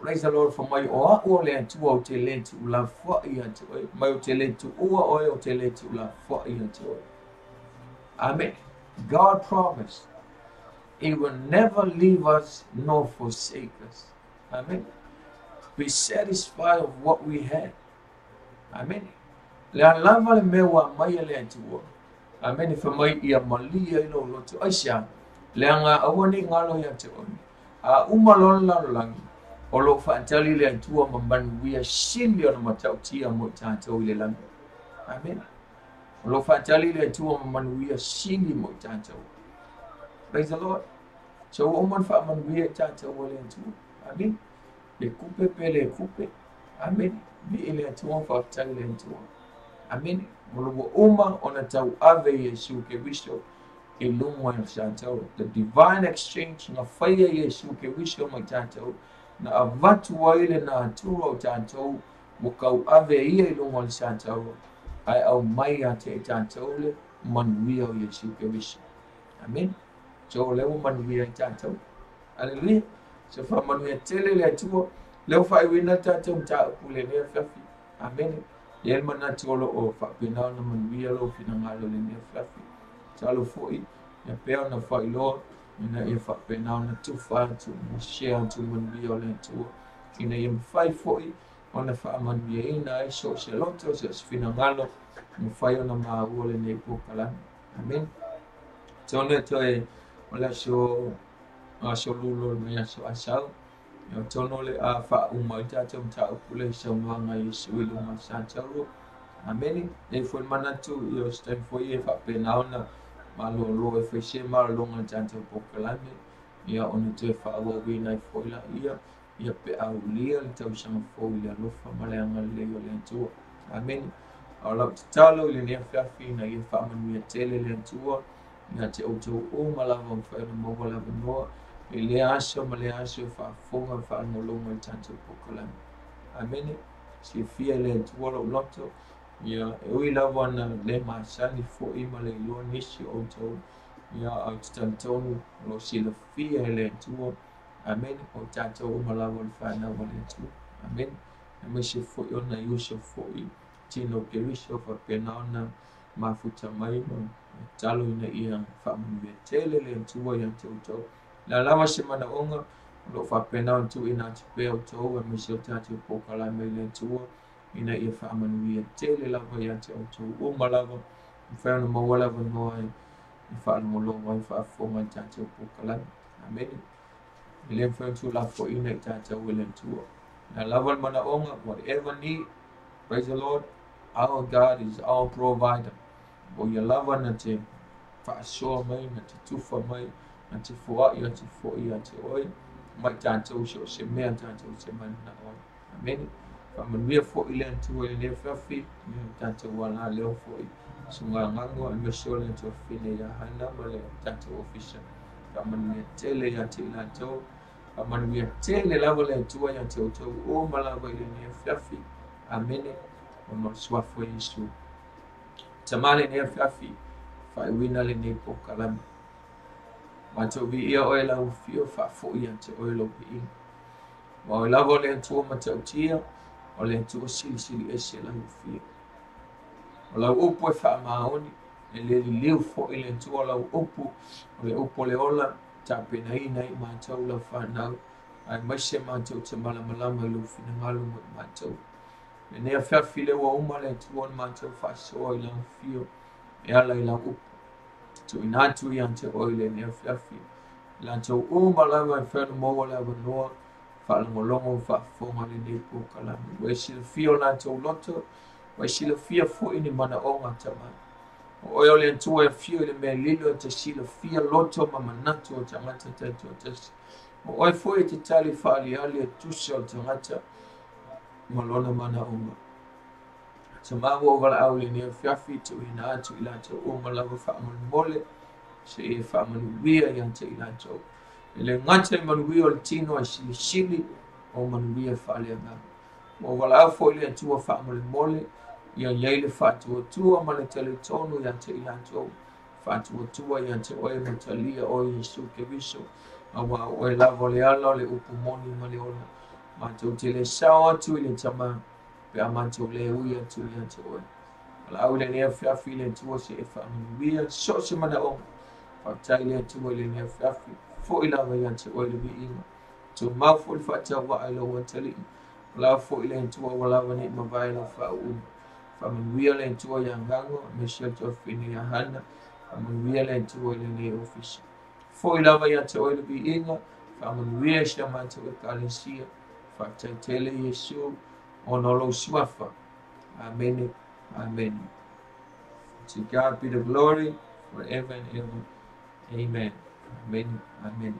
Praise the Lord for mai o a le atua o te lentu la fa ia te oi. Mai o te lentu ua oi o te lentu la fa ia te oi. Amen. God promised He will never leave us nor forsake us. Amen. Be satisfied of what we had. Amen. Le lava le mewa mai le tua. Amen fa mai ia malia ilo loto aisha. Le anga awani ngalo ya te oni. A umalon la langi. O lo fa antali le tua mamban wia shili ona matautia mo tato ile langi. Amen. O lo fa antali le tua mamban wia shili mo tato. Praise the Lord. So oman fa man wia tato le tua. Amen. Le kupe pele kupe. Amen. Ni ile tua fa antali le tua. Amen. Mulubo uma ona tau ave Yesu ke wisho ilumwa shanto. The divine exchange na faya Yesu ke wisho matanto na avatu wa ile na aturo tanto mukau ave ia ilumwa shanto ai au mai ate tanto le manuia Yesu ke wisho. Amen. So leo manuia tanto. Hallelujah. So fa manuia tele le tuo leo fa wina tanto mta kule ne fafi. Amen. Yel manatolo o fa penal na manuia lo finangalo le ne fafi. Talo foi ya peo na fa ilo ina e fa penal na tu fa tu share tu manuia le tu ina yem fai foi ona fa manuia ina e so sheloto so finangalo no fa yo na ma wole ne pokala. Amen. Tone toe wala so lulo me so asau yo tono le a fa umaita tum ta upule so manga Yesu ilu masantaro. Amen. E foi manatu yo stem foi fa penauna malo lo e feshe mal lo ngantante pokalame ya onu te fa wa wina foi la ia pe aulia le tau sang foi la lo fa malanga le yo le tu. Amen. Ala talo le ne fa fina ia fa manu tele le tu na te auto o malava fa mo wala no ele aso fa fonga fa no lo ngantante pokalame. Amen. Si fia le tu lo loto ya we love one le masani fo imale lo nishi auto ya outstantonu lo si le fia le tu. Amen. O tato o malava fa na wale tu. Amen. Me si fo yo na yusho fo I tino kerisho fa penana mafuta mai no talo ina ia fa mu tele le tu ya tu la lava semana onga lo fa penana tu ina tu pe auto me si tato pokala me le tu ina ia fa manuia tele lava ya te auto o malava fa no mawala no ai fa no lo mai fa fo man tato pokala. Amen. Ile fa tu la fo ina tato wele tu na lava mana onga whatever need. Praise the Lord. Our God is our provider. Bo ya lava na te fa so mai na te tu fa mai na te fo ya te fo ya te oi mai tato so se me tato se man na oi. Amen. Faman we fo ile tu ile fa fi tato wala le fo sunga ngango and mesole to fine ya hana male tato official. Faman me tele ya te la to faman we tele lava le tu ya te o malava ile ne fa fi. Amen. Ono swafo Yesu. Tamale ne fafi fa wina le ne pokalam. Mato vi ia oela u fio fa fo ia te oelo bi. Ma oela vole tu mato tia o le tu sili ese la u fio. Ola upo fa maoni le liu fo ile tu ola upo o le upo le ola tape na ina I mato la fa na ai mashe mato te malama lu fina ngalu mato. Ne fa file wa umale tu on manto fa so ila fio e ala ila up to inatu yante oile ne fa fi la to umala wa fa mo wala ba no fa longo fa fo mali ne ko kala we sil fio na to loto we sil fio fo ini mana onga tama o ole tu e fio le me lilo te sil fio loto mama nato tama te o fo e te tali fa ali tu so tama malona mana uma tamago wala aule ni fiafi tu ina tu ila tu malava fa mole se fa manuia yang te ila tu ile ngate manuia tino shili o manuia fa le na o wala fo ile tu fa mole ya yele fa tu male teletono yang te ila tu fa tu yang te o matalia o Yesu ke viso awa o la voleala le upumoni male ona manto tele sawa tu ile tama pe amanto le uia tu ya tu ala ule ne fa file tu se fa wia so se mana o fa taile tu ile ne fa fo ila va ya tu ile bi tu ma fo fa ta wa ala wa tali la fo ile tu wala va ne ma va ila fa Whamanuia le tua yangango, Michelle Tofini Hana, Whamanuia le tua le office. Foi lava ia te oile bi inga, whamanuia sia manta o kalesia, whataitele Yesu, onolo swafa. Amen, amen. To God be the glory forever and ever. Amen. Amen. Amen.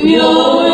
Your